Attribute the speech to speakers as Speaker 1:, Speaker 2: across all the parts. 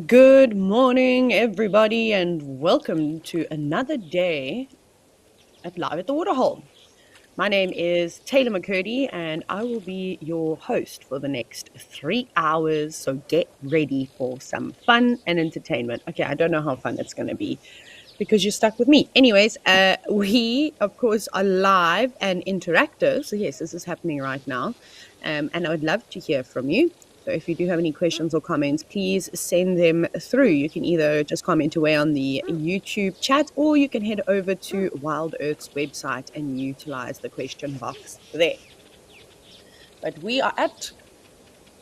Speaker 1: Good morning, everybody, and welcome to another day at Live at the Waterhole. My name is Taylor McCurdy, and I will be your host for the next 3 hours. So get ready for some fun and entertainment. Okay, I don't know how fun it's going to be because you're stuck with me. Anyways, we, of course, are live and interactive. So, yes, this is happening right now. And I would love to hear from you. So if you do have any questions or comments, please send them through. You can either just comment away on the YouTube chat, or you can head over to WildEarth's website and utilize the question box there. But we are at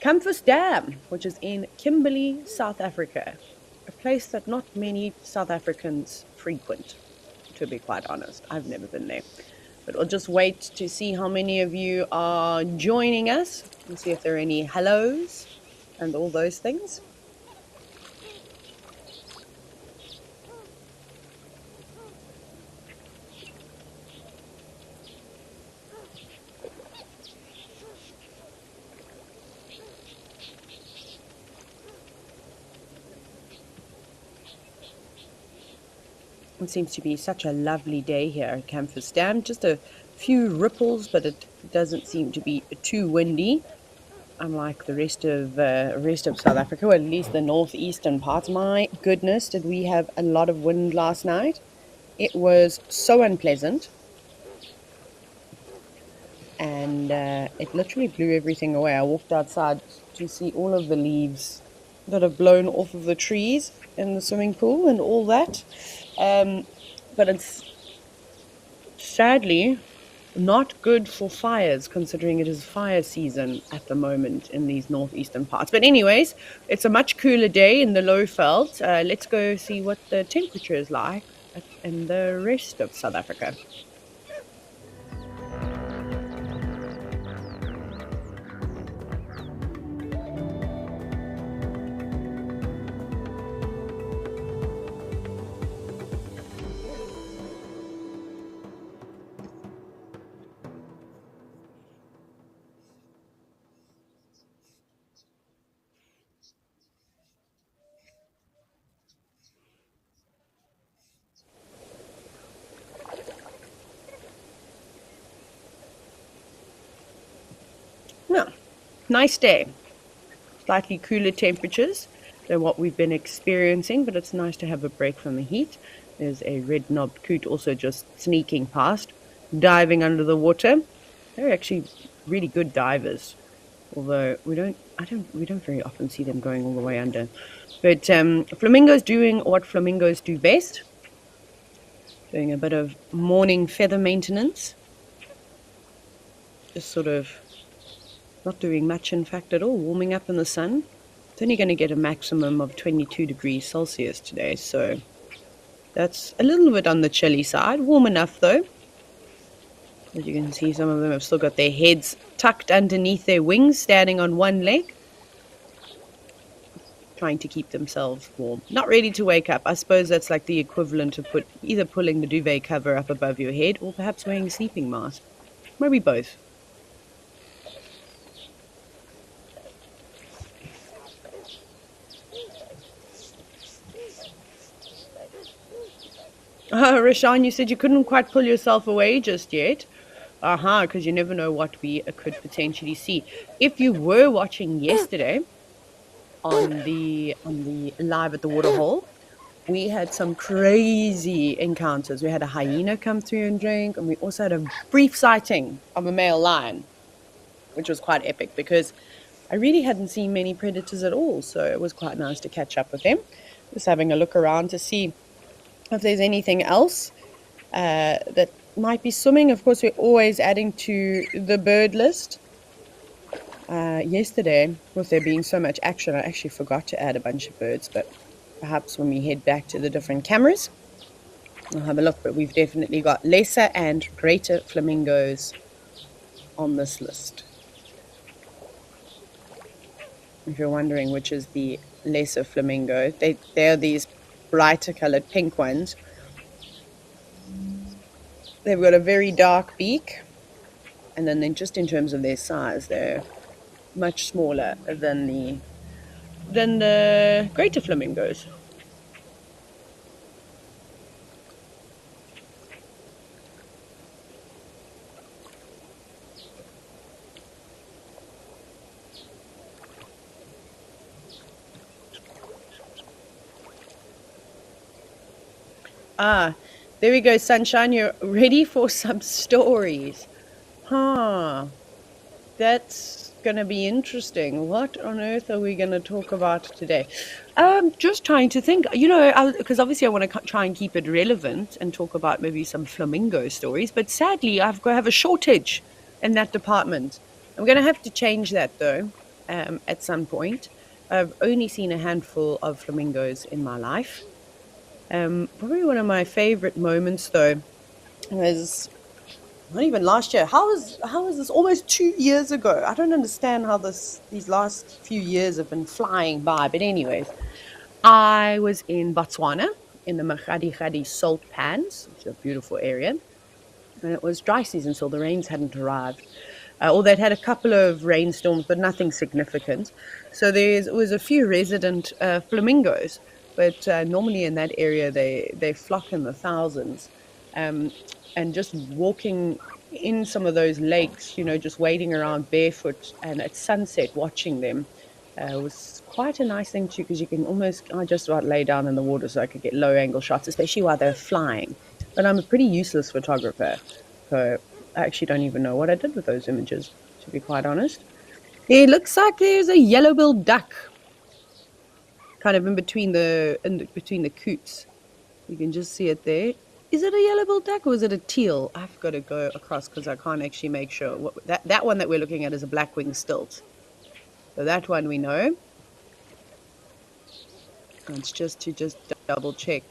Speaker 1: Campus Dam, which is in Kimberley, South Africa, a place that not many South Africans frequent, to be quite honest. I've never been there. But we'll just wait to see how many of you are joining us and see if there are any hellos and all those things. It seems to be such a lovely day here at Campus Dam. Just a few ripples, but it doesn't seem to be too windy, unlike the rest of South Africa, or at least the northeastern parts. My goodness, did we have a lot of wind last night? It was so unpleasant, and it literally blew everything away. I walked outside to see all of the leaves that have blown off of the trees in the swimming pool and all that. But it's sadly not good for fires, considering it is fire season at the moment in these northeastern parts. But anyways, it's a much cooler day in the low veld. Let's go see what the temperature is like in the rest of South Africa. Yeah, nice day. Slightly cooler temperatures than what we've been experiencing, but it's nice to have a break from the heat. There's a red-knobbed coot also just sneaking past, diving under the water. They're actually really good divers, although we don't very often see them going all the way under. But flamingos doing what flamingos do best, doing a bit of morning feather maintenance. Just sort of not doing much, in fact, at all, warming up in the sun. It's only going to get a maximum of 22 degrees Celsius today, so that's a little bit on the chilly side. Warm enough, though. As you can see, some of them have still got their heads tucked underneath their wings, standing on one leg, trying to keep themselves warm. Not ready to wake up. I suppose that's like the equivalent of either pulling the duvet cover up above your head or perhaps wearing a sleeping mask. Maybe both. Rashawn, you said you couldn't quite pull yourself away just yet. Because you never know what we could potentially see. If you were watching yesterday on the live at the Waterhole, we had some crazy encounters. We had a hyena come through and drink, and we also had a brief sighting of a male lion, which was quite epic because I really hadn't seen many predators at all. So it was quite nice to catch up with them. Just having a look around to see if there's anything else that might be swimming. Of course, we're always adding to the bird list. Yesterday, with there being so much action, I actually forgot to add a bunch of birds, but perhaps when we head back to the different cameras, I'll have a look. But we've definitely got lesser and greater flamingos on this list. If you're wondering which is the lesser flamingo, they're these brighter colored pink ones. They've got a very dark beak, and then just in terms of their size, they're much smaller than the than the greater flamingos. Ah, there we go, Sunshine. You're ready for some stories. Huh. That's going to be interesting. What on earth are we going to talk about today? Just trying to think, because obviously I want to try and keep it relevant and talk about maybe some flamingo stories, but sadly I've got to have a shortage in that department. I'm going to have to change that though, at some point. I've only seen a handful of flamingos in my life. Probably one of my favorite moments though was not even last year. How is this almost 2 years ago? I don't understand how these last few years have been flying by. But anyways, I was in Botswana in the Makgadikgadi salt pans, which is a beautiful area. And it was dry season, so the rains hadn't arrived. Or they'd had a couple of rainstorms, but nothing significant. So there was a few resident flamingos, but normally in that area they flock in the thousands. Um, and just walking in some of those lakes, just wading around barefoot and at sunset watching them was quite a nice thing too, because I just about lay down in the water so I could get low angle shots, especially while they're flying. But I'm a pretty useless photographer, so I actually don't even know what I did with those images, to be quite honest. It looks like there's a yellow-billed duck kind of in between the coots. You can just see it there. Is it a yellow-billed duck or is it a teal? I've got to go across because I can't actually make sure. That one that we're looking at is a black-winged stilt. So that one we know. It's just to double check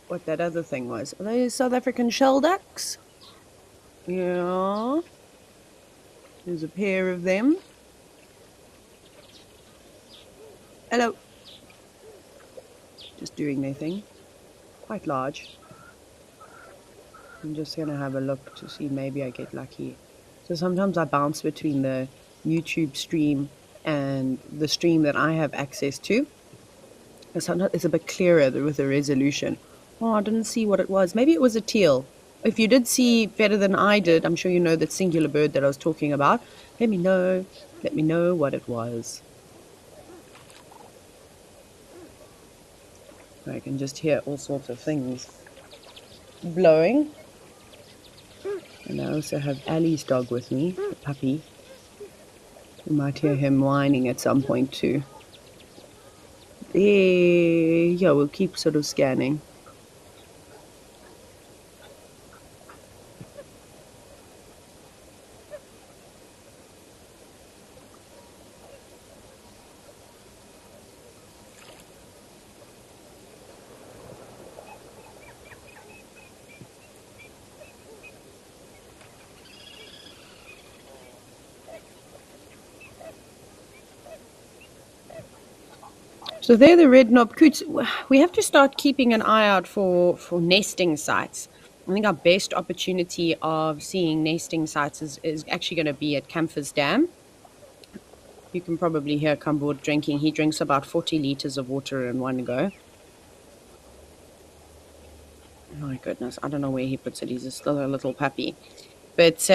Speaker 1: what that other thing was. Are those South African shell ducks? Yeah. There's a pair of them. Hello. Just doing their thing. Quite large. I'm just going to have a look to see maybe I get lucky. So sometimes I bounce between the YouTube stream and the stream that I have access to. And sometimes it's a bit clearer with the resolution. Oh, I didn't see what it was. Maybe it was a teal. If you did see better than I did, I'm sure you know that singular bird that I was talking about. Let me know. Let me know what it was. I can just hear all sorts of things blowing. And I also have Ali's dog with me, the puppy. You might hear him whining at some point too. Yeah, we'll keep sort of scanning. So they're the red-knobbed coots. We have to start keeping an eye out for nesting sites. I think our best opportunity of seeing nesting sites is actually going to be at Camphor's Dam. You can probably hear Kambod drinking. He drinks about 40 liters of water in one go. My goodness, I don't know where he puts it. He's still a little puppy. But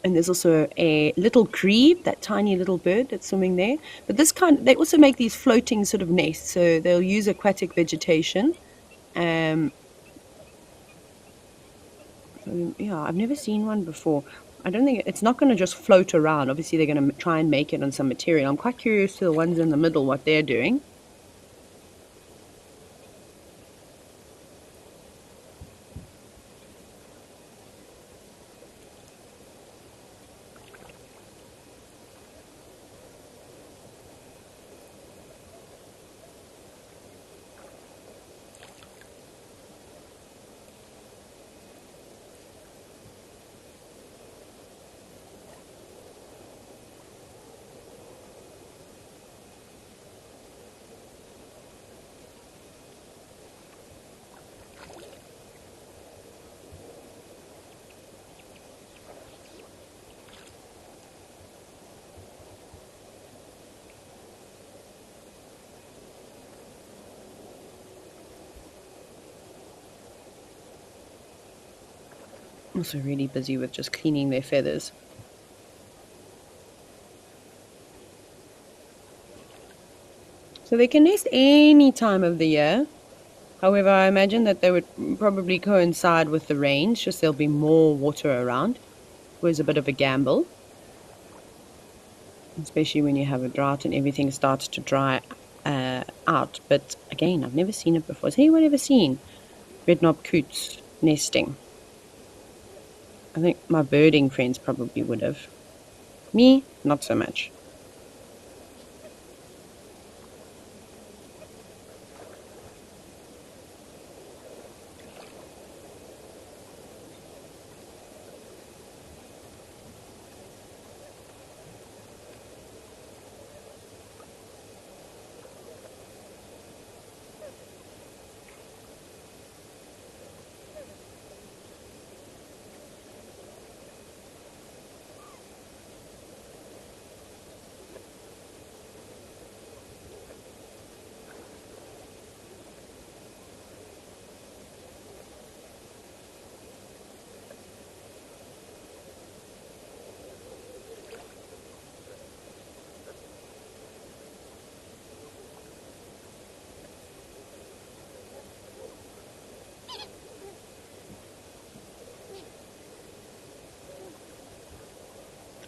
Speaker 1: and there's also a little grebe, that tiny little bird that's swimming there. But they also make these floating sort of nests. So they'll use aquatic vegetation. So, yeah, I've never seen one before. I don't think it's not going to just float around. Obviously, they're going to try and make it on some material. I'm quite curious to the ones in the middle, what they're doing. Also really busy with just cleaning their feathers. So they can nest any time of the year. However, I imagine that they would probably coincide with the rains, just there'll be more water around. It's always a bit of a gamble, especially when you have a drought and everything starts to dry out. But again, I've never seen it before. Has anyone ever seen red-knobbed coots nesting? I think my birding friends probably would have. Me, not so much.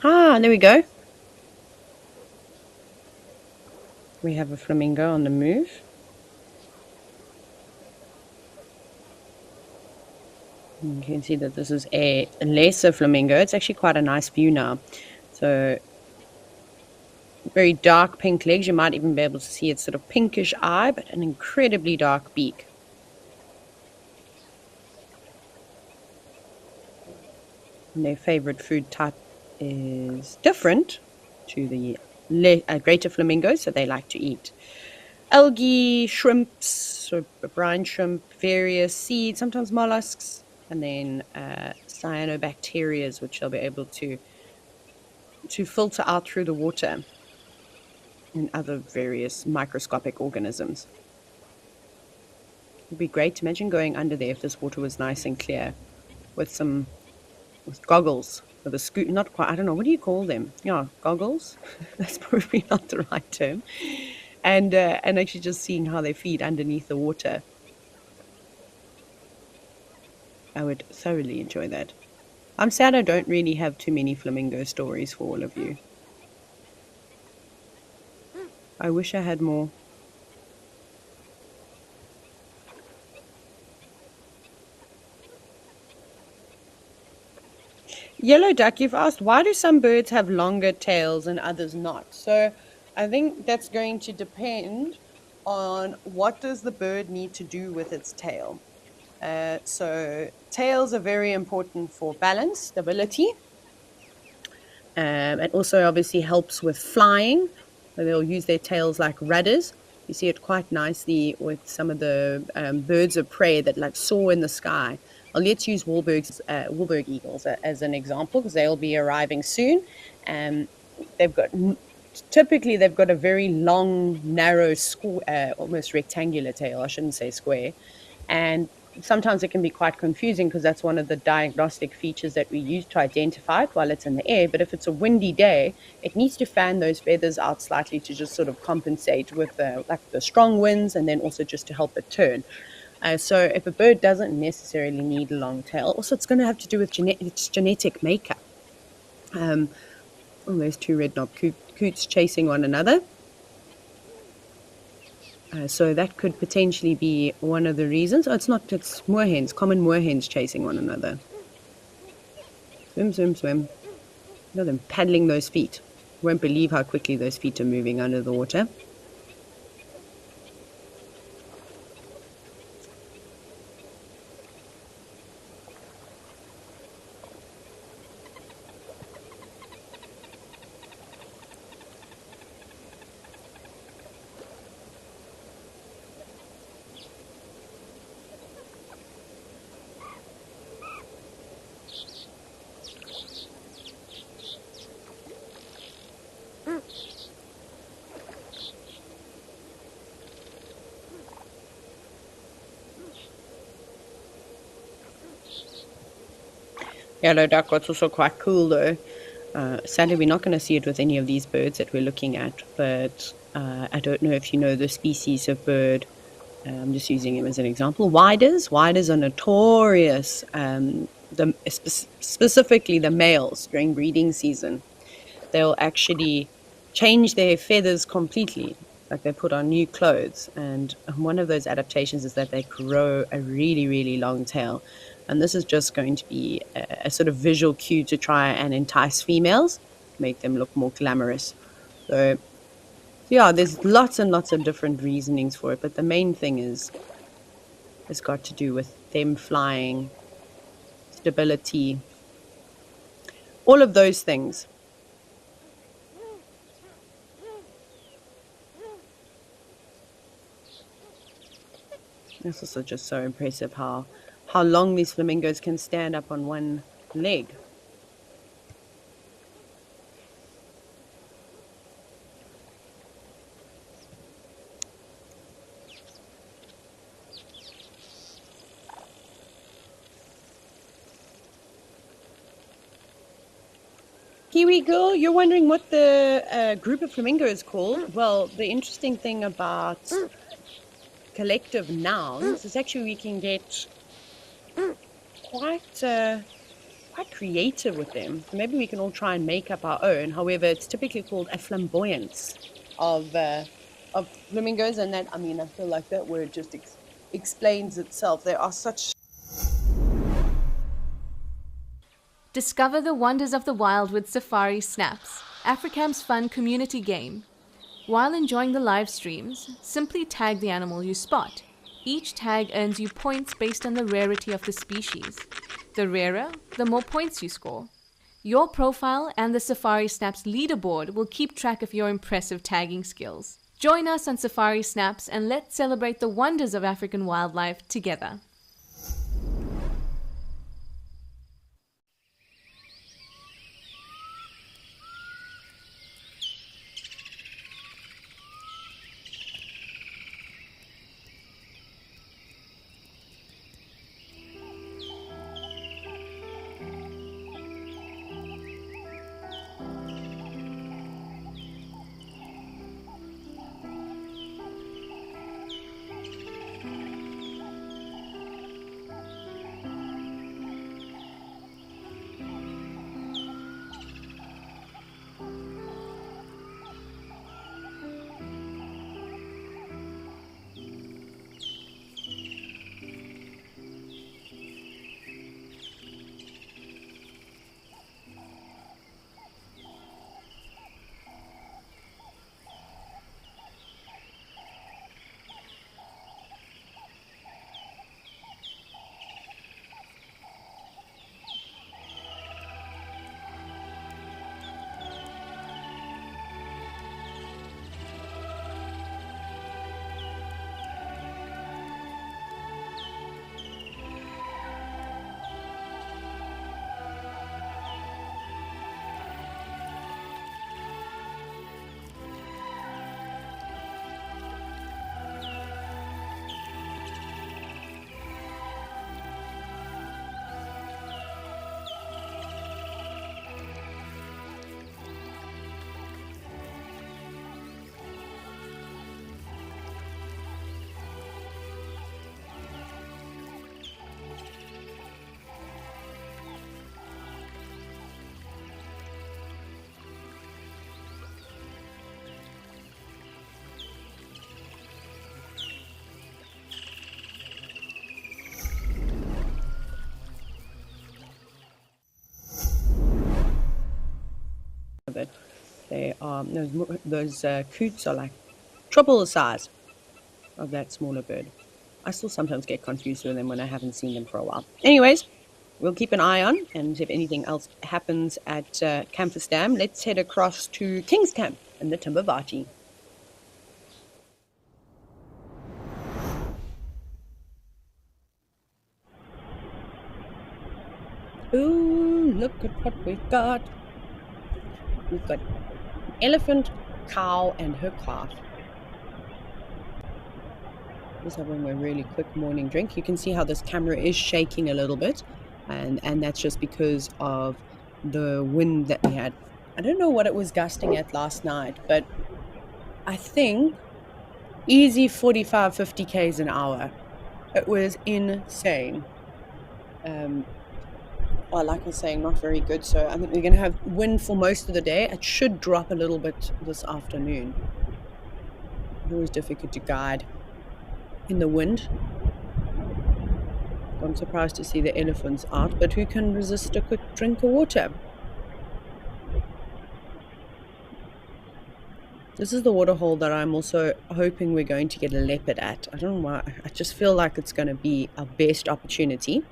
Speaker 1: Ah, there we go. We have a flamingo on the move. You can see that this is a lesser flamingo. It's actually quite a nice view now. So very dark pink legs. You might even be able to see its sort of pinkish eye, but an incredibly dark beak. And their favorite food type is different to the greater flamingos, so they like to eat algae, shrimps, so brine shrimp, various seeds, sometimes mollusks, and then cyanobacteria, which they'll be able to filter out through the water, and other various microscopic organisms. It'd be great to imagine going under there if this water was nice and clear with goggles, with a scoop, not quite, I don't know, what do you call them? Yeah, goggles. That's probably not the right term. And actually just seeing how they feed underneath the water. I would thoroughly enjoy that. I'm sad I don't really have too many flamingo stories for all of you. I wish I had more. Yellow duck, you've asked, why do some birds have longer tails and others not? So I think that's going to depend on what does the bird need to do with its tail. So tails are very important for balance, stability, and also obviously helps with flying. So they'll use their tails like rudders. You see it quite nicely with some of the birds of prey that like soar in the sky. Let's use Wahlberg eagles as an example because they'll be arriving soon. They've got typically they've got a very long, narrow, almost rectangular tail. I shouldn't say square, and sometimes it can be quite confusing because that's one of the diagnostic features that we use to identify it while it's in the air. But if it's a windy day, it needs to fan those feathers out slightly to just sort of compensate with like the strong winds, and then also just to help it turn. So if a bird doesn't necessarily need a long tail, also it's going to have to do with its genetic makeup. There's two red-knobbed coots chasing one another. So that could potentially be one of the reasons. Oh, it's moorhens, common moorhens chasing one another. Swim, swim, swim. Look at them paddling those feet. You won't believe how quickly those feet are moving under the water. Yellow duckwort's also quite cool, though. Sadly, we're not going to see it with any of these birds that we're looking at, but I don't know if you know the species of bird. I'm just using him as an example. Widers. Widers are notorious, specifically the males during breeding season. They'll actually change their feathers completely. Like they put on new clothes. And one of those adaptations is that they grow a really, really long tail. And this is just going to be a sort of visual cue to try and entice females, make them look more glamorous. So, yeah, there's lots and lots of different reasonings for it. But the main thing is, it's got to do with them flying, stability, all of those things. It's also just so impressive how long these flamingos can stand up on one leg. Kiwi girl, you're wondering what the group of flamingos is called? Well, the interesting thing about collective nouns is actually we can get quite quite creative with them. So maybe we can all try and make up our own. However, it's typically called a flamboyance of flamingos, and that, I mean, I feel like that word just explains itself. There are such.
Speaker 2: Discover the wonders of the wild with Safari Snaps, Africam's fun community game. While enjoying the live streams, simply tag the animal you spot. Each tag earns you points based on the rarity of the species. The rarer, the more points you score. Your profile and the Safari Snaps leaderboard will keep track of your impressive tagging skills. Join us on Safari Snaps and let's celebrate the wonders of African wildlife together.
Speaker 1: Of it. They are those coots are like triple the size of that smaller bird. I still sometimes get confused with them when I haven't seen them for a while. Anyways, we'll keep an eye on, and if anything else happens at Campus Dam, let's head across to King's Camp in the Timbavati. Ooh, look at what we've got. We've got an elephant, cow, and her calf. Just having a really quick morning drink. You can see how this camera is shaking a little bit. and that's just because of the wind that we had. I don't know what it was gusting at last night, but I think easy 45, 50 k's an hour. It was insane. Well, like I was saying, not very good. So I think we're going to have wind for most of the day. It should drop a little bit this afternoon. It's always difficult to guide in the wind. I'm surprised to see the elephants out, but who can resist a quick drink of water? This is the waterhole that I'm also hoping we're going to get a leopard at. I don't know why. I just feel like it's going to be our best opportunity.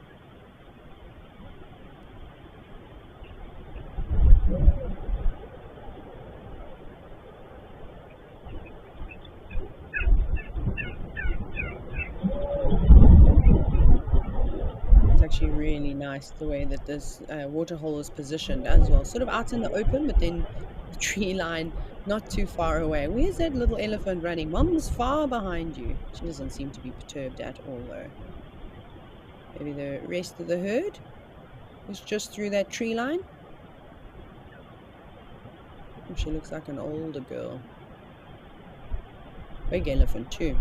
Speaker 1: It's actually really nice the way that this waterhole is positioned as well. Sort of out in the open, but then the tree line not too far away. Where's that little elephant running? Mom's far behind you. She doesn't seem to be perturbed at all, though. Maybe the rest of the herd is just through that tree line. Oh, she looks like an older girl. Big elephant, too.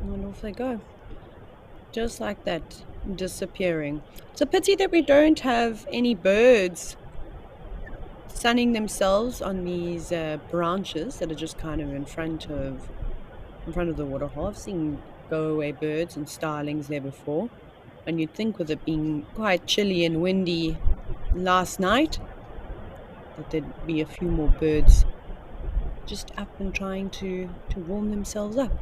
Speaker 1: And off they go. Just like that, disappearing. It's a pity that we don't have any birds sunning themselves on these branches that are just kind of in front of the waterhole. I've seen go-away birds and starlings there before, and you'd think with it being quite chilly and windy last night that there'd be a few more birds just up and trying to warm themselves up.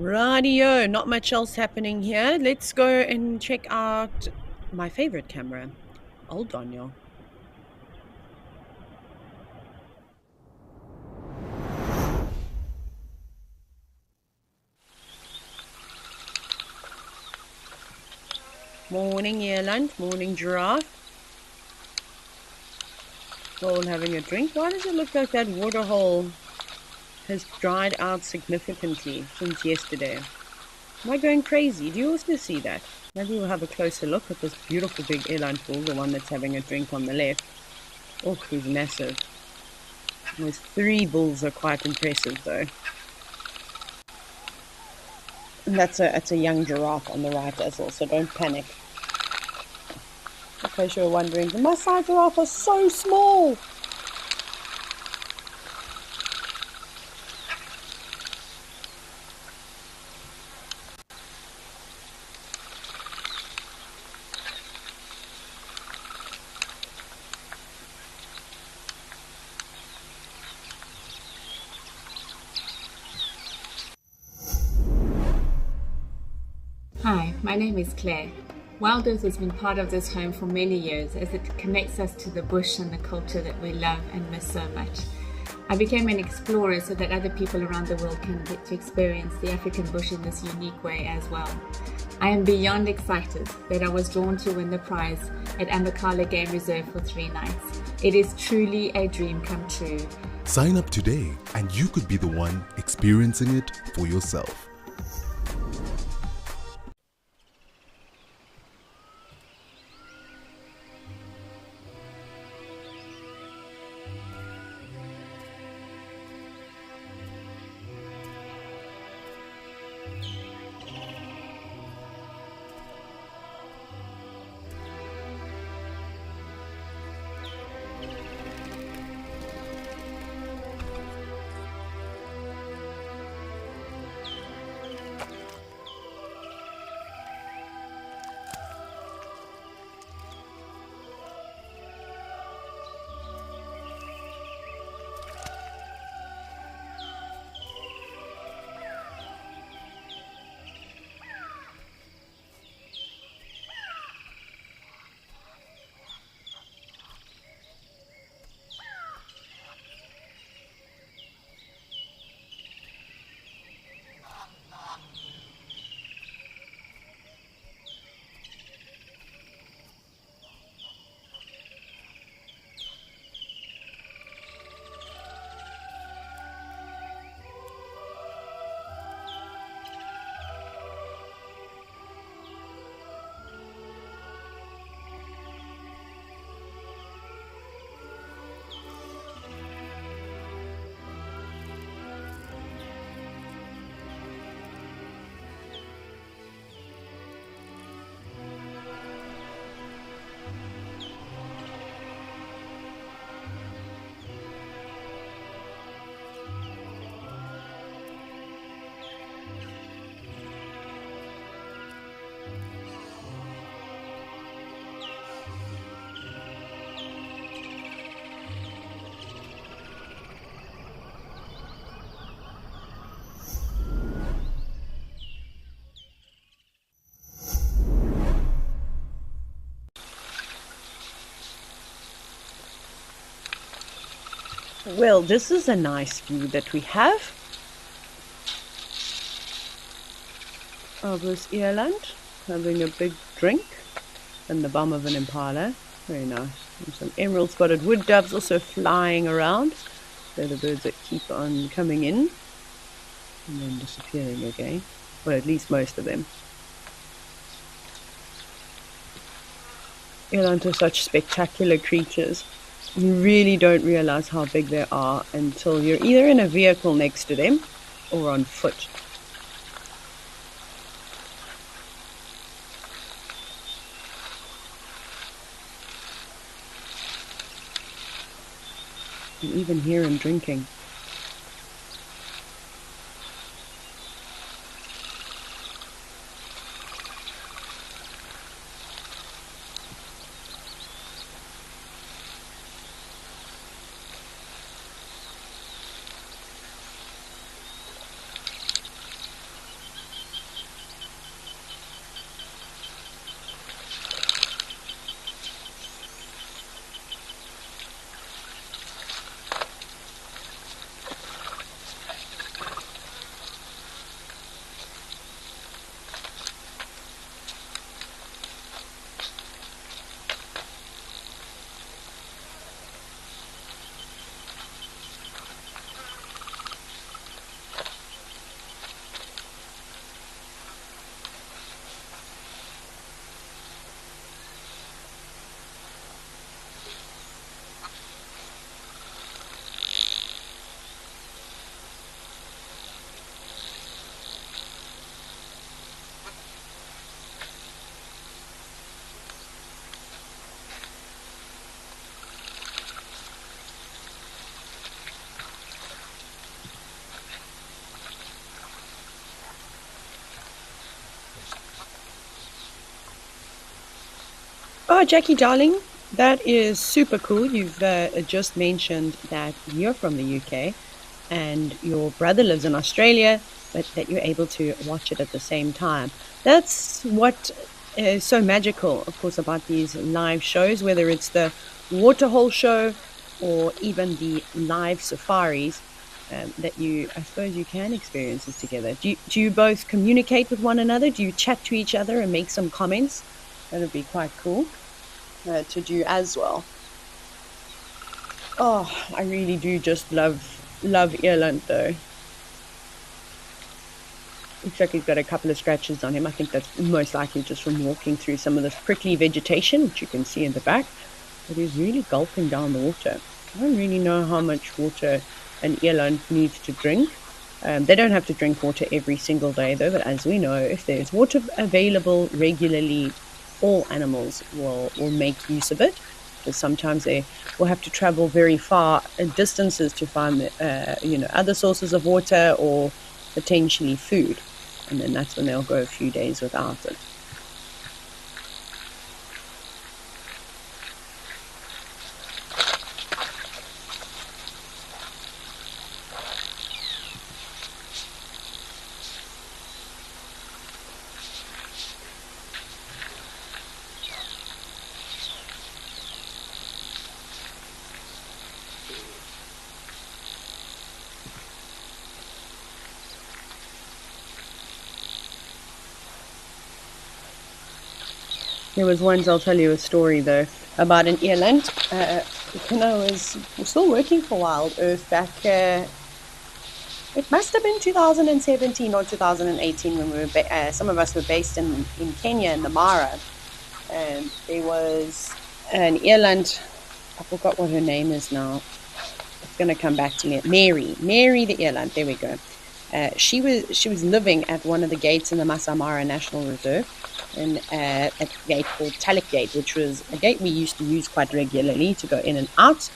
Speaker 1: Rightio, not much else happening here. Let's go and check out my favorite camera. Hold on, y'all. Morning, eland. Morning, giraffe. All having a drink. Why does it look like that waterhole has dried out significantly since yesterday? Am I going crazy? Do you also see that? Maybe we'll have a closer look at this beautiful big eland pool, the one that's having a drink on the left. Oh, he's massive. Those 3 bulls are quite impressive, though. And that's a young giraffe on the right as well, so don't panic. In case you're wondering, the Maasai giraffe are so small!
Speaker 3: Hi, my name is Claire. WildEarth has been part of this home for many years as it connects us to the bush and the culture that we love and miss so much. I became an explorer so that other people around the world can get to experience the African bush in this unique way as well. I am beyond excited that I was drawn to win the prize at Ambakala Game Reserve for 3 nights. It is truly a dream come true.
Speaker 4: Sign up today and you could be the one experiencing it for yourself.
Speaker 1: Well, this is a nice view that we have of this eland having a big drink in the bum of an impala. Very nice. And some emerald spotted wood doves also flying around. They're the birds that keep on coming in and then disappearing again. Well, at least most of them. Eland are such spectacular creatures. You really don't realize how big they are until you're either in a vehicle next to them or on foot. You even hear him drinking. Oh, Jackie, darling, that is super cool. You've just mentioned that you're from the UK and your brother lives in Australia, but that you're able to watch it at the same time. That's what is so magical, of course, about these live shows, whether it's the Waterhole show or even the live safaris. That I suppose you can experience this together. Do you both communicate with one another? Do you chat to each other and make some comments? That would be quite cool to do as well. Oh, I really do just love Ireland though. Looks like he's got a couple of scratches on him. I think that's most likely just from walking through some of this prickly vegetation, which you can see in the back. But he's really gulping down the water. I don't really know how much water an eland needs to drink. They don't have to drink water every single day though, but as we know, if there's water available regularly, all animals will make use of it, because sometimes they will have to travel very far distances to find other sources of water or potentially food, and then that's when they'll go a few days without it. There was once, I'll tell you a story though, about an eland. When I was still working for WildEarth back, it must have been 2017 or 2018 when we were some of us were based in Kenya in the Mara. And there was an eland, I forgot what her name is now. It's going to come back to me. Mary the eland, there we go. She was living at one of the gates in the Masai Mara National Reserve, in a gate called Talek Gate, which was a gate we used to use quite regularly to go in and out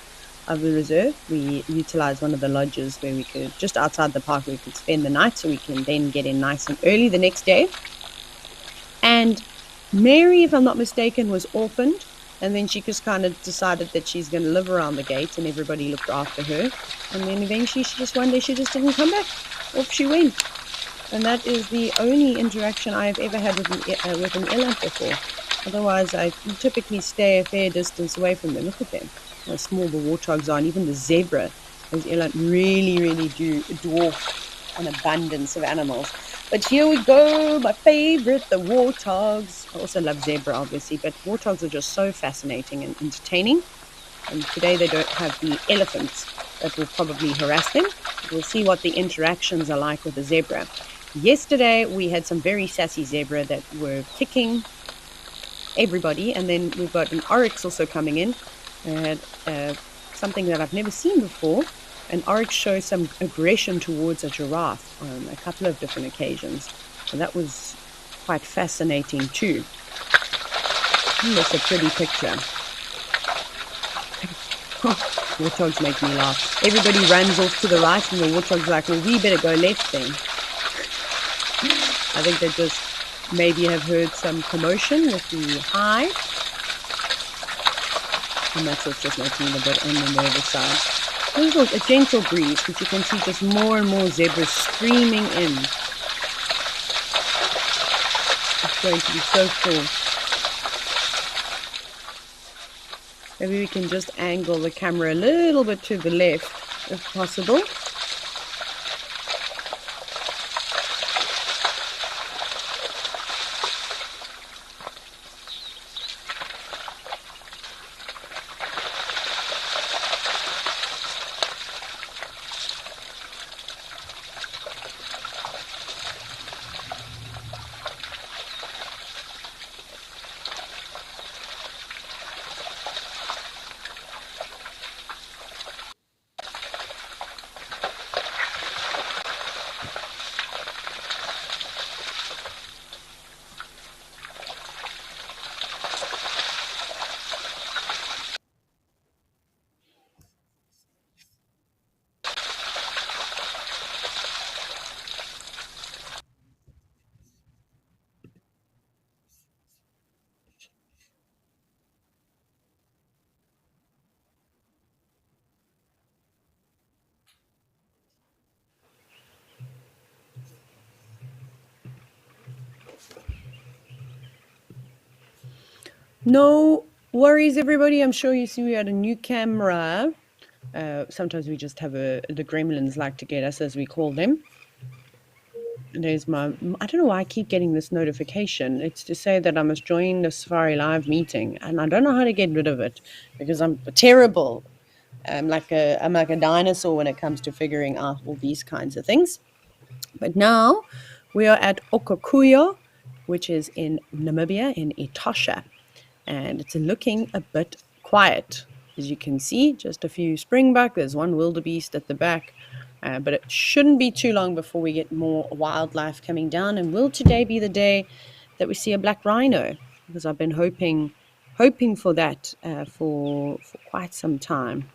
Speaker 1: of the reserve. We utilized one of the lodges where we could, just outside the park, we could spend the night so we can then get in nice and early the next day. And Mary, if I'm not mistaken, was orphaned, and then she just kind of decided that she's going to live around the gate, and everybody looked after her. And then eventually one day she just didn't come back. Off she went. And that is the only interaction I've ever had with an eland before. Otherwise, I typically stay a fair distance away from them. Look at them, how small the warthogs are, and even the zebra Those eland really, really do dwarf an abundance of animals. But here we go, my favorite, the warthogs. I also love zebra, obviously, but warthogs are just so fascinating and entertaining. And today they don't have the elephants that will probably harass them. We'll see what the interactions are like with the zebra. Yesterday, we had some very sassy zebra that were kicking everybody. And then we've got an oryx also coming in. And something that I've never seen before. An oryx shows some aggression towards a giraffe on a couple of different occasions. And that was quite fascinating too. That's a pretty picture. Warthogs make me laugh. Everybody runs off to the right and the warthog's like, well, we better go left then. I think they just maybe have heard some commotion with the hive. And that's what's just making them a bit on the nervous side. There's a gentle breeze, but you can see just more and more zebras streaming in. It's going to be so cool. Maybe we can just angle the camera a little bit to the left, if possible. No worries, everybody. I'm sure you see we had a new camera. Sometimes we just have the gremlins like to get us, as we call them. There's I don't know why I keep getting this notification. It's to say that I must join the Safari Live meeting, and I don't know how to get rid of it because I'm terrible. I'm like a dinosaur when it comes to figuring out all these kinds of things. But now we are at Okakuyo, which is in Namibia, in Etosha. And it's looking a bit quiet. As you can see, just a few springbuck. There's one wildebeest at the back. But it shouldn't be too long before we get more wildlife coming down. And will today be the day that we see a black rhino? Because I've been hoping for that for quite some time.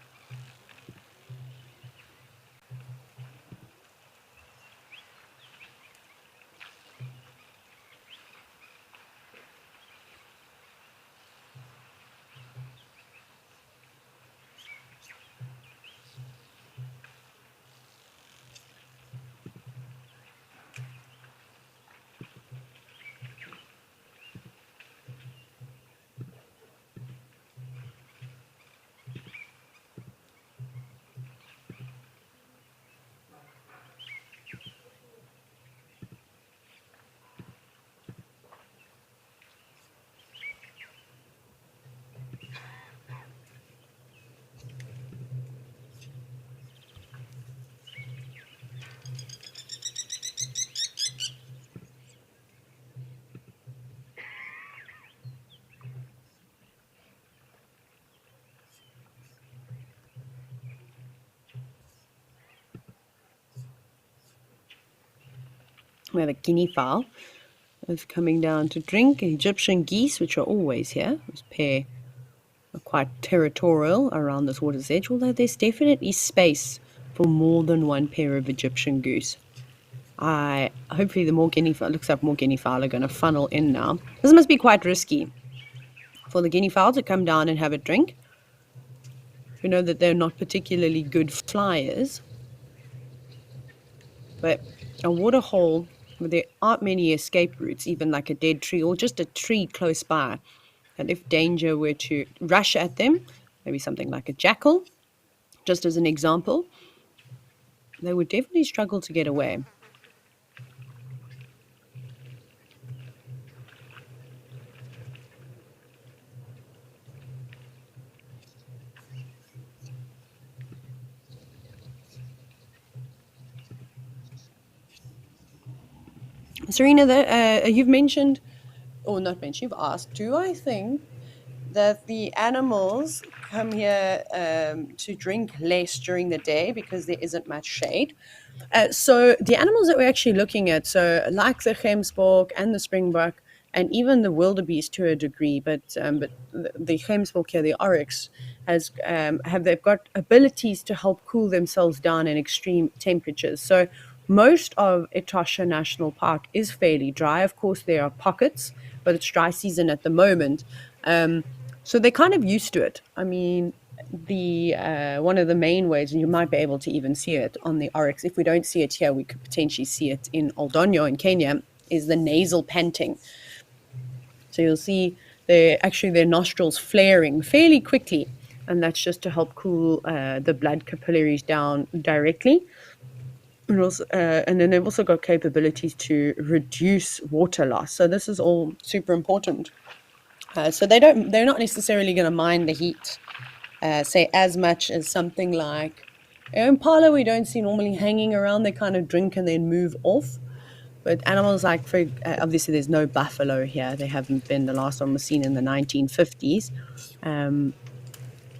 Speaker 1: We have a guinea fowl is coming down to drink. Egyptian geese, which are always here. This pair are quite territorial around this water's edge, although there's definitely space for more than one pair of Egyptian goose. Hopefully the more guinea fowl, looks like more guinea fowl are going to funnel in now. This must be quite risky for the guinea fowl to come down and have a drink. We know that they're not particularly good flyers, but a waterhole where there aren't many escape routes, even like a dead tree or just a tree close by, and if danger were to rush at them, maybe something like a jackal, just as an example, they would definitely struggle to get away. Serena, you've mentioned, or not mentioned, you've asked, do I think that the animals come here to drink less during the day because there isn't much shade? So the animals that we're actually looking at, so like the gemsbok and the springbok, and even the wildebeest to a degree, but the gemsbok here, the oryx, they've got abilities to help cool themselves down in extreme temperatures. So most of Etosha National Park is fairly dry. Of course, there are pockets, but it's dry season at the moment. So they're kind of used to it. I mean, the one of the main ways, and you might be able to even see it on the oryx. If we don't see it here, we could potentially see it in Oldonyo in Kenya. Is the nasal panting. So you'll see their nostrils flaring fairly quickly, and that's just to help cool the blood capillaries down directly. And then they've also got capabilities to reduce water loss. So this is all super important. So they're not necessarily going to mind the heat, say as much as something like impala. We don't see normally hanging around. They kind of drink and then move off. But animals like, obviously, there's no buffalo here. They haven't been. The last one was seen in the 1950s.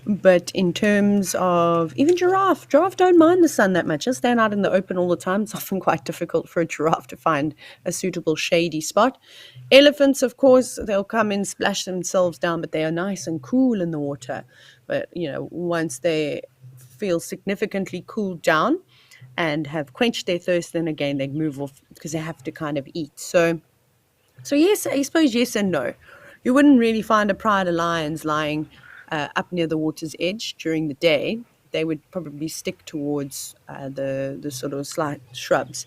Speaker 1: But in terms of even giraffe don't mind the sun that much. They'll stand out in the open all the time. It's often quite difficult for a giraffe to find a suitable shady spot. Elephants, of course, they'll come and splash themselves down, but they are nice and cool in the water. But, once they feel significantly cooled down and have quenched their thirst, then again, they move off because they have to kind of eat. So yes, I suppose yes and no. You wouldn't really find a pride of lions lying up near the water's edge during the day. They would probably stick towards the sort of slight shrubs.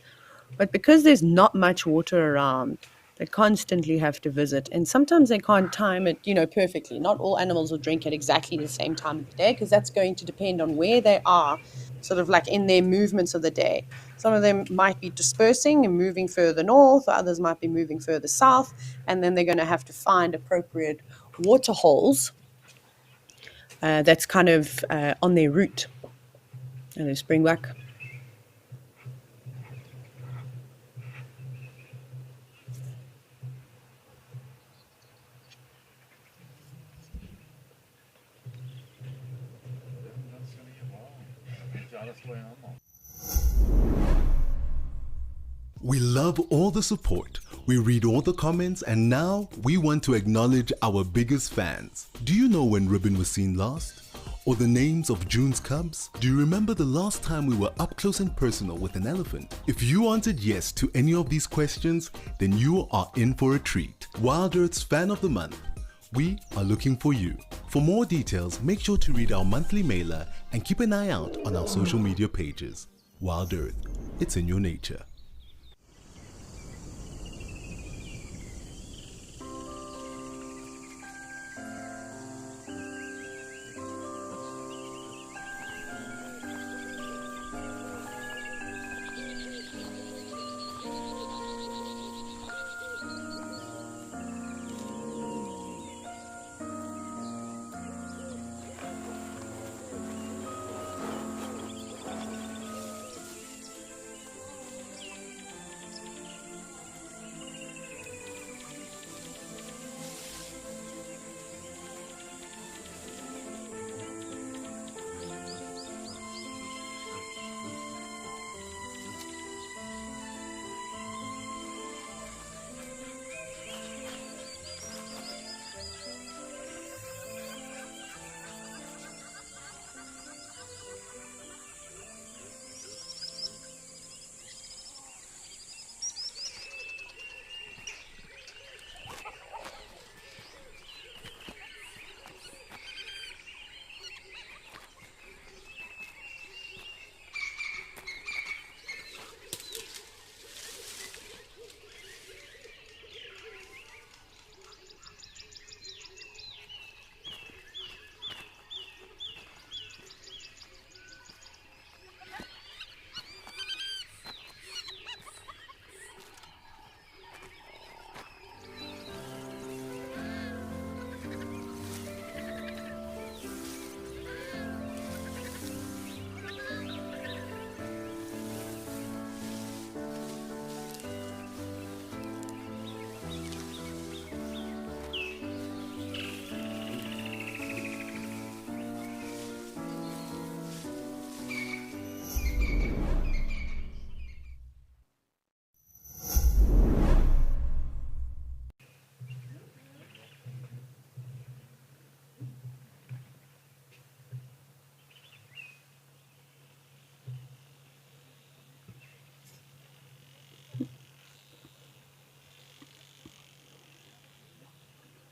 Speaker 1: But because there's not much water around, they constantly have to visit, and sometimes they can't time it, perfectly. Not all animals will drink at exactly the same time of the day because that's going to depend on where they are, sort of like in their movements of the day. Some of them might be dispersing and moving further north, others might be moving further south, and then they're going to have to find appropriate water holes that's kind of on their route. And they spring back.
Speaker 4: We love all the support. We read all the comments, and now we want to acknowledge our biggest fans. Do you know when Ribbon was seen last? Or the names of June's cubs? Do you remember the last time we were up close and personal with an elephant? If you answered yes to any of these questions, then you are in for a treat. WildEarth's Fan of the Month. We are looking for you. For more details, make sure to read our monthly mailer and keep an eye out on our social media pages. WildEarth, it's in your nature.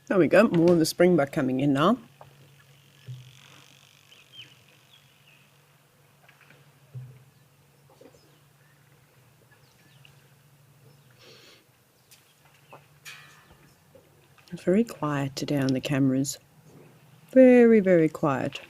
Speaker 1: There we go, more of the springbuck coming in now. It's very quiet today on the cameras. Very, very quiet.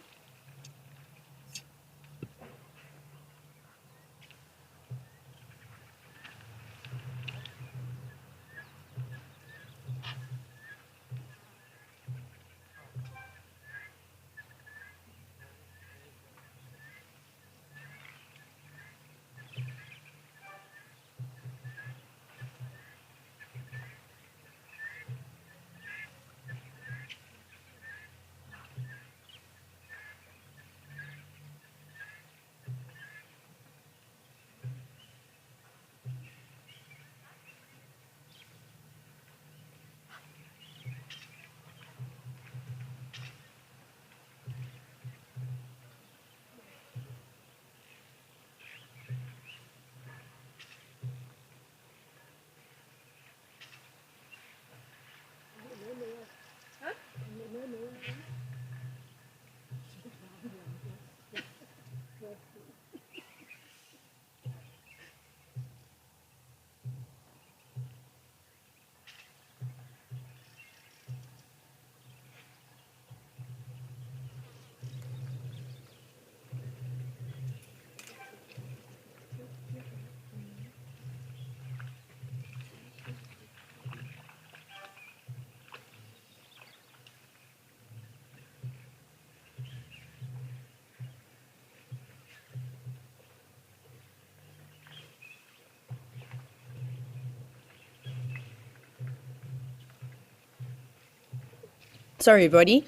Speaker 1: Sorry, everybody.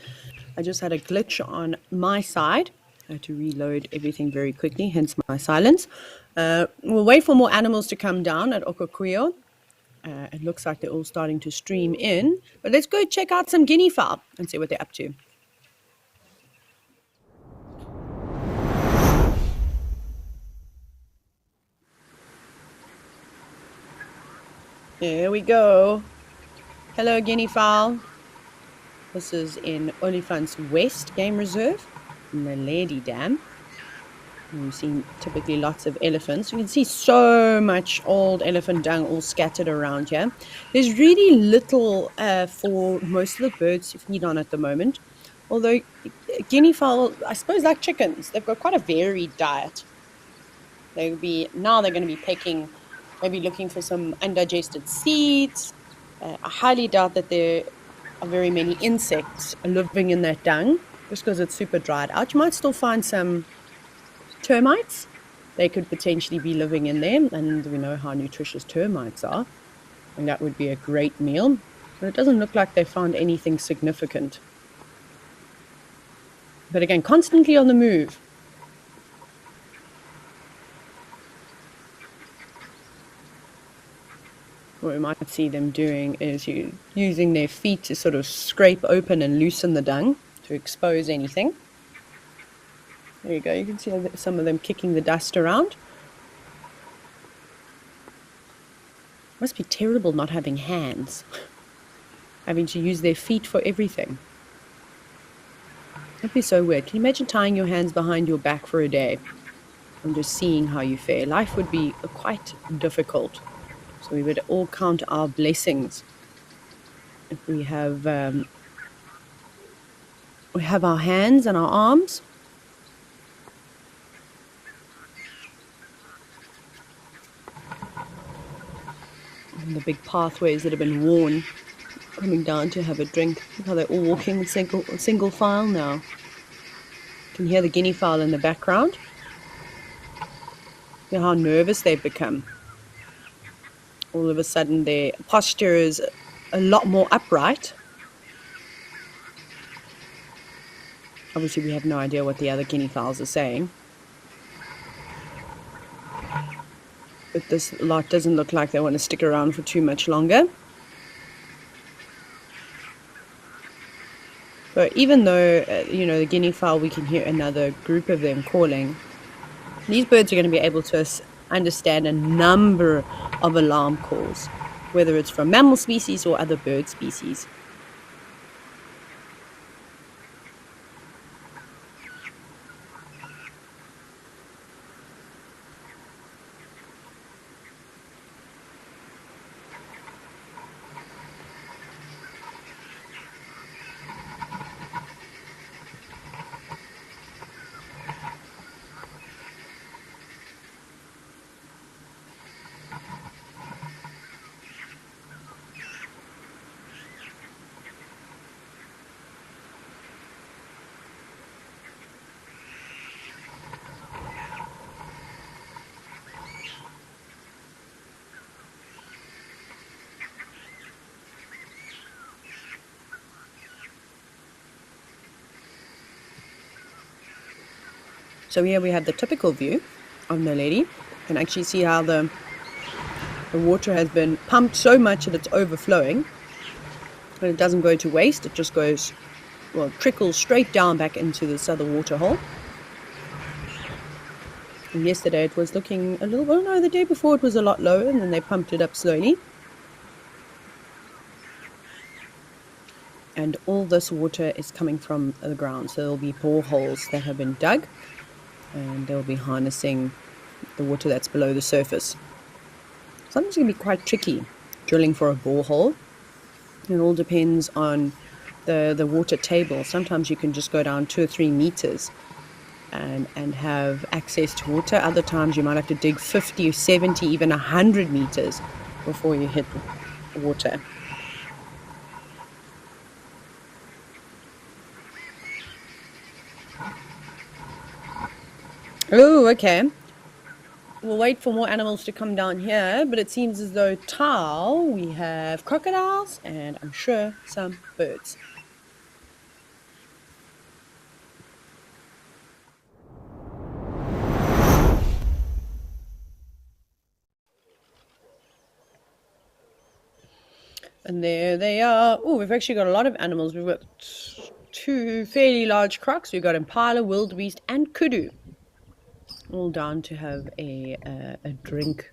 Speaker 1: I just had a glitch on my side. I had to reload everything very quickly, hence my silence. We'll wait for more animals to come down at Okokuyo. It looks like they're all starting to stream in. But let's go check out some guinea fowl and see what they're up to. Here we go. Hello, guinea fowl. This is in Olifants West Game Reserve, in the Lady Dam. And we've seen typically lots of elephants. You can see so much old elephant dung all scattered around here. There's really little for most of the birds to feed on at the moment. Although guinea fowl, I suppose like chickens, they've got quite a varied diet. Now they're going to be pecking, maybe looking for some undigested seeds. I highly doubt that there are very many insects living in that dung, just because it's super dried out. You might still find some termites. They could potentially be living in there, and we know how nutritious termites are, and that would be a great meal. But it doesn't look like they found anything significant. But again, constantly on the move. What we might see them doing is using their feet to sort of scrape open and loosen the dung to expose anything. There you go, you can see some of them kicking the dust around. Must be terrible not having hands, having to use their feet for everything. That'd be so weird. Can you imagine tying your hands behind your back for a day and just seeing how you fare? Life would be quite difficult. So we would all count our blessings if we have our hands and our arms. And the big pathways that have been worn coming down to have a drink. Look how they're all walking in single file now. You can hear the guinea fowl in the background. Look how nervous they've become. All of a sudden their posture is a lot more upright. Obviously we have no idea what the other guinea fowls are saying. But this lot doesn't look like they want to stick around for too much longer. But even though, the guinea fowl, we can hear another group of them calling, these birds are going to be able to understand a number of alarm calls, whether it's from mammal species or other bird species. So here we have the typical view of Naledi. You can actually see how the water has been pumped so much that it's overflowing. And it doesn't go to waste, it just goes, well, trickles straight down back into this other waterhole. And yesterday it was looking a little, oh no, the day before it was a lot lower, and then they pumped it up slowly. And all this water is coming from the ground. So there'll be boreholes that have been dug, and they'll be harnessing the water that's below the surface. Sometimes it can be quite tricky drilling for a borehole. It all depends on the water table. Sometimes you can just go down 2 or 3 meters and have access to water. Other times you might have to dig 50 or 70, even 100 meters before you hit water. Oh, okay. We'll wait for more animals to come down here, but it seems as though Tau, we have crocodiles and I'm sure some birds. And there they are. Oh, we've actually got a lot of animals. We've got 2 fairly large crocs. We've got impala, wildebeest, and kudu, all down to have a drink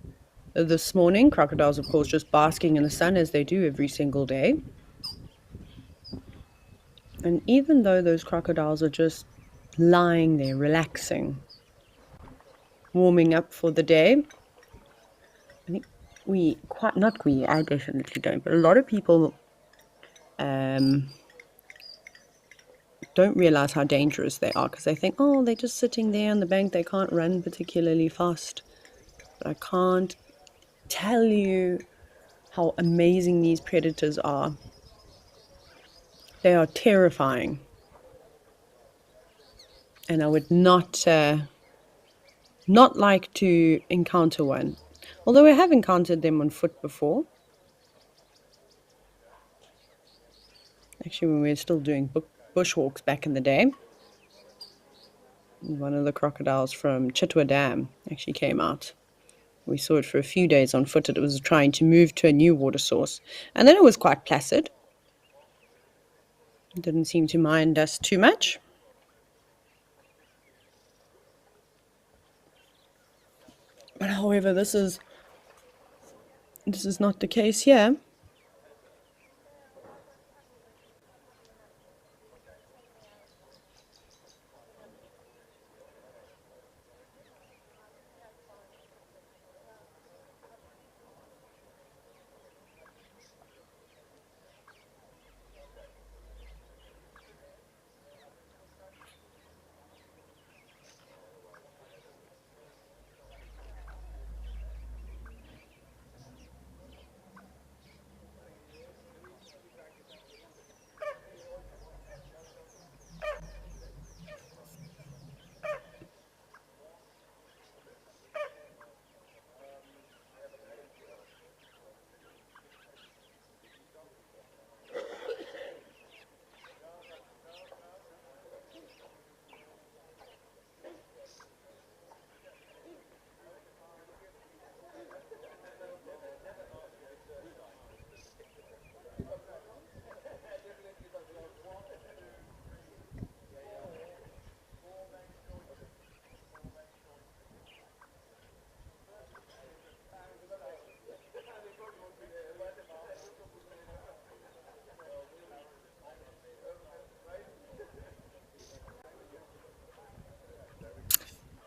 Speaker 1: this morning. Crocodiles, of course, just basking in the sun as they do every single day. And even though those crocodiles are just lying there, relaxing, warming up for the day, I think I definitely don't, but a lot of people don't realize how dangerous they are, because they think, oh, they're just sitting there on the bank, they can't run particularly fast. But I can't tell you how amazing these predators are. They are terrifying. And I would not like to encounter one. Although I have encountered them on foot before. Actually, when we were still doing bushwalks back in the day. One of the crocodiles from Chitwa Dam actually came out. We saw it for a few days on foot. It was trying to move to a new water source. And then it was quite placid. It didn't seem to mind us too much. But however, this is not the case here.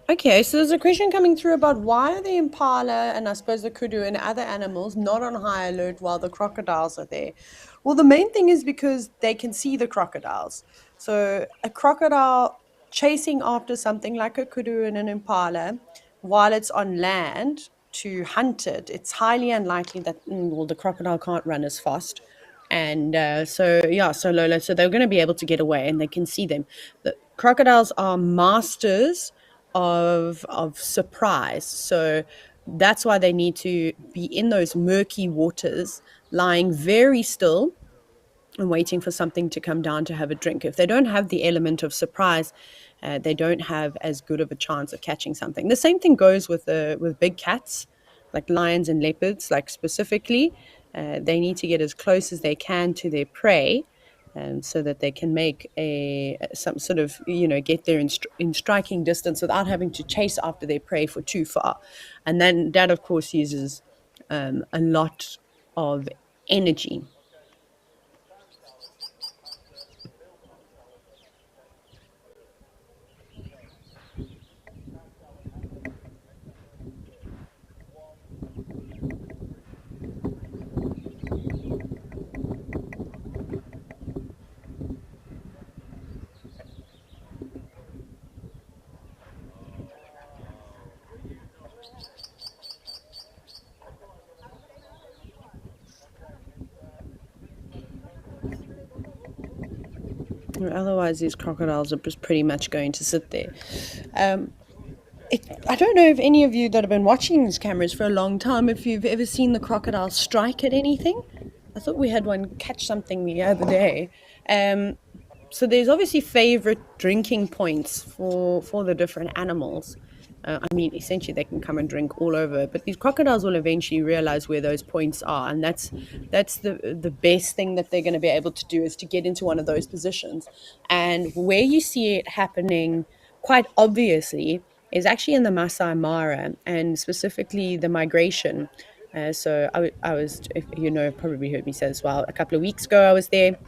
Speaker 1: Okay, so there's a question coming through about why are the impala and I suppose the kudu and other animals not on high alert while the crocodiles are there? Well, the main thing is because they can see the crocodiles. So a crocodile chasing after something like a kudu and an impala while it's on land to hunt it, it's highly unlikely that, well, the crocodile can't run as fast. And so Lola, so they're going to be able to get away and they can see them. The crocodiles are masters of surprise. So that's why they need to be in those murky waters, lying very still and waiting for something to come down to have a drink. If they don't have the element of surprise, they don't have as good of a chance of catching something. The same thing goes with big cats, like lions and leopards. Like specifically, they need to get as close as they can to their prey, so that they can make some sort of, get there in striking distance without having to chase after their prey for too far. And then that, of course, uses a lot of energy. Otherwise, these crocodiles are just pretty much going to sit there. I don't know if any of you that have been watching these cameras for a long time, if you've ever seen the crocodile strike at anything. I thought we had one catch something the other day. So there's obviously favorite drinking points for the different animals. I mean, essentially, they can come and drink all over, but these crocodiles will eventually realize where those points are, and that's the best thing that they're going to be able to do, is to get into one of those positions. And where you see it happening quite obviously is actually in the Masai Mara, and specifically the migration. So I was, if you know, probably heard me say this, well, a couple of weeks ago I was there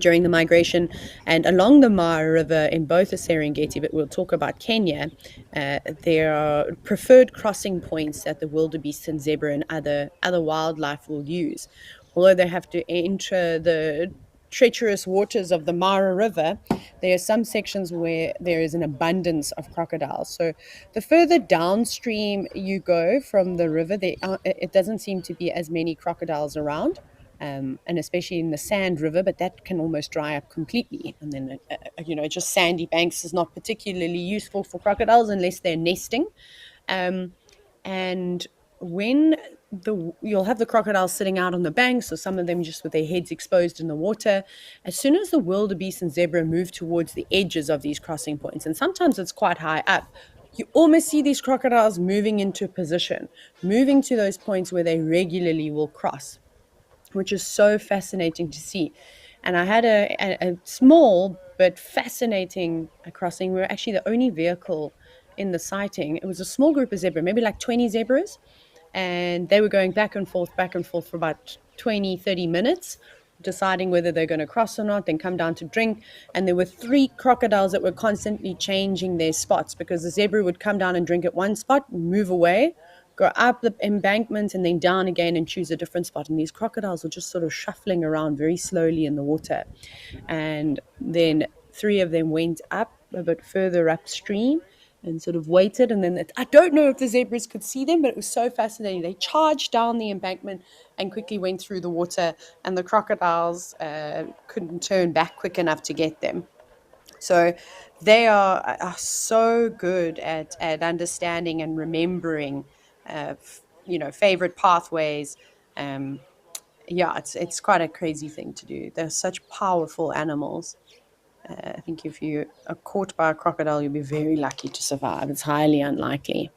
Speaker 1: during the migration, and along the Mara River in both the Serengeti, but we'll talk about Kenya, there are preferred crossing points that the wildebeest and zebra and other wildlife will use. Although they have to enter the treacherous waters of the Mara River, there are some sections where there is an abundance of crocodiles. So the further downstream you go from the river, it doesn't seem to be as many crocodiles around. And especially in the Sand River, but that can almost dry up completely. And then, just sandy banks is not particularly useful for crocodiles unless they're nesting. And when you'll have the crocodiles sitting out on the banks, or some of them just with their heads exposed in the water. As soon as the wildebeest and zebra move towards the edges of these crossing points, and sometimes it's quite high up, you almost see these crocodiles moving into position, moving to those points where they regularly will cross, which is so fascinating to see. And I had a small but fascinating crossing. We were actually the only vehicle in the sighting. It was a small group of zebra, maybe like 20 zebras, and they were going back and forth for about 20, 30 minutes, deciding whether they're going to cross or not, then come down to drink. And there were 3 crocodiles that were constantly changing their spots, because the zebra would come down and drink at one spot, move away, go up the embankment, and then down again and choose a different spot. And these crocodiles were just sort of shuffling around very slowly in the water. And then 3 of them went up a bit further upstream and sort of waited. And then I don't know if the zebras could see them, but it was so fascinating. They charged down the embankment and quickly went through the water, and the crocodiles couldn't turn back quick enough to get them. So they are so good at understanding and remembering, favorite pathways. It's quite a crazy thing to do. They're such powerful animals. I think if you are caught by a crocodile, you'll be very lucky to survive. It's highly unlikely.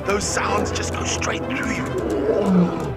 Speaker 5: Those sounds just go straight through you.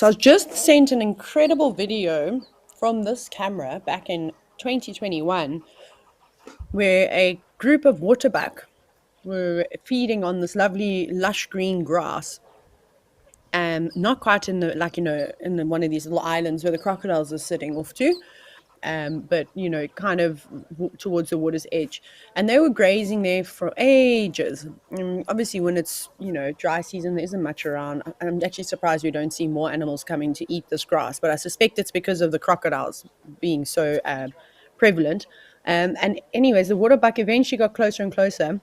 Speaker 1: So I was just sent an incredible video from this camera back in 2021 where a group of waterbuck were feeding on this lovely lush green grass. Not quite in the, like, in one of these little islands where the crocodiles are sitting off to, but kind of towards the water's edge. And they were grazing there for ages. Obviously, when it's dry season, there isn't much around. I'm actually surprised we don't see more animals coming to eat this grass, but I suspect it's because of the crocodiles being so prevalent. And anyways, the waterbuck eventually got closer and closer,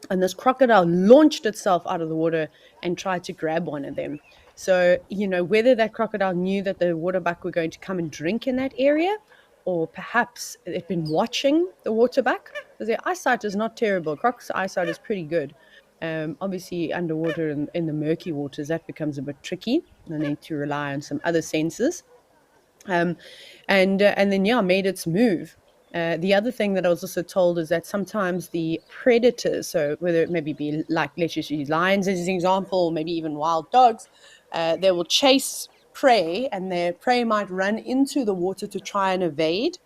Speaker 1: and this crocodile launched itself out of the water and tried to grab one of them. So, whether that crocodile knew that the waterbuck were going to come and drink in that area, or perhaps it'd been watching the waterbuck, because their eyesight is not terrible. Croc's eyesight is pretty good. Obviously, underwater in the murky waters, that becomes a bit tricky. They need to rely on some other senses. And then made its move. The other thing that I was also told is that sometimes the predators, so whether it maybe be like, let's just use lions as an example, or maybe even wild dogs, they will chase prey, and their prey might run into the water to try and evade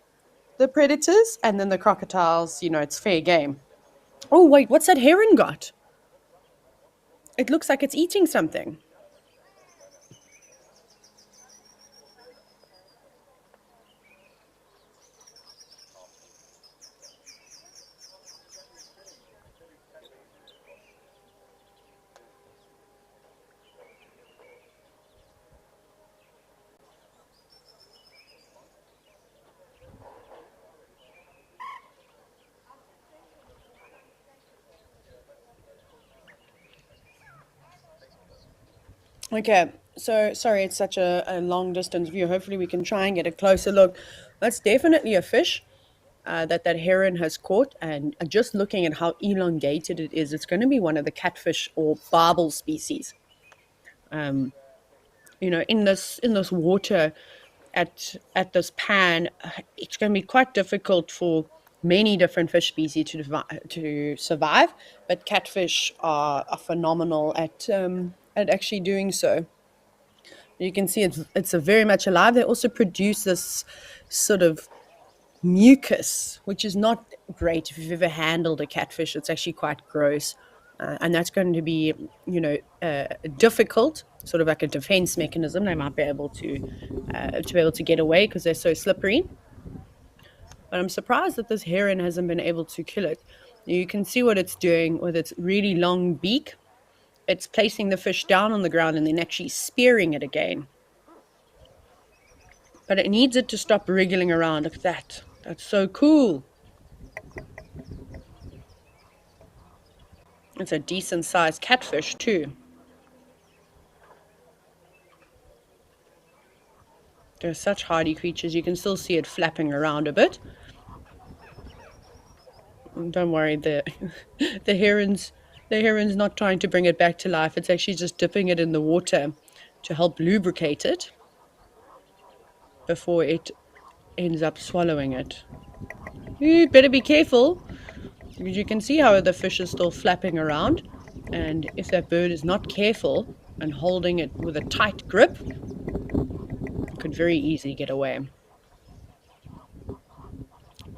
Speaker 1: the predators, and then the crocodiles, it's fair game. Oh wait, what's that heron got? It looks like it's eating something. Okay, so sorry, it's such a long distance view. Hopefully we can try and get a closer look. That's definitely a fish that heron has caught, and just looking at how elongated it is, it's going to be one of the catfish or barbel species. In this water at this pan, it's going to be quite difficult for many different fish species to survive, but catfish are phenomenal at actually doing so. You can see it's a very much alive. They also produce this sort of mucus, which is not great. If you've ever handled a catfish, it's actually quite gross. And that's going to be, difficult, sort of like a defense mechanism. They might be able to get away because they're so slippery. But I'm surprised that this heron hasn't been able to kill it. You can see what it's doing with its really long beak. It's placing the fish down on the ground and then actually spearing it again. But it needs it to stop wriggling around. Look at that. That's so cool. It's a decent sized catfish too. They're such hardy creatures. You can still see it flapping around a bit. Don't worry, the the heron's not trying to bring it back to life. It's actually just dipping it in the water to help lubricate it before it ends up swallowing it. You better be careful, because you can see how the fish is still flapping around, and if that bird is not careful and holding it with a tight grip, it could very easily get away.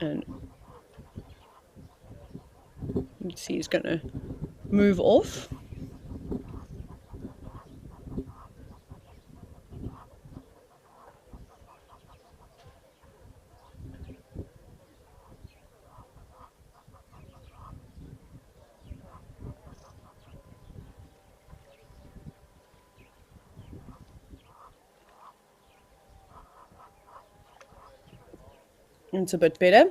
Speaker 1: And let's see, he's going to move off. It's a bit better.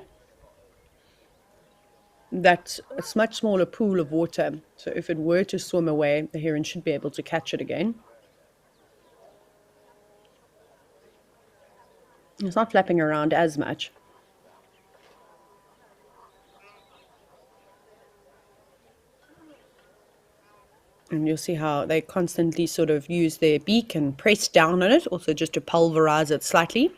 Speaker 1: That's a much smaller pool of water, so if it were to swim away, the heron should be able to catch it again. It's not flapping around as much. And you'll see how they constantly sort of use their beak and press down on it, also just to pulverize it slightly.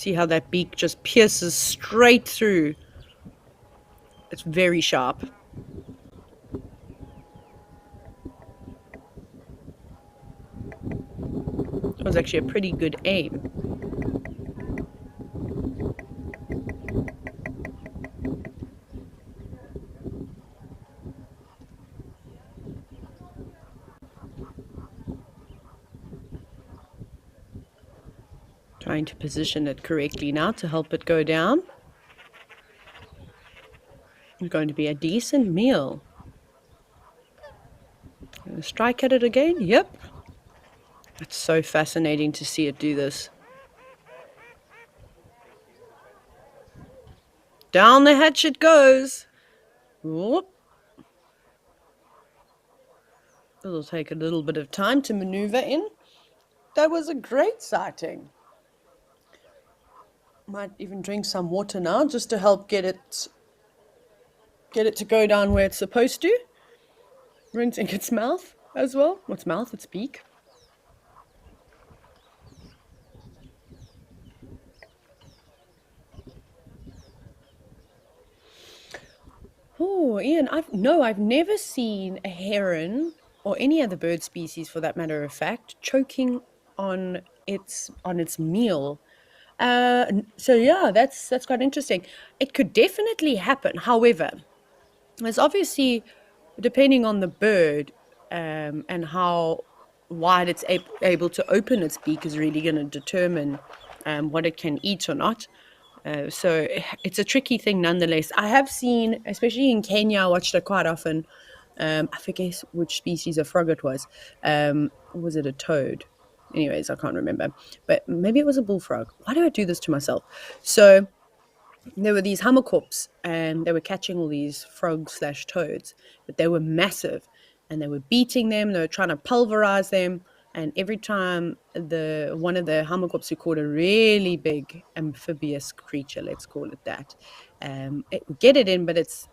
Speaker 1: See how that beak just pierces straight through. It's very sharp. It was actually a pretty good aim. Trying to position it correctly now to help it go down. It's going to be a decent meal. Gonna strike at it again. Yep. It's so fascinating to see it do this. Down the hatch it goes. Whoop. It'll take a little bit of time to maneuver in. That was a great sighting. Might even drink some water now just to help get it to go down where it's supposed to. Rinsing its mouth as well. Its mouth, its beak. Oh, Ian, I've never seen a heron or any other bird species, for that matter of fact, choking on its meal. So yeah, that's quite interesting. It could definitely happen. However, it's obviously depending on the bird and how wide it's able to open its beak is really going to determine what it can eat or not. So it's a tricky thing nonetheless. I have seen, especially in Kenya, I watched it quite often. I forget which species of frog it was. Or was it a toad? Anyways, I can't remember. But maybe it was a bullfrog. Why do I do this to myself? So there were these hammerkorps and they were catching all these frogs slash toads, but they were massive and they were beating them. They were trying to pulverize them. And every time one of the hammerkorps who caught a really big amphibious creature, let's call it that, it would get it in, but its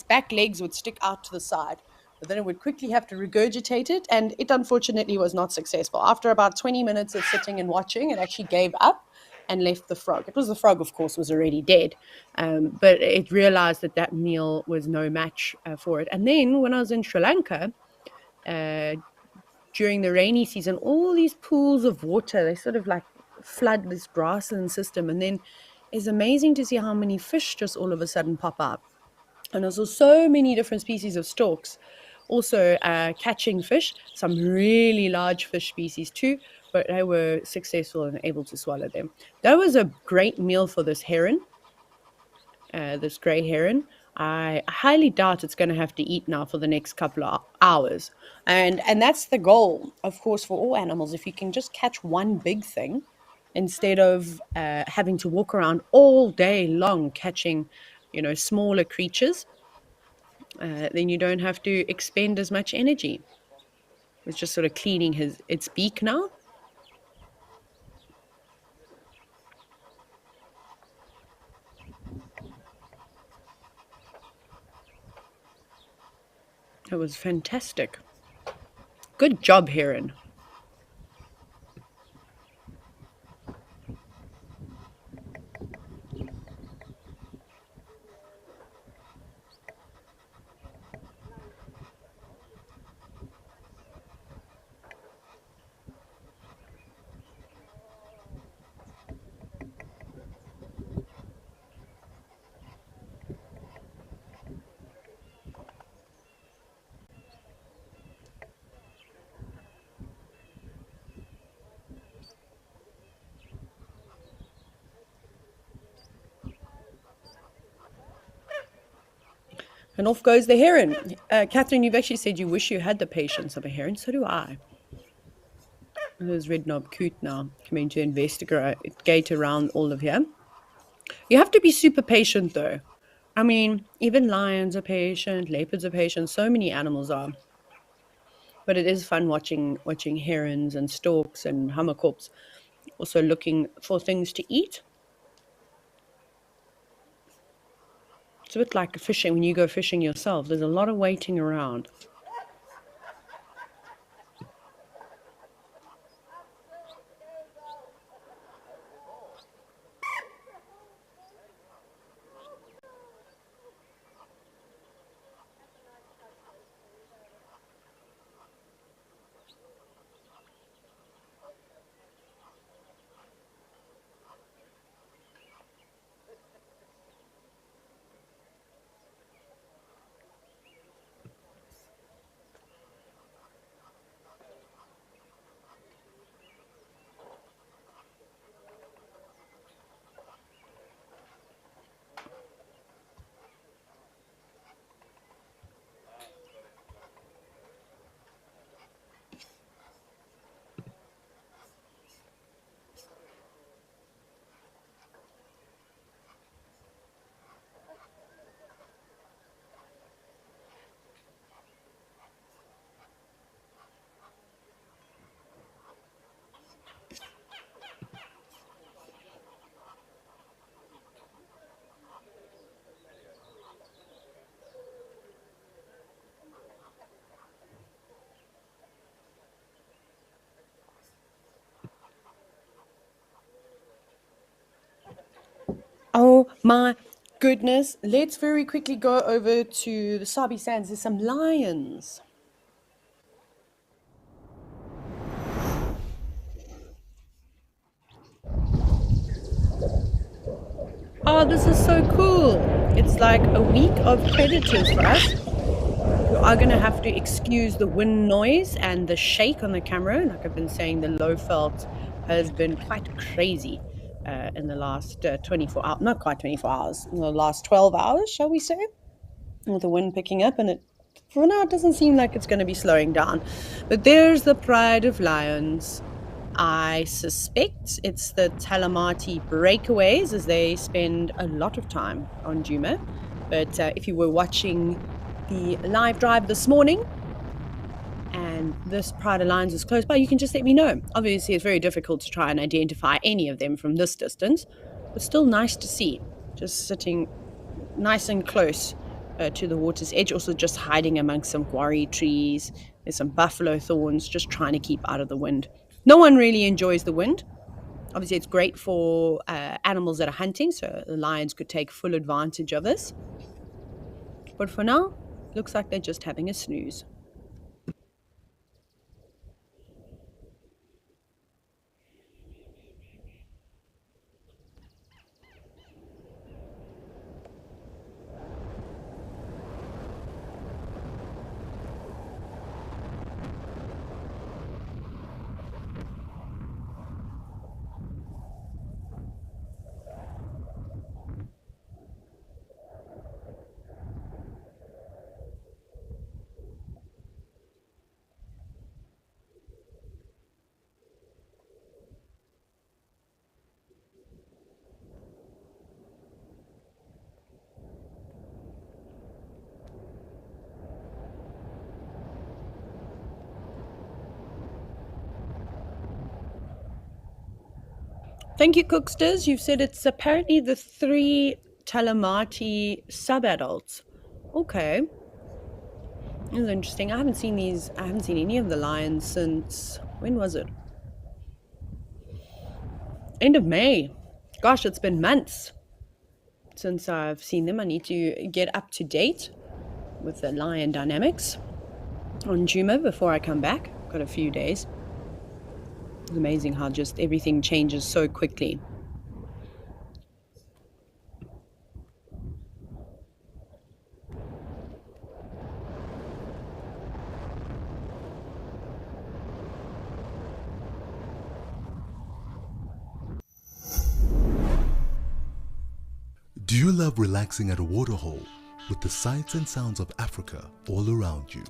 Speaker 1: back legs would stick out to the side. But then it would quickly have to regurgitate it, and it unfortunately was not successful. After about 20 minutes of sitting and watching, it actually gave up and left the frog. It was the frog, of course, was already dead, but it realized that meal was no match for it. And then when I was in Sri Lanka, during the rainy season, all these pools of water, they sort of like flood this grassland system. And then it's amazing to see how many fish just all of a sudden pop up. And also so many different species of storks also catching fish, some really large fish species too, but they were successful and able to swallow them. That was a great meal for this heron, this gray heron. I highly doubt it's going to have to eat now for the next couple of hours. And that's the goal, of course, for all animals. If you can just catch one big thing instead of having to walk around all day long catching, smaller creatures, then you don't have to expend as much energy. It's just sort of cleaning its beak now. It was fantastic. Good job, heron. And off goes the heron. Catherine, you've actually said you wish you had the patience of a heron. So do I. There's Red Knob Coot now coming to investigate around all of here. You have to be super patient, though. I mean, even lions are patient, leopards are patient, so many animals are. But it is fun watching herons and storks and hammerkorps also looking for things to eat. It's a bit like fishing when you go fishing yourself. There's a lot of waiting around. Oh my goodness. Let's very quickly go over to the Sabi Sands. There's some lions. Oh, this is so cool. It's like a week of predators for us. You are going to have to excuse the wind noise and the shake on the camera. Like I've been saying, the low felt has been quite crazy in the last 24 hours, not quite 24 hours, in the last 12 hours, shall we say, with the wind picking up. And for now, it doesn't seem like it's going to be slowing down. But there's the pride of lions. I suspect it's the Talamati breakaways, as they spend a lot of time on Djuma. But if you were watching the live drive this morning and this pride of lions is close by, you can just let me know. Obviously, it's very difficult to try and identify any of them from this distance, but still nice to see, just sitting nice and close to the water's edge, also just hiding amongst some quarry trees. There's some buffalo thorns, just trying to keep out of the wind. No one really enjoys the wind. Obviously, it's great for animals that are hunting, so the lions could take full advantage of this. But for now, looks like they're just having a snooze. Thank you, Cooksters. You've said it's apparently the 3 Talamati sub-adults. Okay. This is interesting. I haven't seen any of the lions since, when was it? End of May. Gosh, it's been months since I've seen them. I need to get up to date with the lion dynamics on Djuma before I come back. Got a few days. It's amazing how just everything changes so quickly.
Speaker 4: Do you love relaxing at a waterhole with the sights and sounds of Africa all around you?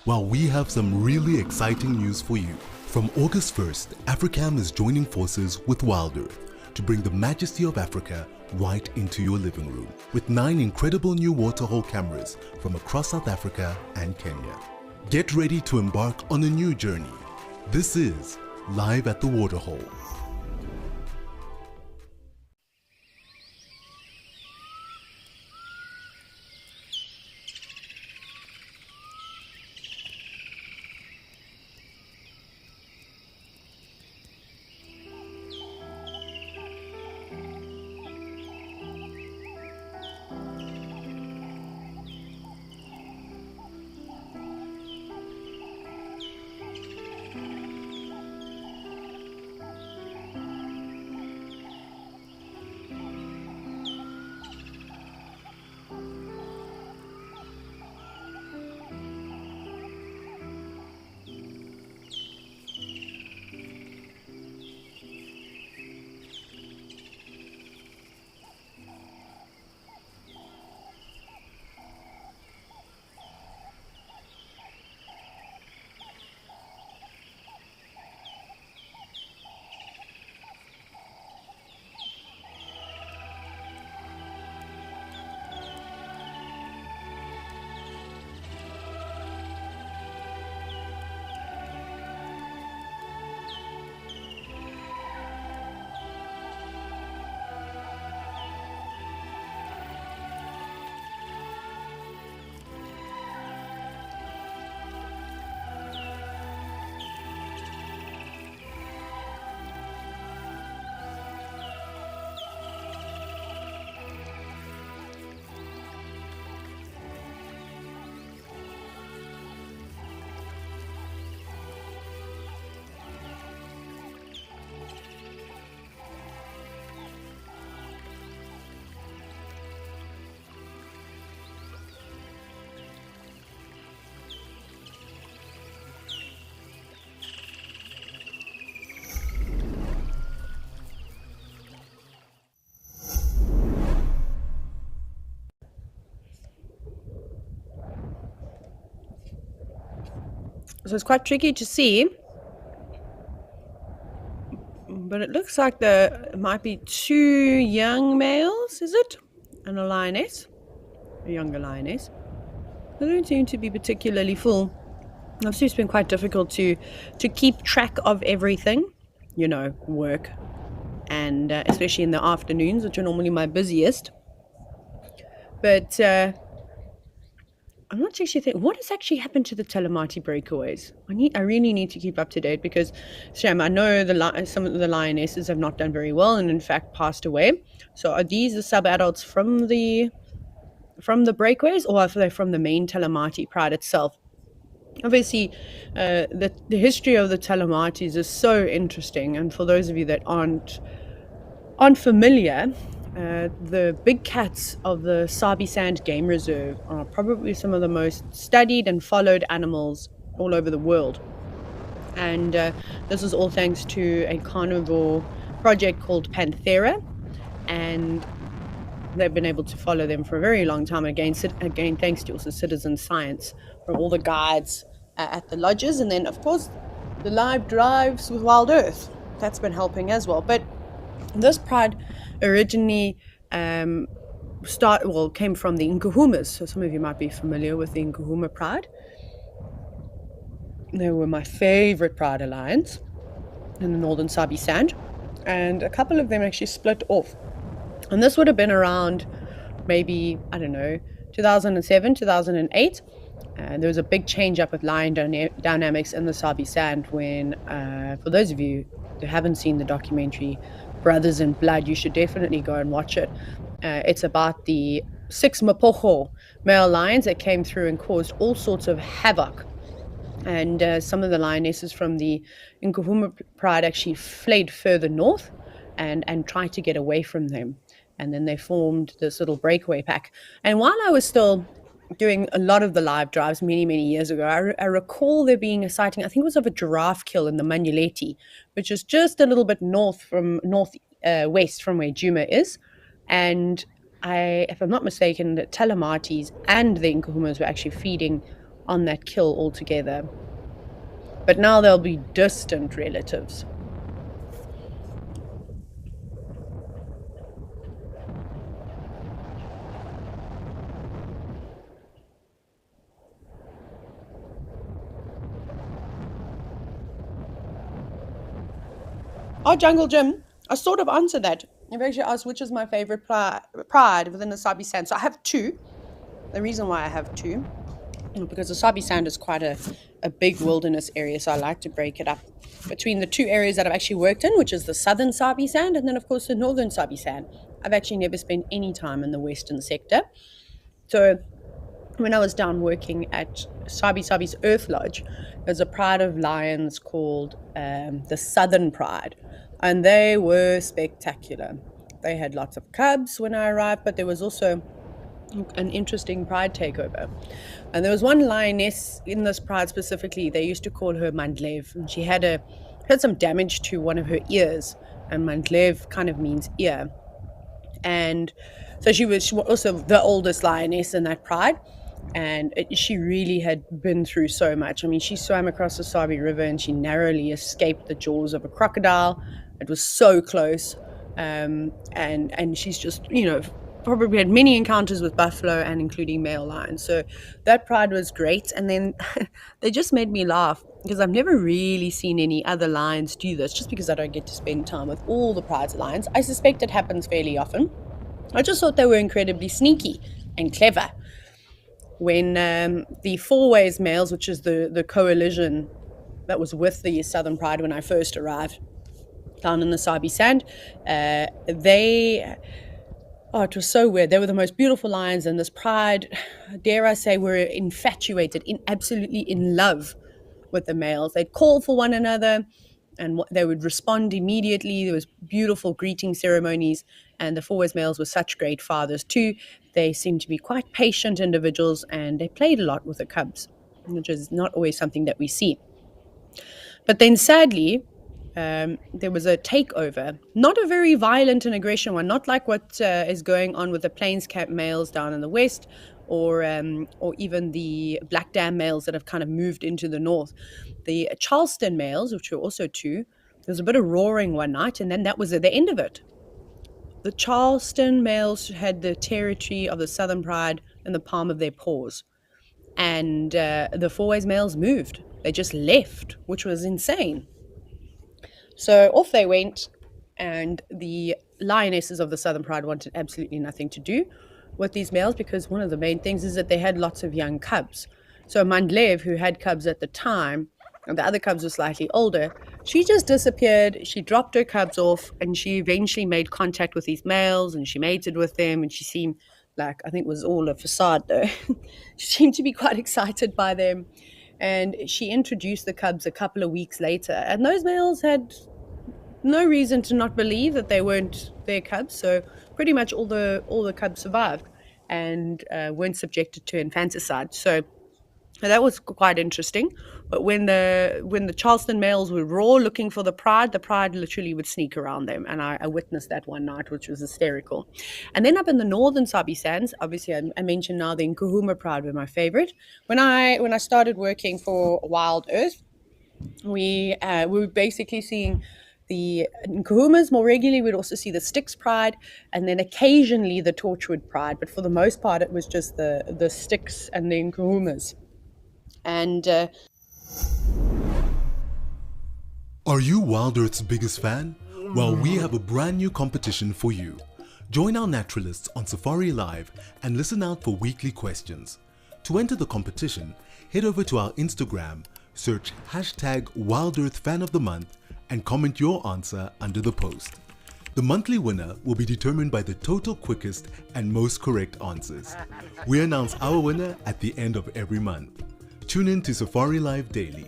Speaker 4: Well, we have some really exciting news for you. From August 1st, Africam is joining forces with WildEarth to bring the majesty of Africa right into your living room with 9 incredible new waterhole cameras from across South Africa and Kenya. Get ready to embark on a new journey. This is Live at the Waterhole.
Speaker 1: So it's quite tricky to see. But it looks like there might be 2 young males, is it? And a lioness, a younger lioness. They don't seem to be particularly full. Obviously, it's been quite difficult to keep track of everything, work, and especially in the afternoons, which are normally my busiest. But I'm not actually thinking, what has actually happened to the Telemati breakaways? I really need to keep up to date because, Sham, I know some of the lionesses have not done very well and in fact passed away. So are these the sub-adults from the breakaways, or are they from the main Telemati pride itself? Obviously, the history of the Telematis is so interesting, and for those of you that aren't familiar, the big cats of the Sabi Sand Game Reserve are probably some of the most studied and followed animals all over the world. And this is all thanks to a carnivore project called Panthera, and they've been able to follow them for a very long time. Again, thanks to also citizen science from all the guides at the lodges, and then of course the live drives with WildEarth. That's been helping as well. But this pride originally came from the Nkuhumas. So some of you might be familiar with the Nkuhuma pride. They were my favorite pride alliance in the Northern Sabi Sand, and a couple of them actually split off. And this would have been around maybe, 2007, 2008. And there was a big change up with lion dynamics in the Sabi Sand when, for those of you who haven't seen the documentary Brothers in Blood, you should definitely go and watch it. It's about the 6 Mapocho male lions that came through and caused all sorts of havoc. And some of the lionesses from the Nkuhuma pride actually fled further north and tried to get away from them. And then they formed this little breakaway pack. And while I was still doing a lot of the live drives many, many years ago, I recall there being a sighting, I think it was of a giraffe kill in the Manuleti, which is just a little bit northwest from where Djuma is. And if I'm not mistaken, the Telematis and the Nkuhumas were actually feeding on that kill altogether. But now they'll be distant relatives. Oh, Jungle Jim, I sort of answered that. I've actually asked which is my favorite pride within the Sabi Sand. So I have 2. The reason why I have 2 is because the Sabi Sand is quite a big wilderness area, so I like to break it up between the 2 areas that I've actually worked in, which is the southern Sabi Sand and then, of course, the northern Sabi Sand. I've actually never spent any time in the western sector. So when I was down working at Sabi's Earth Lodge, there's a pride of lions called the Southern Pride, and they were spectacular. They had lots of cubs when I arrived, but there was also an interesting pride takeover. And there was one lioness in this pride specifically, they used to call her Mandlev, and she had some damage to one of her ears, and Mandlev kind of means ear. And so she was also the oldest lioness in that pride, and she really had been through so much. I mean, she swam across the Sabi River and she narrowly escaped the jaws of a crocodile. It was so close. And she's just, probably had many encounters with buffalo and including male lions. So that pride was great. And then they just made me laugh because I've never really seen any other lions do this, just because I don't get to spend time with all the pride's lions. I suspect it happens fairly often. I just thought they were incredibly sneaky and clever. When the Four Ways males, which is the coalition that was with the Southern Pride when I first arrived down in the Sabi Sand, it was so weird. They were the most beautiful lions, and this pride, dare I say, were infatuated, absolutely in love with the males. They'd call for one another, and they would respond immediately. There was beautiful greeting ceremonies, and the Four Ways males were such great fathers too. They seemed to be quite patient individuals, and they played a lot with the cubs, which is not always something that we see. But then sadly, there was a takeover, not a very violent and aggression one, not like what is going on with the Plains Camp males down in the west, or even the black dam males that have kind of moved into the north. The Charleston males, which were also two, there was a bit of roaring one night, and then that was the end of it. The Charleston males had the territory of the Southern Pride in the palm of their paws, and the Four-Ways males moved. They just left, which was insane. So off they went, and the lionesses of the Southern Pride wanted absolutely nothing to do with these males because one of the main things is that they had lots of young cubs. So Mandlev, who had cubs at the time, and the other cubs were slightly older, she just disappeared. She dropped her cubs off, and she eventually made contact with these males, and she mated with them, and she seemed like, I think it was all a facade though. She seemed to be quite excited by them. And she introduced the cubs a couple of weeks later, and those males had no reason to not believe that they weren't their cubs. So pretty much all the cubs survived and weren't subjected to infanticide. So that was quite interesting. But when the Charleston males would roar looking for the pride literally would sneak around them. And I witnessed that one night, which was hysterical. And then up in the northern Sabi Sands, obviously I mentioned now the Nkuhuma pride were my favorite. When I started working for WildEarth, we were basically seeing the Nkuhumas more regularly. We'd also see the Styx pride, and then occasionally the Torchwood pride. But for the most part, it was just the Styx and the Nkuhumas. And
Speaker 4: Are you WildEarth's biggest fan? Well, we have a brand new competition for you. Join our naturalists on Safari Live and listen out for weekly questions. To enter the competition, head over to our Instagram, search hashtag WildEarthFanOfTheMonth and comment your answer under the post. The monthly winner will be determined by the total quickest and most correct answers. We announce our winner at the end of every month. Tune in to Safari Live daily.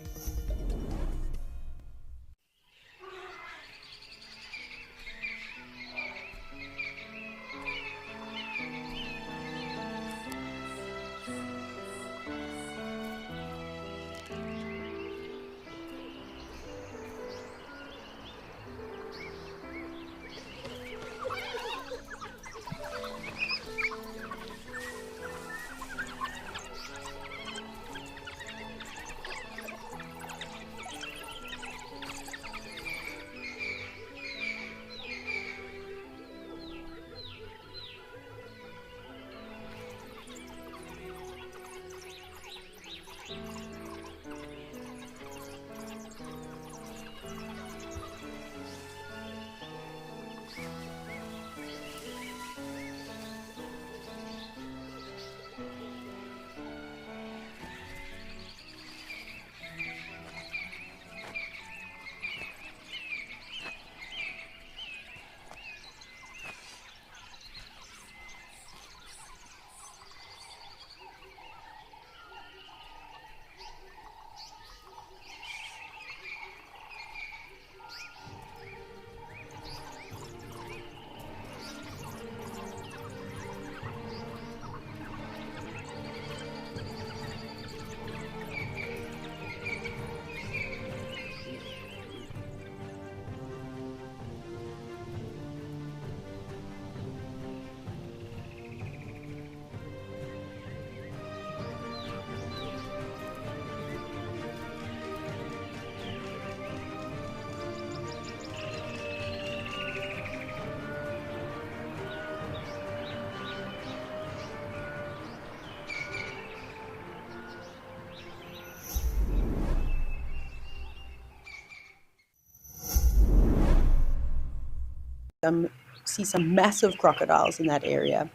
Speaker 1: see some massive crocodiles in that area.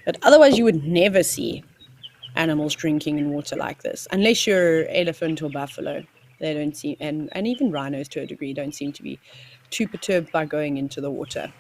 Speaker 1: But otherwise, you would never see animals drinking in water like this, unless you're elephant or buffalo. They don't seem, and even rhinos to a degree, don't seem to be too perturbed by going into the water.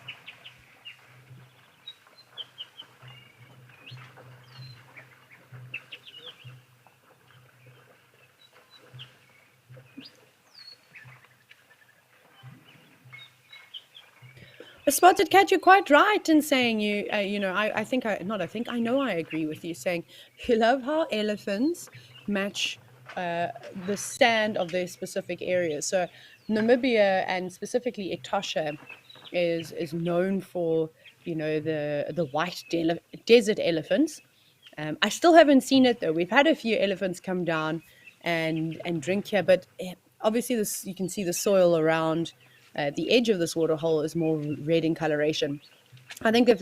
Speaker 1: Spotted cat, you're quite right in saying I know I agree with you saying you love how elephants match the stand of their specific areas. So Namibia and specifically Etosha is known for the white desert elephants. I still haven't seen it though. We've had a few elephants come down and drink here, but obviously this you can see the soil around the edge of this water hole is more red in coloration. I think if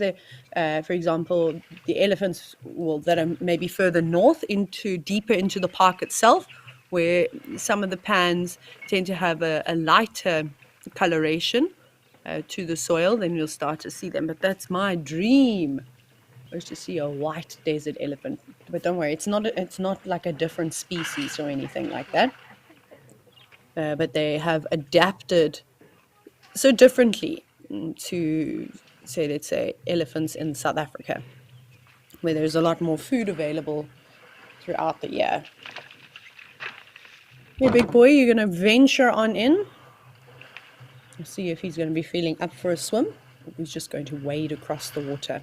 Speaker 1: for example, the elephants, well, that are maybe further north into deeper into the park itself, where some of the pans tend to have a lighter coloration to the soil, then you'll start to see them. But that's my dream, was to see a white desert elephant. But don't worry, it's not like a different species or anything like that. But they have adapted so differently to, say, let's say, elephants in South Africa, where there's a lot more food available throughout the year. Hey, big boy, you're going to venture on in. Let's see if he's going to be feeling up for a swim, or he's just going to wade across the water.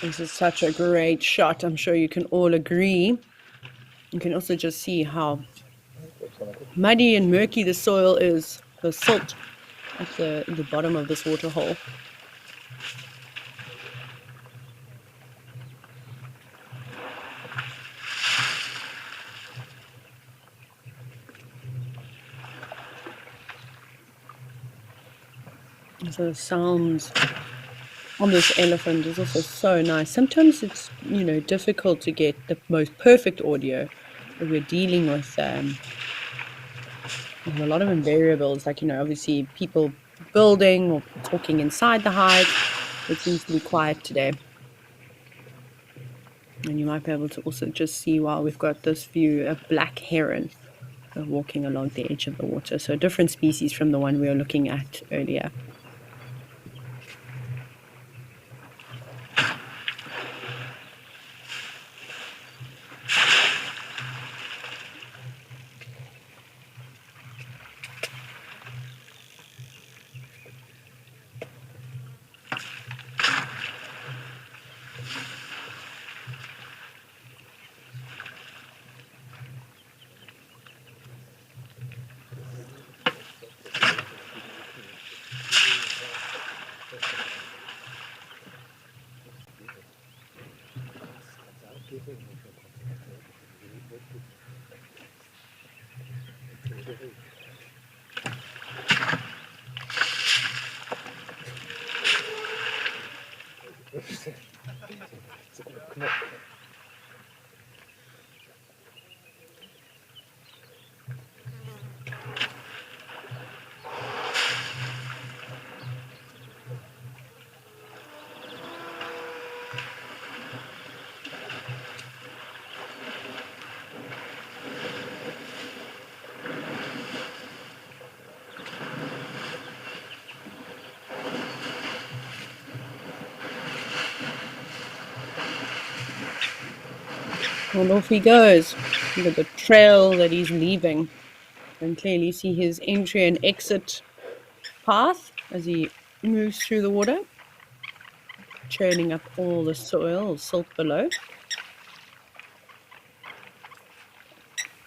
Speaker 1: This is such a great shot. I'm sure you can all agree. You can also just see how muddy and murky the soil is, the silt at the bottom of this water hole. So the sounds on this elephant is also so nice. Sometimes it's, difficult to get the most perfect audio, but we're dealing with a lot of variables, like, obviously people building or talking inside the hive. It seems to be quiet today. And you might be able to also just see, while we've got this view, a black heron walking along the edge of the water. So a different species from the one we were looking at earlier. And off he goes. Look at the trail that he's leaving. You can clearly see his entry and exit path as he moves through the water, churning up all the soil, silt below.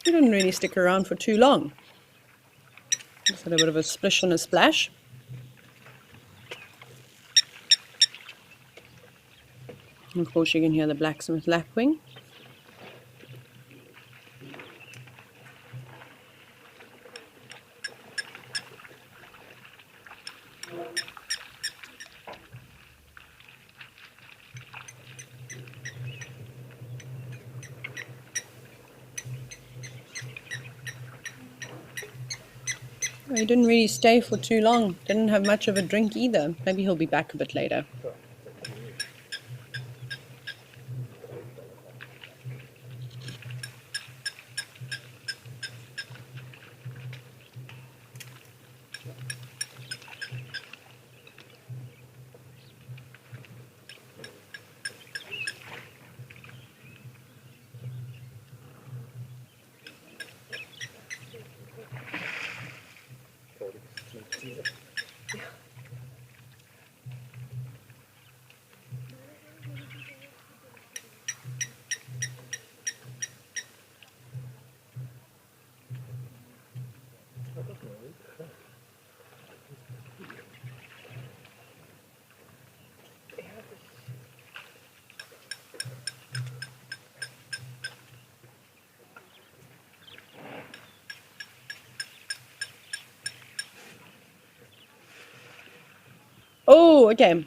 Speaker 1: He didn't really stick around for too long. Just had a bit of a splish and a splash. Of course, you can hear the blacksmith lapwing. He didn't really stay for too long. Didn't have much of a drink either. Maybe he'll be back a bit later. Oh, okay.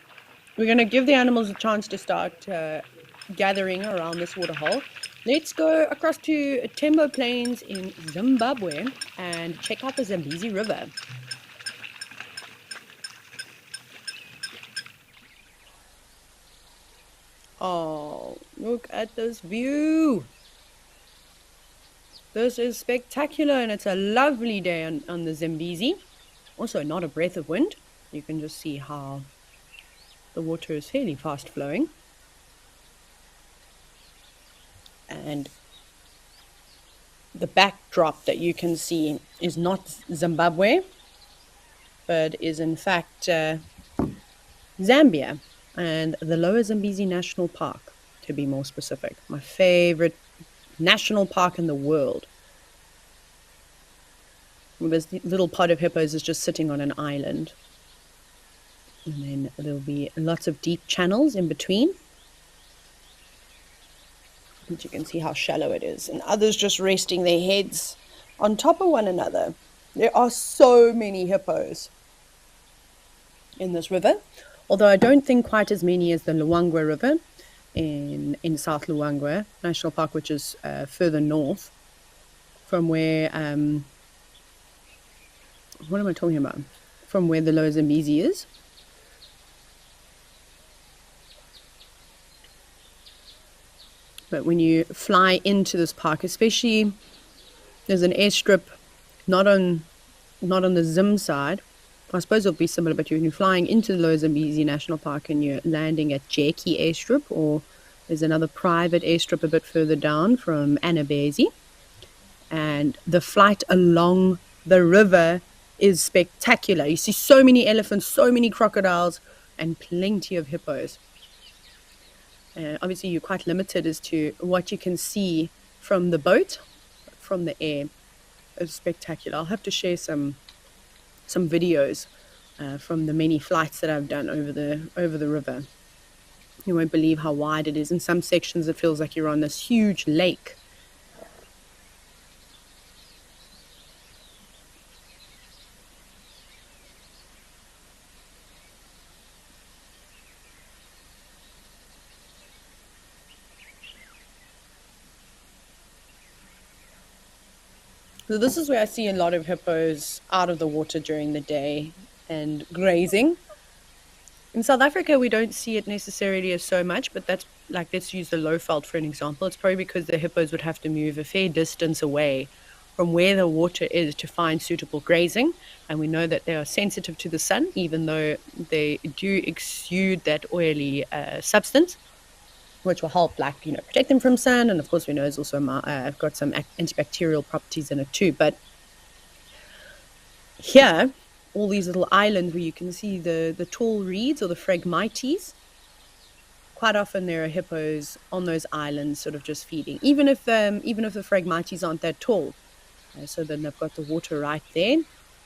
Speaker 1: We're going to give the animals a chance to start gathering around this waterhole. Let's go across to Tembo Plains in Zimbabwe and check out the Zambezi River. Oh, look at this view. This is spectacular, and it's a lovely day on the Zambezi. Also, not a breath of wind. You can just see how the water is fairly fast flowing. And the backdrop that you can see is not Zimbabwe, but is in fact Zambia and the Lower Zambezi National Park, to be more specific. My favorite national park in the world. This little pod of hippos is just sitting on an island. And then there'll be lots of deep channels in between. And you can see how shallow it is. And others just resting their heads on top of one another. There are so many hippos in this river. Although I don't think quite as many as the Luangwa River in South Luangwa National Park, which is further north from where... what am I talking about? From where the Lower Zambezi is. But when you fly into this park, especially, there's an airstrip not on the Zim side. I suppose it'll be similar, but when you're flying into the Lower Zambezi National Park and you're landing at Jeki airstrip, or there's another private airstrip a bit further down from Anabezi. And the flight along the river is spectacular. You see so many elephants, so many crocodiles, and plenty of hippos. Obviously, you're quite limited as to what you can see from the boat. From the air, it's spectacular. I'll have to share some videos from the many flights that I've done over the river. You won't believe how wide it is. In some sections, it feels like you're on this huge lake. So this is where I see a lot of hippos out of the water during the day and grazing. In South Africa, we don't see it necessarily as so much, but that's like, let's use the Lowveld for an example. It's probably because the hippos would have to move a fair distance away from where the water is to find suitable grazing. And we know that they are sensitive to the sun, even though they do exude that oily substance, which will help, protect them from sun. And of course, we know it's also got some antibacterial properties in it too. But here, all these little islands where you can see the tall reeds or the phragmites, quite often there are hippos on those islands sort of just feeding, even if the phragmites aren't that tall. So then they've got the water right there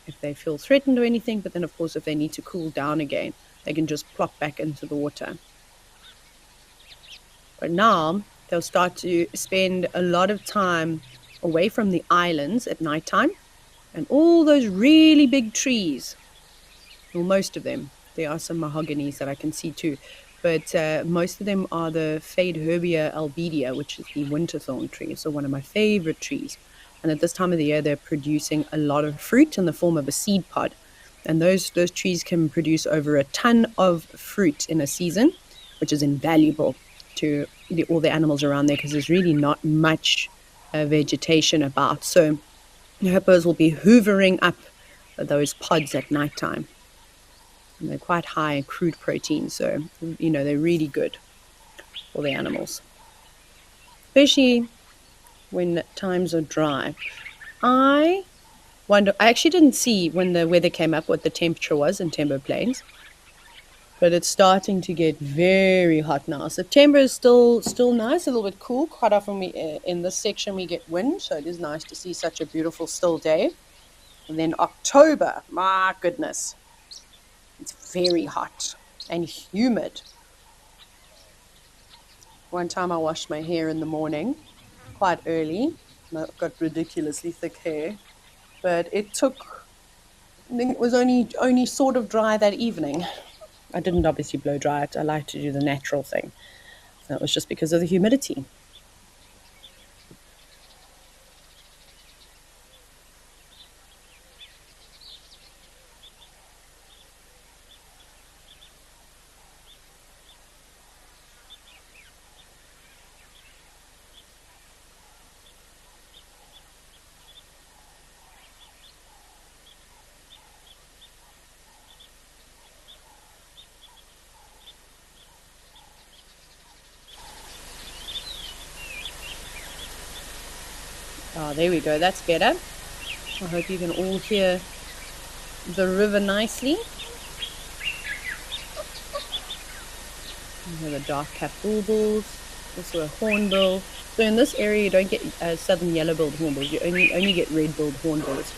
Speaker 1: if they feel threatened or anything. But then, of course, if they need to cool down again, they can just plop back into the water. But now they'll start to spend a lot of time away from the islands at nighttime, and all those really big trees, well, most of them, there are some mahoganies that I can see too, but most of them are the Fadeherbia albidea, which is the winter thorn tree. So one of my favorite trees. And at this time of the year, they're producing a lot of fruit in the form of a seed pod. And those trees can produce over a ton of fruit in a season, which is invaluable to all the animals around there because there's really not much vegetation about. So the hippos will be hoovering up those pods at nighttime. And they're quite high in crude protein, so they're really good for the animals, especially when times are dry. I wonder, I actually didn't see when the weather came up what the temperature was in Tembo Plains, but it's starting to get very hot now. September is still nice, a little bit cool. Quite often in this section we get wind, so it is nice to see such a beautiful still day. And then October, my goodness, it's very hot and humid. One time I washed my hair in the morning, quite early. I've got ridiculously thick hair, but I think it was only sort of dry that evening. I didn't obviously blow dry it. I like to do the natural thing. That was just because of the humidity. Oh, there we go. That's better. I hope you can all hear the river nicely. You hear the dark-capped bulbuls, also a hornbill. So in this area, you don't get southern yellow-billed hornbills. You only get red-billed hornbills,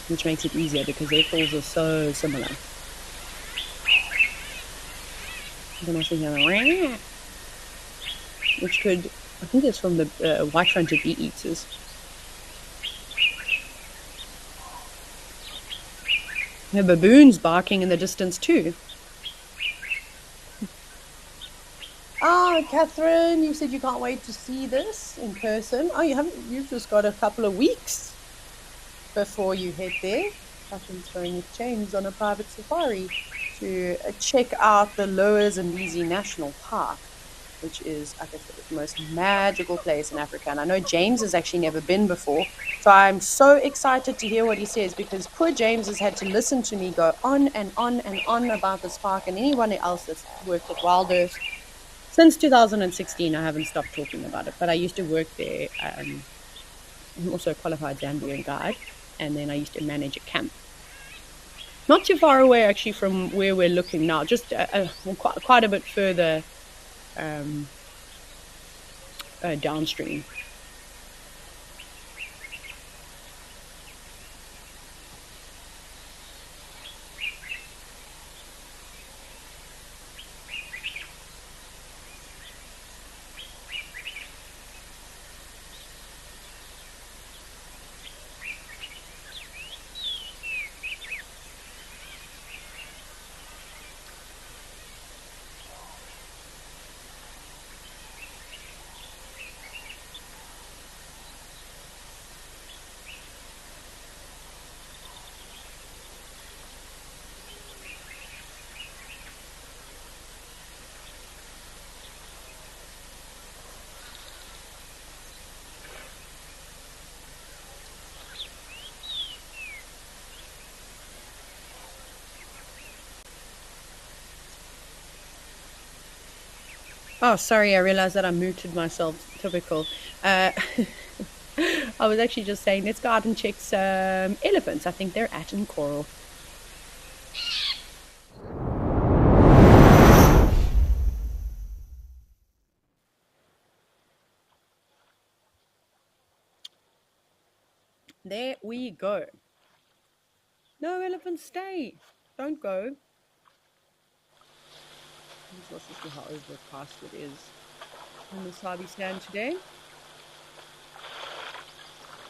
Speaker 1: which makes it easier because their calls are so similar. You can also hear the which I think it's from the white-fronted bee-eaters. The baboons barking in the distance too. Oh, Catherine, you said you can't wait to see this in person. Oh, you've just got a couple of weeks before you head there. Catherine's going with James on a private safari to check out the Lower Zambezi National Park, which is, I think, the most magical place in Africa. And I know James has actually never been before. So I'm so excited to hear what he says, because poor James has had to listen to me go on and on and on about this park, and anyone else that's worked at WildEarth. Since 2016, I haven't stopped talking about it. But I used to work there. I'm also a qualified Zambian guide. And then I used to manage a camp. Not too far away, actually, from where we're looking now. Just quite a bit further downstream. Oh, sorry, I realized that I muted myself. Typical. I was actually just saying, let's go out and check some elephants. I think they're at in Coral. There we go. No, elephants, stay. Don't go. Let's also see how overcast it is in the Sabi stand today.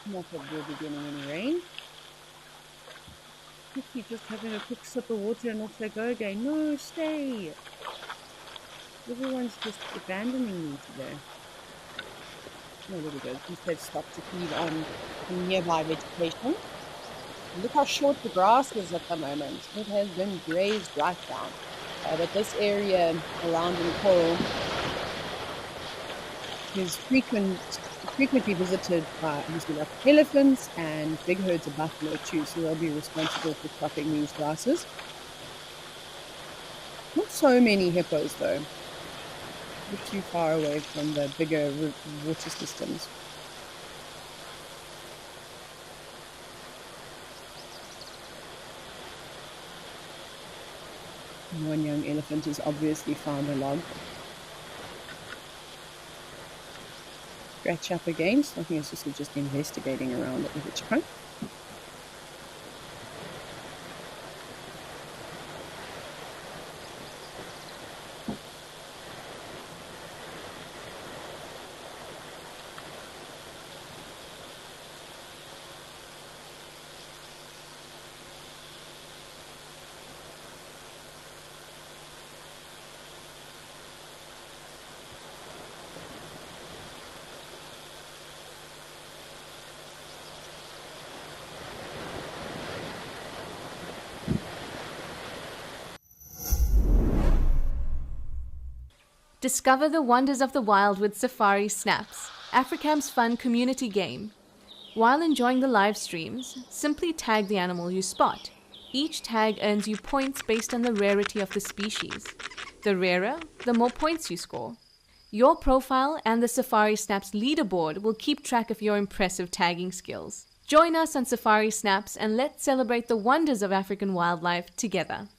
Speaker 1: Not that we'll be getting any rain. Quickly just having a quick sip of water and off they go again. No, stay. Everyone's just abandoning me today. Oh, there we go. At least they've stopped to feed on some nearby vegetation. Look how short the grass is at the moment. It has been grazed right down. But this area around in Coral is frequently visited by obviously like elephants and big herds of buffalo too, so they'll be responsible for cropping these grasses. Not so many hippos though. A bit too far away from the bigger water systems. One young elephant has obviously found a log. Scratch up again, so I think it's just investigating around it with its trunk.
Speaker 2: Discover the wonders of the wild with Safari Snaps, Africam's fun community game. While enjoying the live streams, simply tag the animal you spot. Each tag earns you points based on the rarity of the species. The rarer, the more points you score. Your profile and the Safari Snaps leaderboard will keep track of your impressive tagging skills. Join us on Safari Snaps and let's celebrate the wonders of African wildlife together.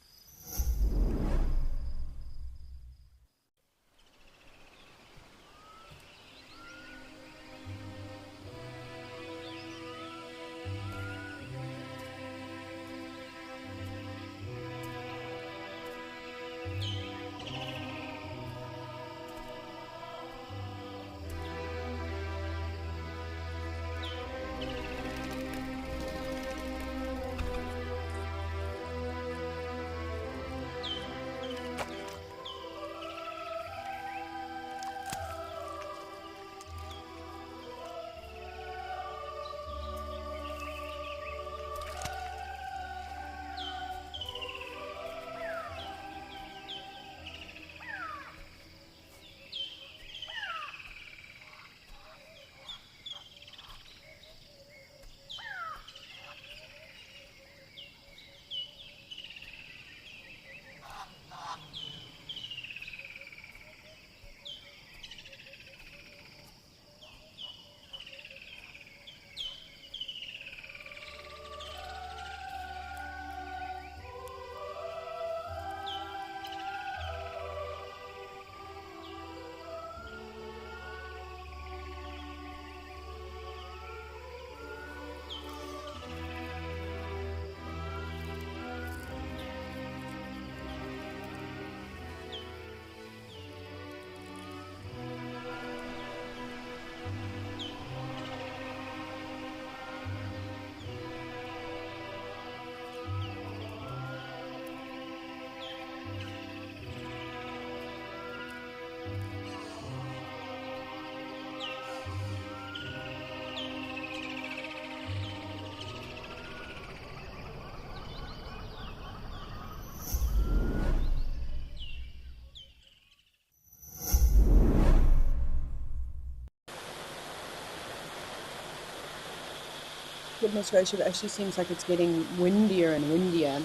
Speaker 1: Goodness gracious, it actually seems like it's getting windier and windier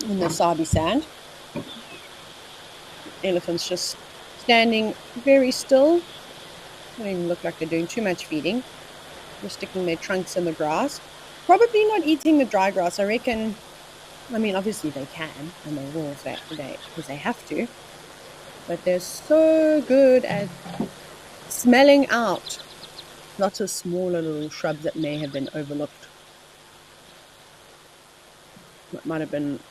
Speaker 1: in the Sabi sand. Elephants just standing very still. Don't even look like they're doing too much feeding. They're sticking their trunks in the grass. Probably not eating the dry grass. I reckon, I mean, obviously they can, and they will because they have to. But they're so good at smelling out lots of smaller little shrubs that may have been overlooked. What might have been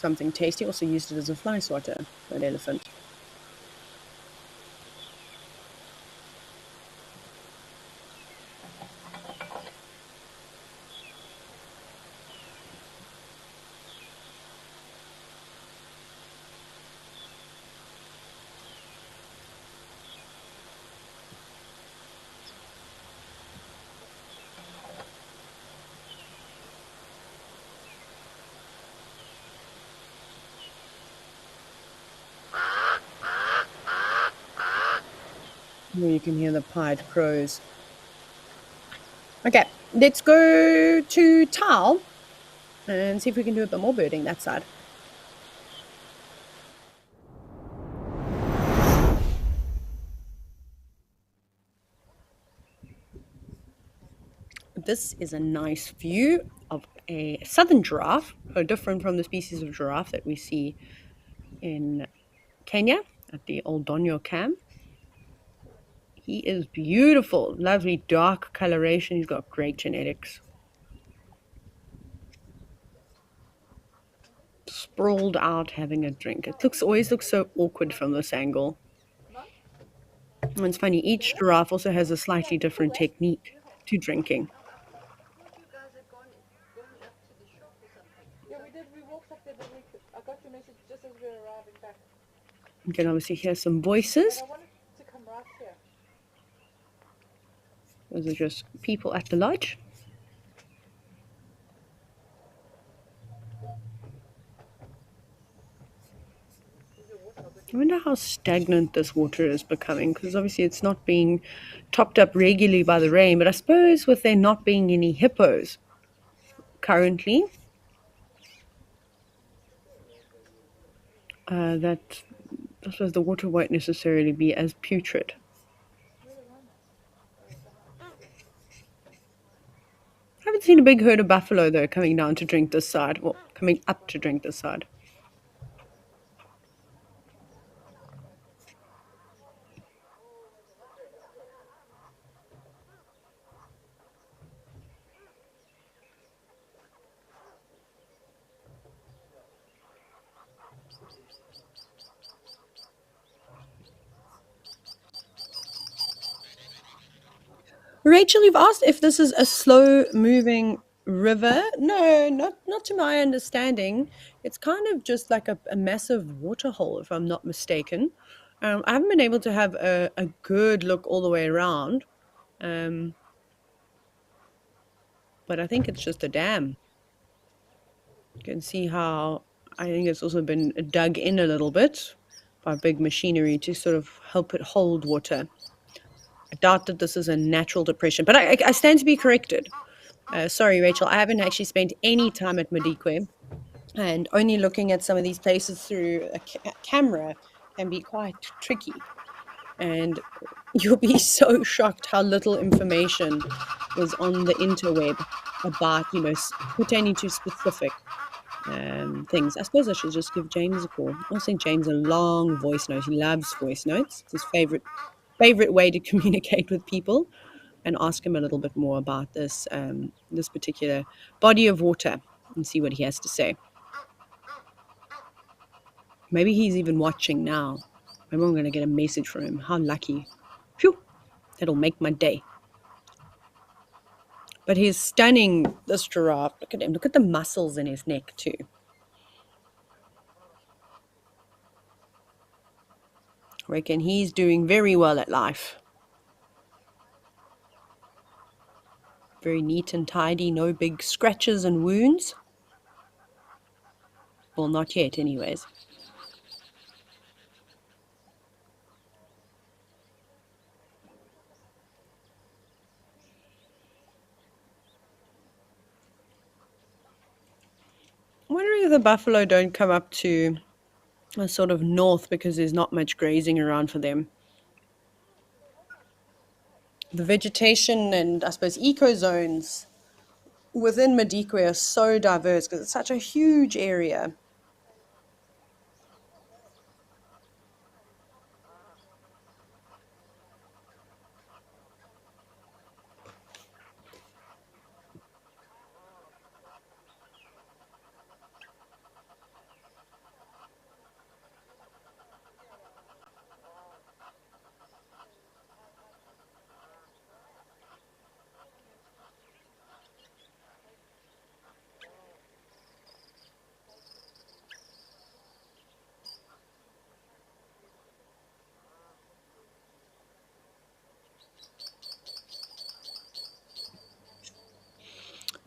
Speaker 1: something tasty. Also used it as a fly swatter, that elephant. You can hear the pied crows. Okay, let's go to Tal and see if we can do a bit more birding that side. This is a nice view of a southern giraffe, different from the species of giraffe that we see in Kenya at the Old Donyo camp. He is beautiful, lovely dark coloration. He's got great genetics. Sprawled out having a drink. It always looks so awkward from this angle. And it's funny, each giraffe also has a slightly different technique to drinking. You can obviously hear some voices. Those are just people at the lodge. I wonder how stagnant this water is becoming, because obviously it's not being topped up regularly by the rain, but I suppose with there not being any hippos currently, that I suppose the water won't necessarily be as putrid. I haven't seen a big herd of buffalo, though, coming down to drink this side, or coming up to drink this side. Rachel, you've asked if this is a slow-moving river. No, not to my understanding. It's kind of just like a massive waterhole, if I'm not mistaken. I haven't been able to have a good look all the way around, but I think it's just a dam. You can see how I think it's also been dug in a little bit by big machinery to sort of help it hold water. I doubt that this is a natural depression, but I stand to be corrected. Sorry, Rachel, I haven't actually spent any time at Madikwe, and only looking at some of these places through a camera can be quite tricky. And you'll be so shocked how little information is on the interweb about, pertaining to specific things. I suppose I should just give James a call. I'll send James a long voice note. He loves voice notes. It's his favorite way to communicate with people, and ask him a little bit more about this particular body of water and see what he has to say. Maybe he's even watching now. Maybe I'm going to get a message from him. How lucky. Phew, that'll make my day. But he's stunning, this giraffe. Look at him. Look at the muscles in his neck too. I reckon he's doing very well at life. Very neat and tidy, no big scratches and wounds. Well, not yet anyways. I'm wondering if the buffalo don't come up to a sort of north because there's not much grazing around for them. The vegetation and I suppose eco zones within Madikwe are so diverse because it's such a huge area.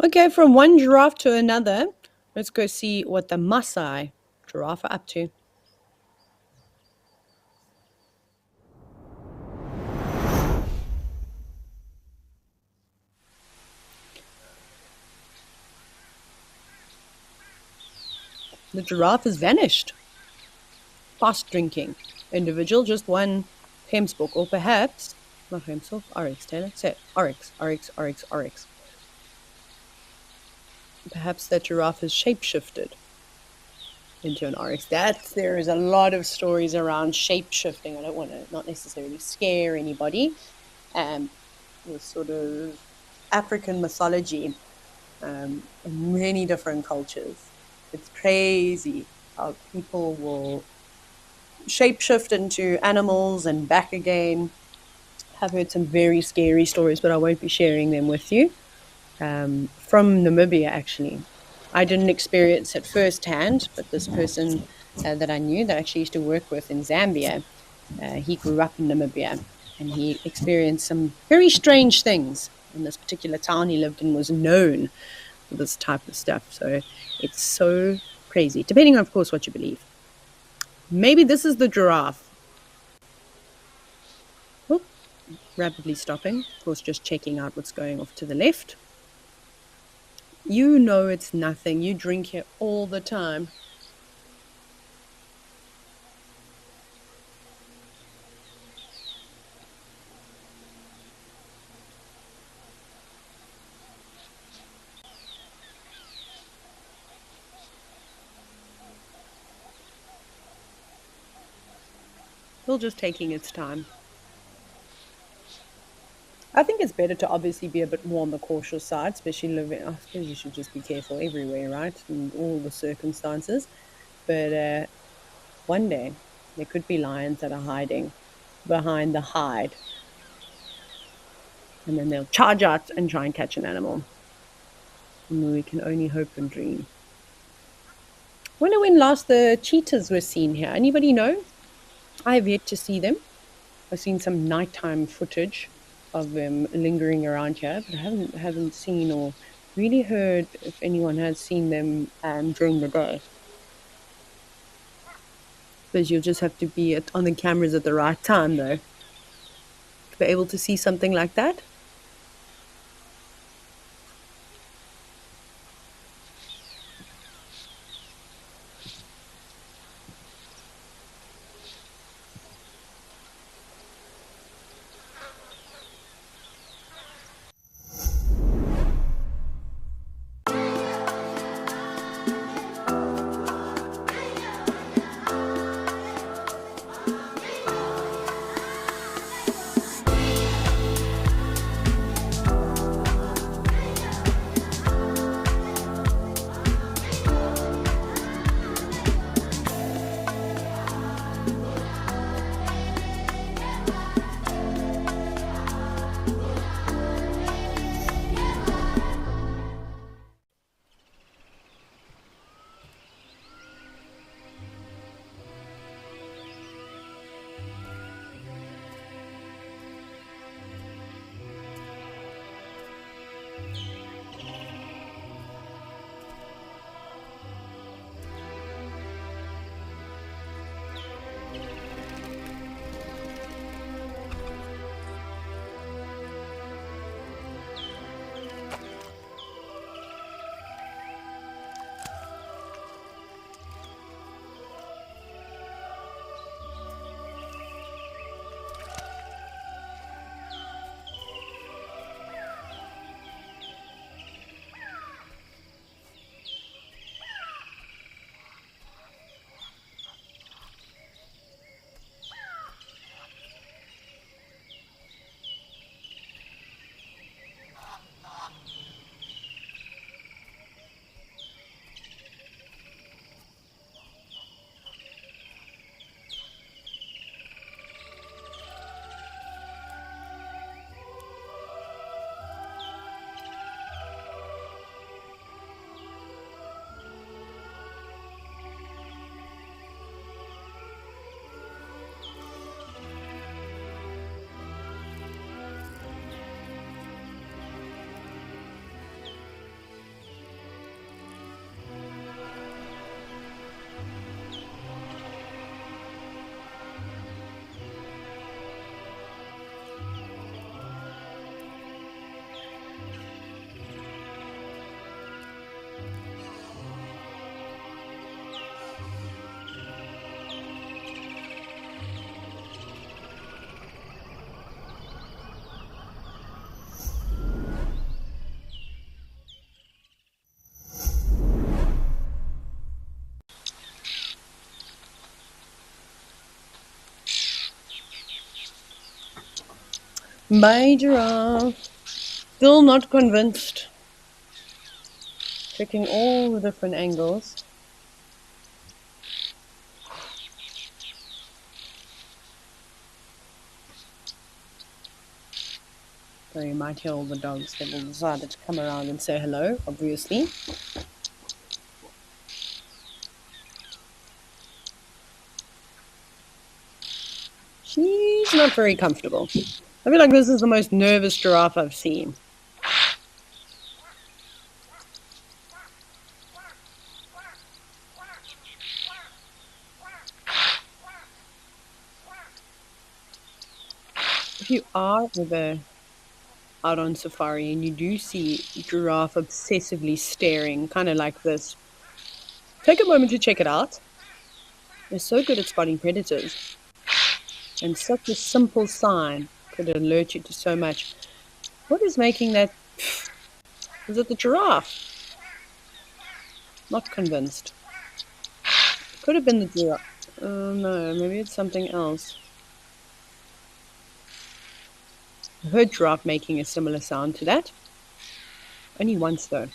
Speaker 1: Okay, from one giraffe to another, let's go see what the Maasai giraffe are up to. The giraffe has vanished. Fast drinking individual, just one Hemsbook, or perhaps, not Hemsbook, Oryx, Taylor, say Oryx, Oryx, Oryx, Oryx. Perhaps that giraffe has shapeshifted into an oryx. There is a lot of stories around shape-shifting. I don't want to not necessarily scare anybody. With sort of African mythology in many different cultures. It's crazy how people will shapeshift into animals and back again. I've heard some very scary stories, but I won't be sharing them with you. From Namibia, actually. I didn't experience it firsthand, but this person that I knew that I actually used to work with in Zambia, he grew up in Namibia and he experienced some very strange things. And this particular town he lived in was known for this type of stuff. So it's so crazy, depending on, of course, what you believe. Maybe this is the giraffe. Oh, rapidly stopping. Of course, just checking out what's going off to the left. You know it's nothing. You drink here all the time. Still just taking its time. I think it's better to obviously be a bit more on the cautious side, especially living. I suppose you should just be careful everywhere, right? In all the circumstances. But one day, there could be lions that are hiding behind the hide. And then they'll charge out and try and catch an animal. And we can only hope and dream. Wonder when last the cheetahs were seen here. Anybody know? I have yet to see them. I've seen some nighttime footage of them lingering around here, but I haven't seen or really heard if anyone has seen them during the day. Because you'll just have to be on the cameras at the right time, though, to be able to see something like that. Bye, giraffe. Still not convinced. Checking all the different angles. So you might hear all the dogs that will decide to come around and say hello, obviously. She's not very comfortable. I feel like this is the most nervous giraffe I've seen. If you are ever out on safari and you do see giraffe obsessively staring, kind of like this, take a moment to check it out. They're so good at spotting predators, and such a simple sign could alert you to so much. What is making that? Is it the giraffe? Not convinced. Could have been the giraffe. No, maybe it's something else. I heard giraffe making a similar sound to that. Only once though.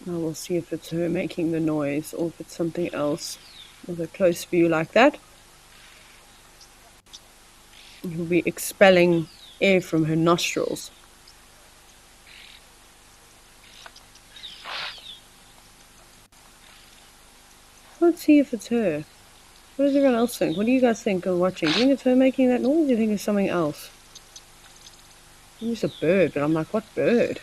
Speaker 1: Now we'll see if it's her making the noise or if it's something else. With a close view like that, you'll be expelling air from her nostrils. Let's see if it's her. What does everyone else think? What do you guys think of watching? Do you think it's her making that noise or do you think it's something else? I think it's a bird, but I'm like, what bird?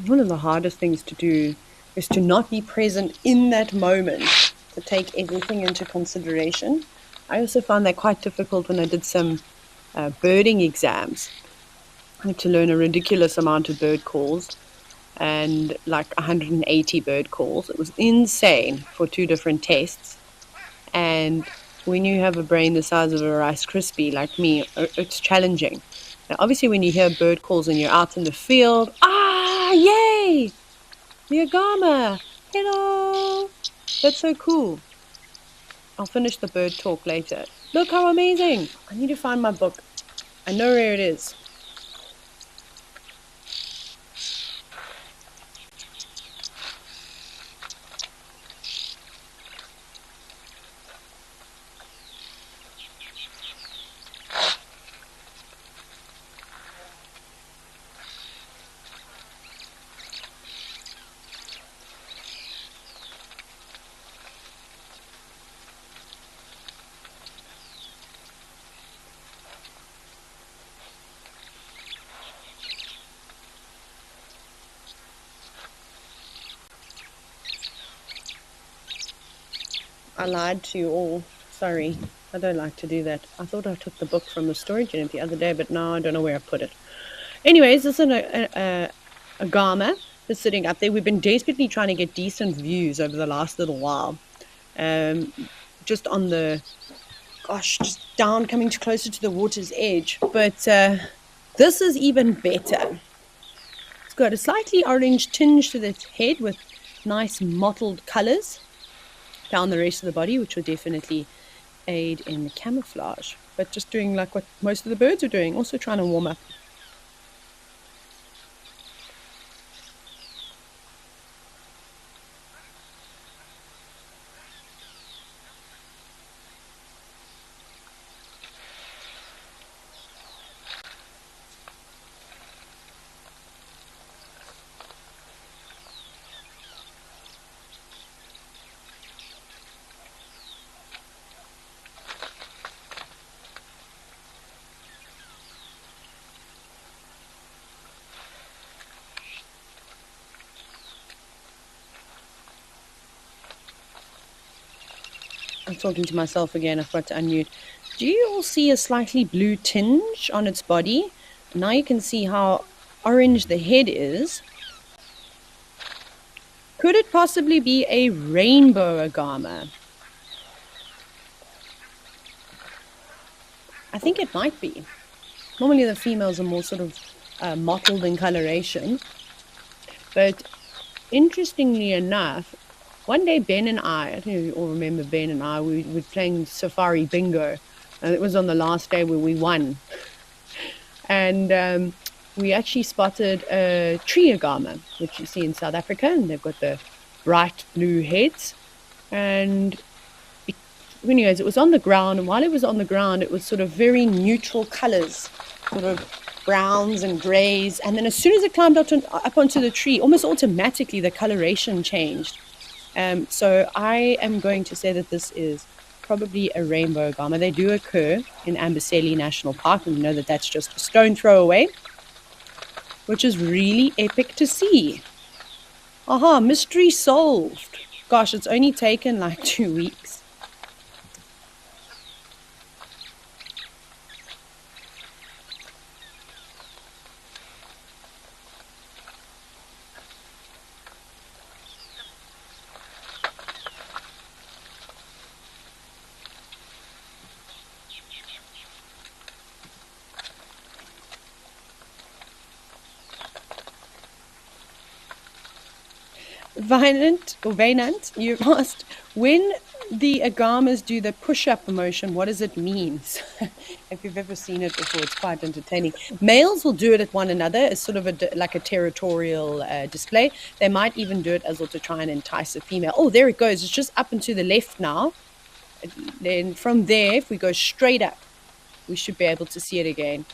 Speaker 1: One of the hardest things to do is to not be present in that moment, to take everything into consideration. I also found that quite difficult when I did some birding exams. I had to learn a ridiculous amount of bird calls and like 180 bird calls. It was insane for 2 different tests. And when you have a brain the size of a Rice Krispie like me, it's challenging. Now, obviously, when you hear bird calls and you're out in the field, yay! The agama! Hello! That's so cool. I'll finish the bird talk later. Look how amazing! I need to find my book. I know where it is. I lied to you all. Sorry. I don't like to do that. I thought I took the book from the storage unit the other day, but now I don't know where I put it. Anyways, this is a Gama that's sitting up there. We've been desperately trying to get decent views over the last little while. Just on the, just down, coming closer to the water's edge. But this is even better. It's got a slightly orange tinge to its head with nice mottled colors down the rest of the body, which will definitely aid in camouflage. But just doing like what most of the birds are doing, also trying to warm up. I'm talking to myself again. I've got to unmute. Do you all see a slightly blue tinge on its body? Now you can see how orange the head is. Could it possibly be a rainbow agama? I think it might be. Normally the females are more sort of mottled in coloration. But interestingly enough, one day Ben and I don't know if you all remember Ben and I, we were playing Safari Bingo. And it was on the last day where we won. And we actually spotted a tree agama, which you see in South Africa. And they've got the bright blue heads. And anyways, it was on the ground, and while it was on the ground, it was sort of very neutral colors, sort of browns and grays. And then as soon as it climbed up onto the tree, almost automatically the coloration changed. So I am going to say that this is probably a rainbow agama. They do occur in Amboseli National Park, and we know that that's just a stone throw away, which is really epic to see. Aha, mystery solved. Gosh, it's only taken like 2 weeks. Vainant, you asked, when the agamas do the push-up motion, what does it mean? If you've ever seen it before, it's quite entertaining. Males will do it at one another as sort of like a territorial display. They might even do it as well to try and entice a female. Oh, there it goes. It's just up and to the left now. Then from there, if we go straight up, we should be able to see it again.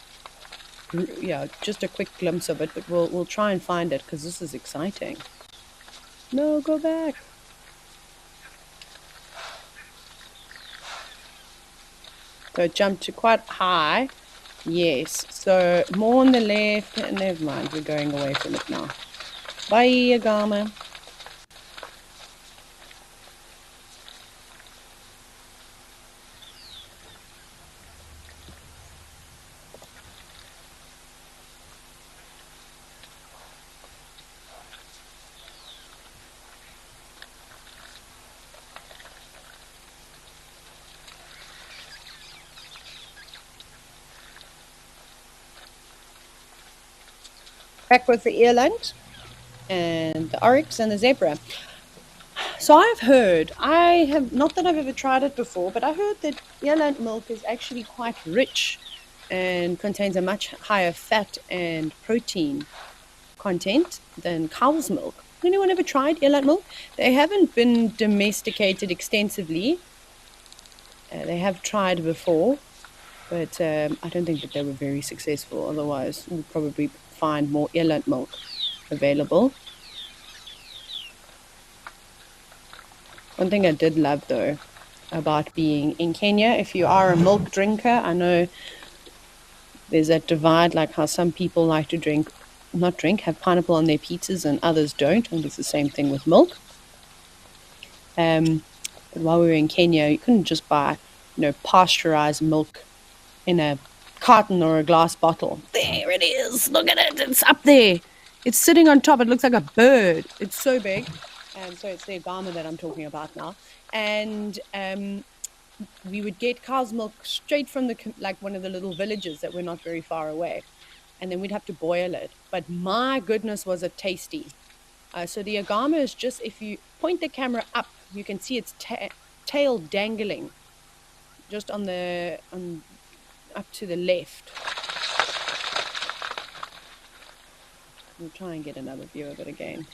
Speaker 1: Yeah, just a quick glimpse of it, but we'll try and find it because this is exciting. No, go back. So it jumped to quite high. Yes. So more on the left. Never mind. We're going away from it now. Bye, agama. Back with the earland and the oryx and the zebra. So I've heard, not that I've ever tried it before, but I heard that earland milk is actually quite rich and contains a much higher fat and protein content than cow's milk. Anyone ever tried earland milk? They haven't been domesticated extensively. They have tried before, but I don't think that they were very successful. Otherwise, we'd probably find more earland milk available. One thing I did love, though, about being in Kenya, if you are a milk drinker, I know there's that divide, like how some people like to have pineapple on their pizzas and others don't, and it's the same thing with milk. But while we were in Kenya, you couldn't just buy, pasteurized milk in a carton or a glass bottle. There it is. Look at it. It's up there. It's sitting on top. It looks like a bird. It's so big. So it's the agama that I'm talking about now. And we would get cow's milk straight from one of the little villages that were not very far away. And then we'd have to boil it. But my goodness, was it tasty. So the agama is just, if you point the camera up, you can see its tail dangling just up to the left. We'll try and get another view of it again.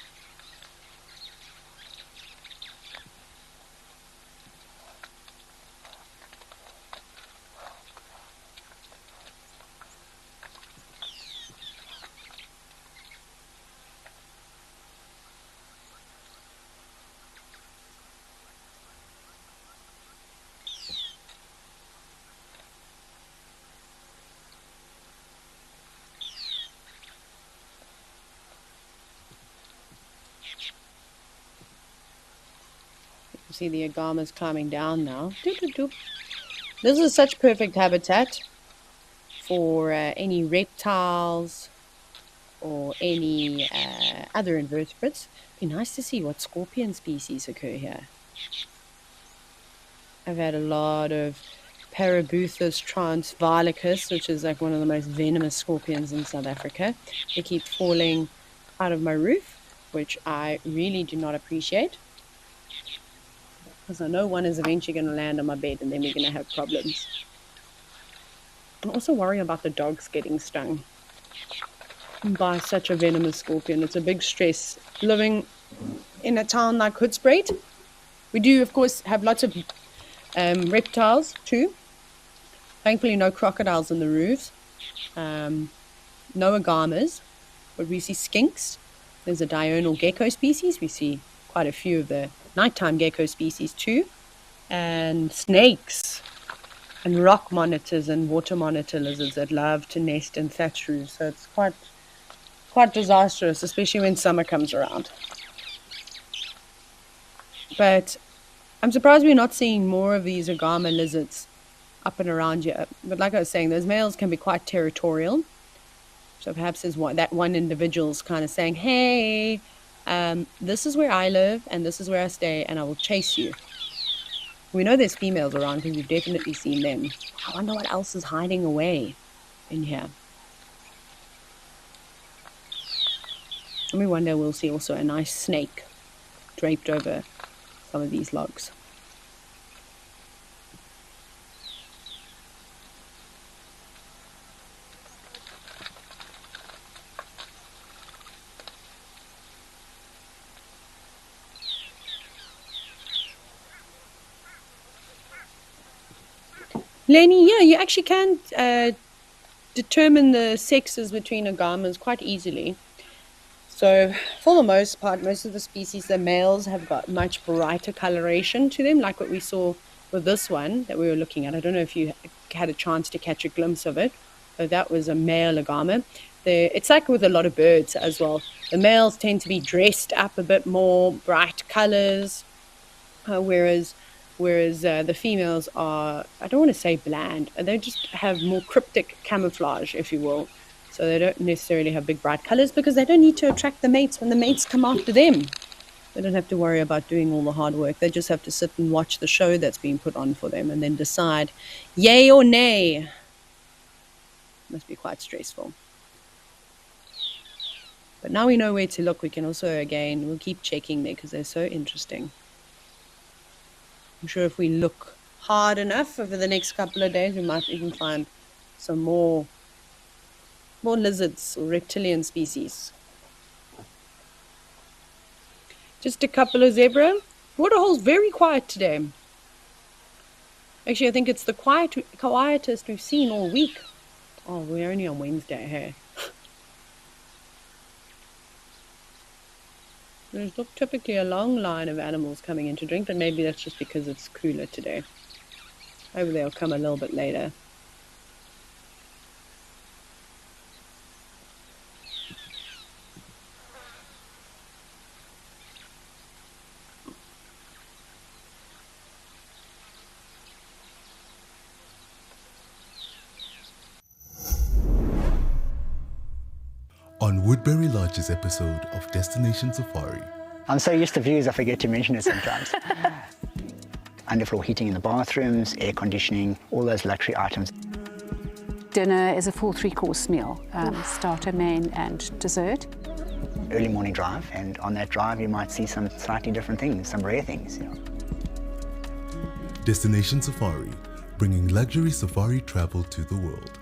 Speaker 1: You see the agama's climbing down now. This is such perfect habitat for any reptiles or any other invertebrates. It'd be nice to see what scorpion species occur here. I've had a lot of Parabuthus transvilicus, which is like one of the most venomous scorpions in South Africa. They keep falling out of my roof, which I really do not appreciate, because I know one is eventually going to land on my bed and then we're going to have problems. I'm also worried about the dogs getting stung by such a venomous scorpion. It's a big stress living in a town like Hoedspruit. We do, of course, have lots of reptiles too. Thankfully, no crocodiles in the roofs, no agamas, but we see skinks. There's a diurnal gecko species. We see quite a few of the nighttime gecko species too, and snakes, and rock monitors and water monitor lizards that love to nest in thatched roofs. So it's quite disastrous, especially when summer comes around. But I'm surprised we're not seeing more of these agama lizards up and around here. But like I was saying, those males can be quite territorial. So perhaps there's that one individual's kind of saying, hey, this is where I live and this is where I stay and I will chase you. We know there's females around because we've definitely seen them. I wonder what else is hiding away in here. And we wonder we'll see also a nice snake draped over some of these logs. Lenny, yeah, you actually can determine the sexes between agamas quite easily. So for the most part, most of the species, the males have got much brighter coloration to them, like what we saw with this one that we were looking at. I don't know if you had a chance to catch a glimpse of it, but that was a male agama. It's like with a lot of birds as well. The males tend to be dressed up a bit more bright colors, whereas the females are, I don't want to say bland, they just have more cryptic camouflage, if you will. So they don't necessarily have big bright colors because they don't need to attract the mates when the mates come after them. They don't have to worry about doing all the hard work. They just have to sit and watch the show that's being put on for them and then decide yay or nay. Must be quite stressful. But now we know where to look. We can also, again, we'll keep checking there because they're so interesting. I'm sure if we look hard enough over the next couple of days, we might even find some more lizards or reptilian species. Just a couple of zebra. Waterhole's very quiet today. Actually, I think it's the quietest we've seen all week. Oh, we're only on Wednesday, hey? There's typically a long line of animals coming in to drink, but maybe that's just because it's cooler today. Maybe they'll come a little bit later.
Speaker 4: On Woodbury Lodge's episode of Destination Safari.
Speaker 6: I'm so used to views I forget to mention it sometimes. Underfloor heating in the bathrooms, air conditioning, all those luxury items.
Speaker 7: Dinner is a full three-course meal, starter, main and dessert.
Speaker 6: Early morning drive, and on that drive you might see some slightly different things, some rare things. You know.
Speaker 4: Destination Safari, bringing luxury safari travel to the world.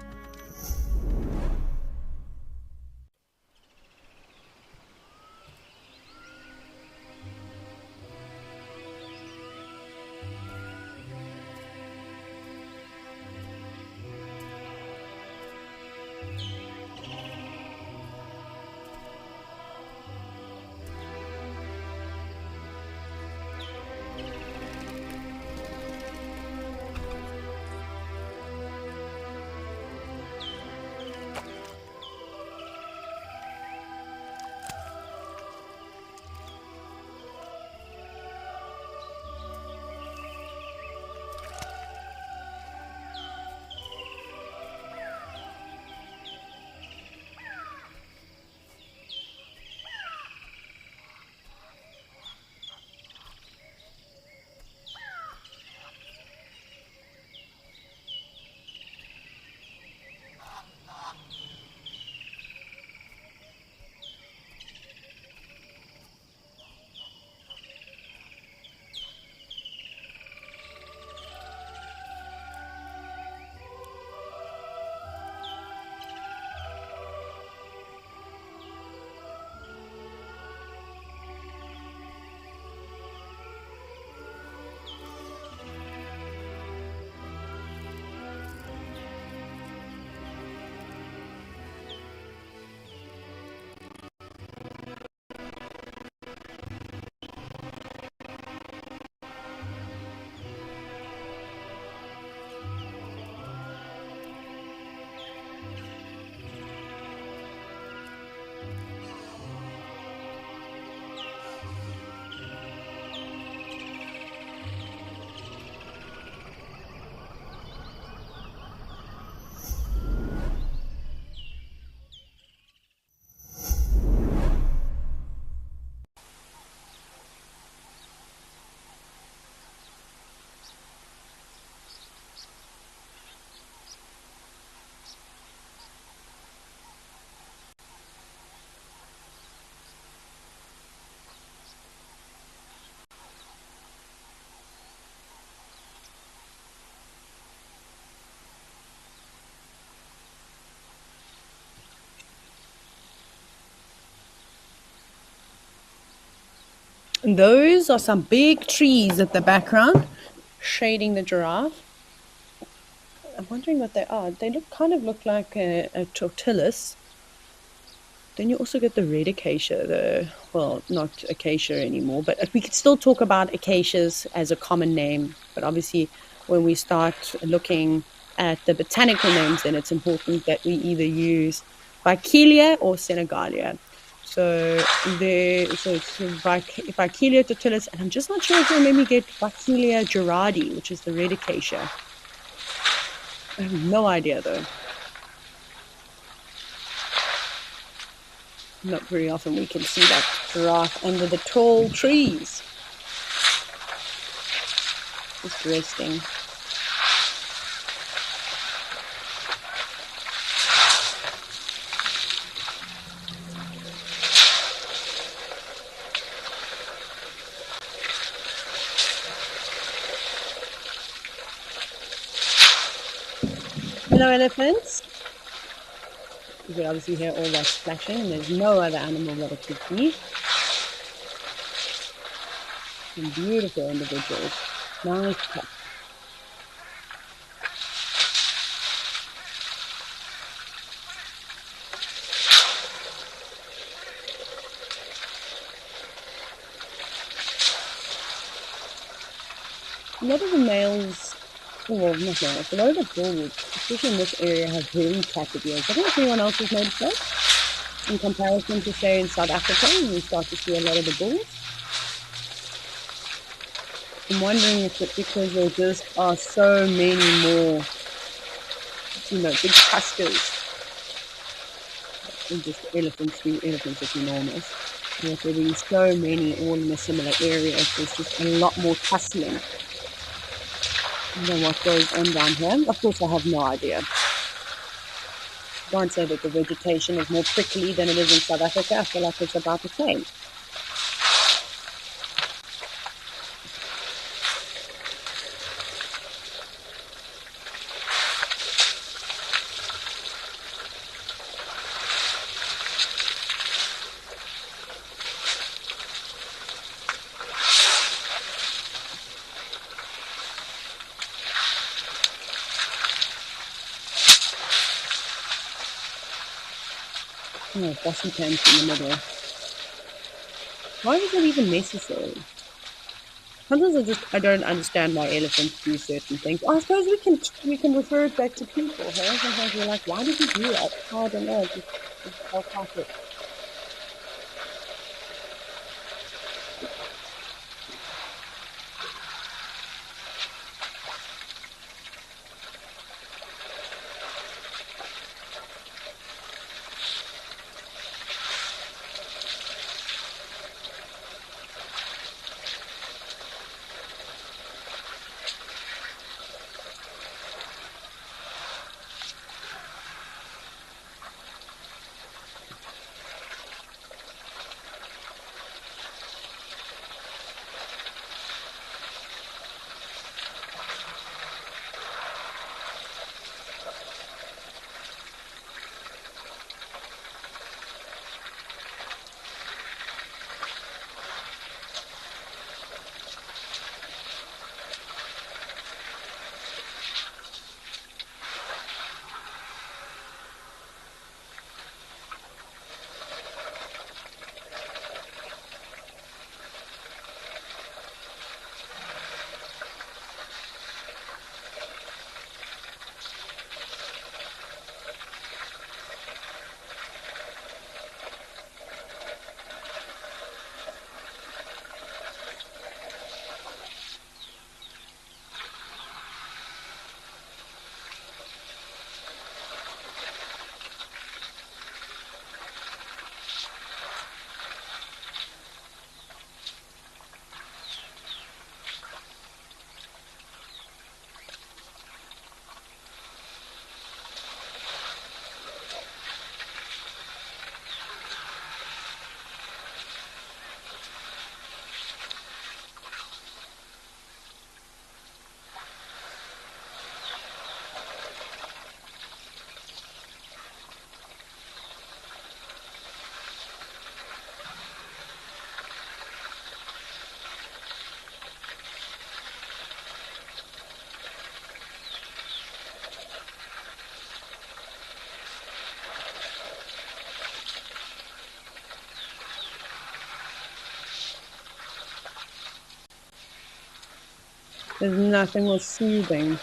Speaker 1: And those are some big trees at the background, shading the giraffe. I'm wondering what they are. They kind of look like a tortillus. Then you also get the red acacia, well, not acacia anymore, but we could still talk about acacias as a common name. But obviously, when we start looking at the botanical names, then it's important that we either use Vicelia or Senegalia. So it's Vicelia tortillus, and I'm just not sure if they maybe get Vicelia gerardi, which is the red acacia. I have no idea though. Not very often we can see that giraffe under the tall trees. Just resting. Hello, elephants. You can obviously hear all that splashing, and there's no other animal that it could be. Some beautiful individuals. Nice pup. A lot of the males, well, not males, a lot of the bulls, especially in this area, have very tattered ears. I don't know if anyone else has noticed that. In comparison to, say, in South Africa, we start to see a lot of the bulls. I'm wondering if it's because there just are so many more, big tuskers. And just elephants are enormous. And if there are so many all in a similar area, there's just a lot more tussling than what goes on down here. Of course, I have no idea. Can't say that the vegetation is more prickly than it is in South Africa. I feel like it's about the same. Oh, bossy pants in the middle. Why is it even necessary? Sometimes I don't understand why elephants do certain things. I suppose we can refer it back to people, huh? Sometimes we're like, why did you do that? Oh, I don't know, it's self-conscious. There's nothing more soothing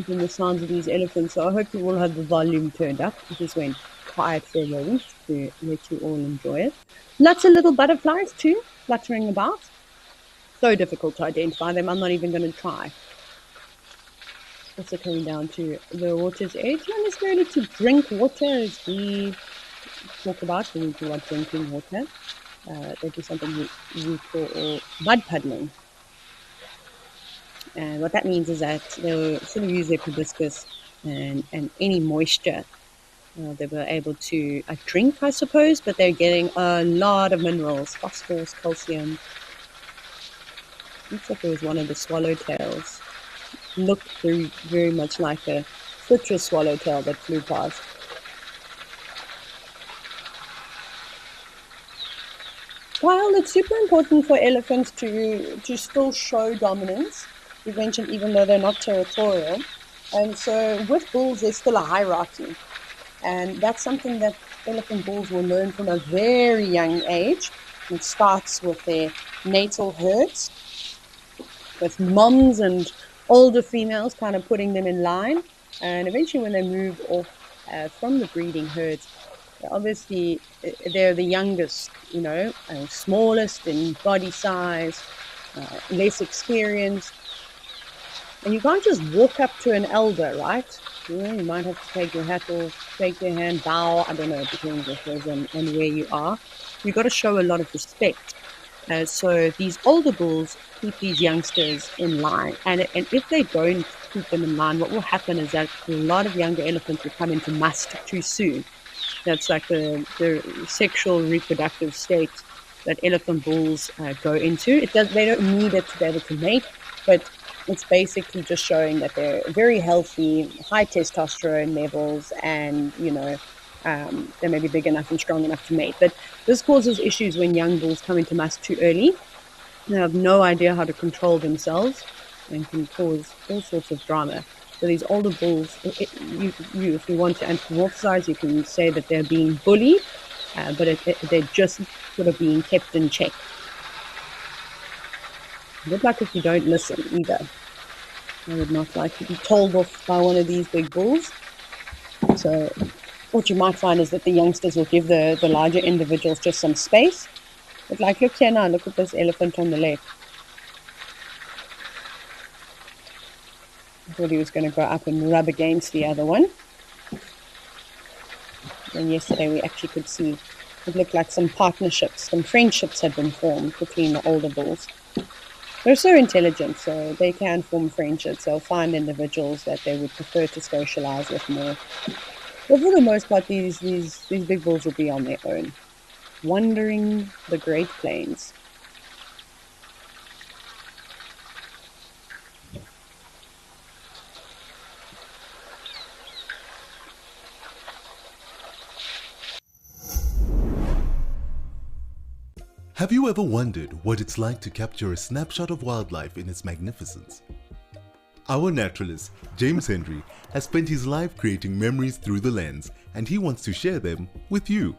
Speaker 1: than the sounds of these elephants. So I hope you all have the volume turned up. I just went quiet for a moment to let you all enjoy it. Lots of little butterflies too, fluttering about. So difficult to identify them. I'm not even going to try. Also coming down to the water's edge, not necessarily to drink water as we talk about when we talk about drinking water. They do something we call mud puddling. And what that means is that they'll sort of use their proboscis and any moisture they were able to drink, I suppose, but they're getting a lot of minerals, phosphorus, calcium. Looks like it was one of the swallowtails. Looked very much like a citrus swallowtail that flew past. While it's super important for elephants to still show dominance, we mentioned even though they're not territorial, and so with bulls there's still a hierarchy, and that's something that elephant bulls will learn from a very young age. It starts with their natal herds, with moms and older females kind of putting them in line, and eventually when they move off from the breeding herds, obviously they're the youngest, smallest in body size, less experienced, and you can't just walk up to an elder, right? You might have to take your hat off, shake their hand, bow, I don't know, depending on where you are. You've got to show a lot of respect. So these older bulls keep these youngsters in line, and if they don't keep them in line, what will happen is that a lot of younger elephants will come into must too soon. That's like the sexual reproductive state that elephant bulls go into. They don't need it to be able to mate, but it's basically just showing that they're very healthy, high testosterone levels, and they may be big enough and strong enough to mate. But this causes issues when young bulls come into must too early. They have no idea how to control themselves and can cause all sorts of drama. So these older bulls, if you want to anthropomorphize, you can say that they're being bullied, but they're just sort of being kept in check. Good luck if you don't listen either. I would not like to be told off by one of these big bulls. So what you might find is that the youngsters will give the larger individuals just some space. But like, look here now, look at this elephant on the left. I thought he was going to go up and rub against the other one. And yesterday we actually could see it looked like some partnerships, some friendships had been formed between the older bulls. They're so intelligent, so they can form friendships. They'll find individuals that they would prefer to socialize with more. But for the most part, these big bulls will be on their own, wandering the Great Plains.
Speaker 4: Have you ever wondered what it's like to capture a snapshot of wildlife in its magnificence? Our naturalist, James Henry, has spent his life creating memories through the lens, and he wants to share them with you.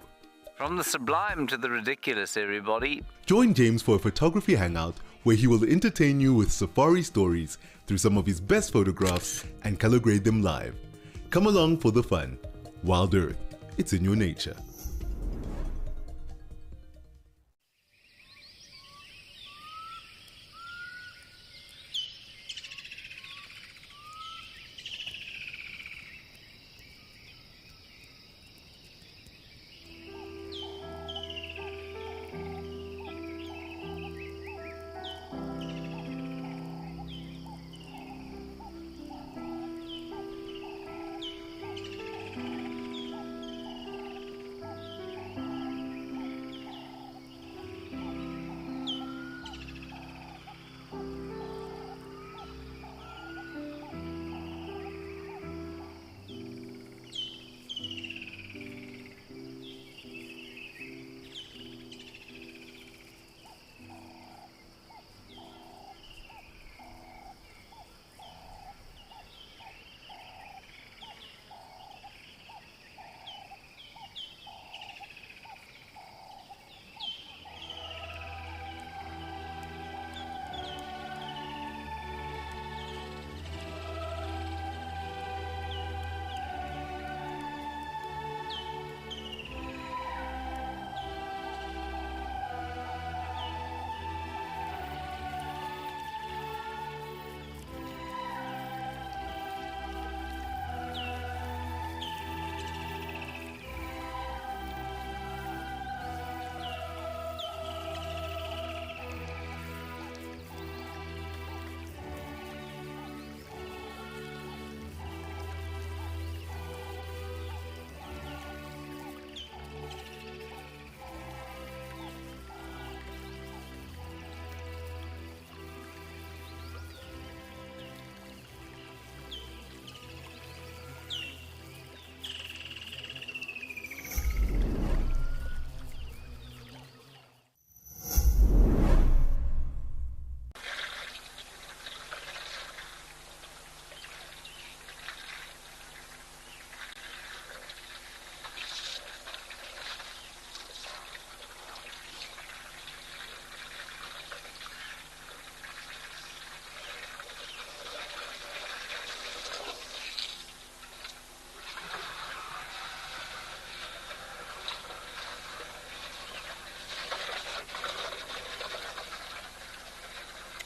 Speaker 8: From the sublime to the ridiculous, everybody.
Speaker 4: Join James for a photography hangout where he will entertain you with safari stories through some of his best photographs and color grade them live. Come along for the fun. WildEarth, it's in your nature.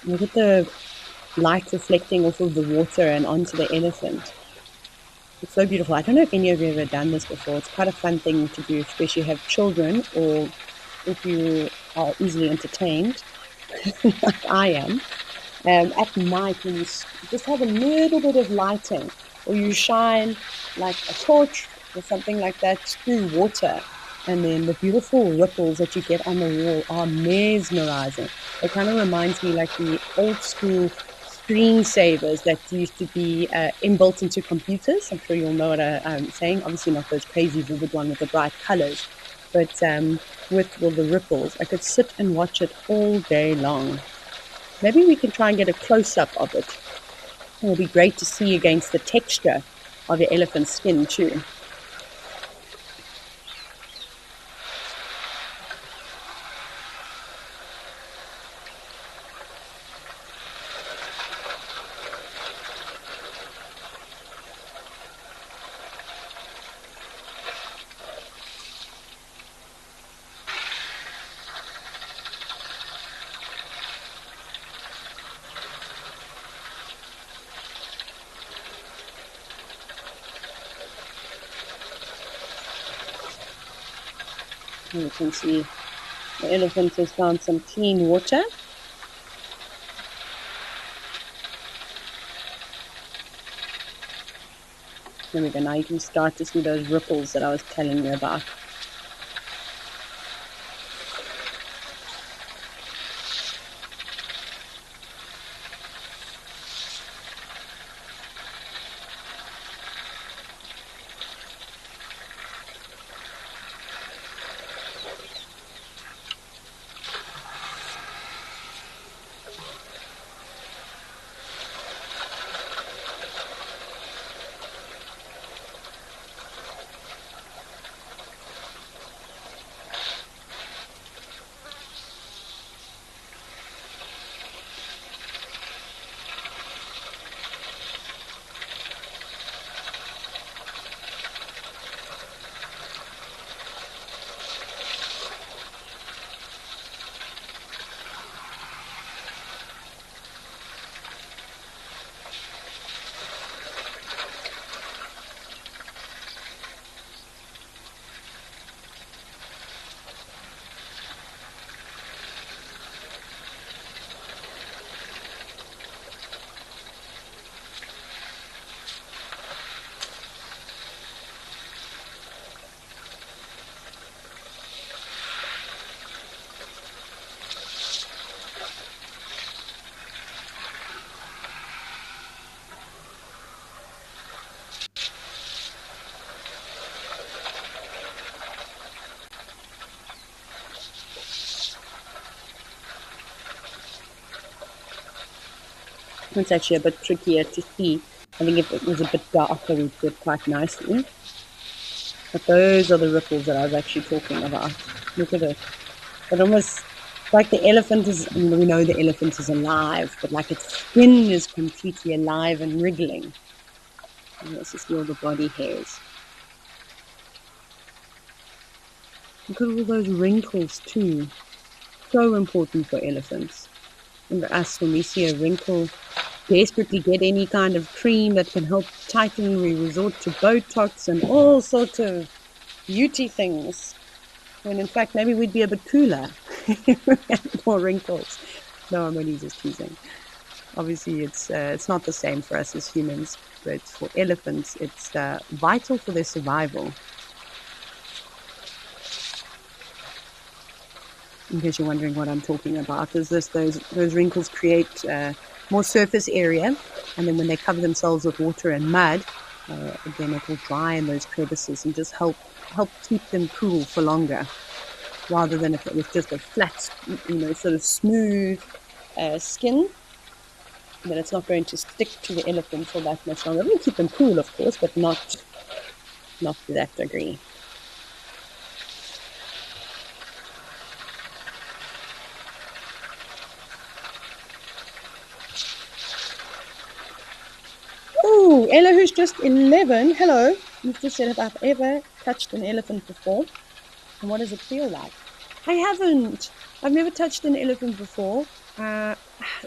Speaker 1: Look at the light reflecting off of the water and onto the elephant. It's so beautiful. I don't know if any of you have ever done this before. It's quite a fun thing to do, especially if you have children or if you are easily entertained, like I am. At night, when you just have a little bit of lighting, or you shine like a torch or something like that through water, and then the beautiful ripples that you get on the wall are mesmerizing. It kind of reminds me like the old school screensavers that used to be inbuilt into computers. I'm sure you'll know what I'm saying. Obviously not those crazy vivid one with the bright colors, but with the ripples. I could sit and watch it all day long. Maybe we can try and get a close-up of it. It'll be great to see against the texture of your elephant's skin too. You can see the elephant has found some clean water. There we go. Now you can start to see those ripples that I was telling you about. It's actually a bit trickier to see. I think if it was a bit darker, we'd do it quite nicely. But those are the ripples that I was actually talking about. Look at it. It almost, like the elephant is, I mean, we know the elephant is alive, but like its skin is completely alive and wriggling. And let's just see all the body hairs. Look at all those wrinkles too. So important for elephants. And for us, when we see a wrinkle, desperately get any kind of cream that can help tighten, we resort to Botox and all sorts of beauty things, when in fact maybe we'd be a bit cooler if we had more wrinkles. No, I'm only just teasing. Obviously it's not the same for us as humans, but for elephants it's vital for their survival. In case you're wondering what I'm talking about, is this those wrinkles create more surface area, and then when they cover themselves with water and mud, again it will dry in those crevices and just help keep them cool for longer, rather than if it was just a flat, sort of smooth skin, then it's not going to stick to the elephant for that much longer. It will keep them cool, of course, but not to that degree. Oh, Ella, who's just 11. Hello. You've just said if I've ever touched an elephant before. And what does it feel like? I haven't. I've never touched an elephant before. I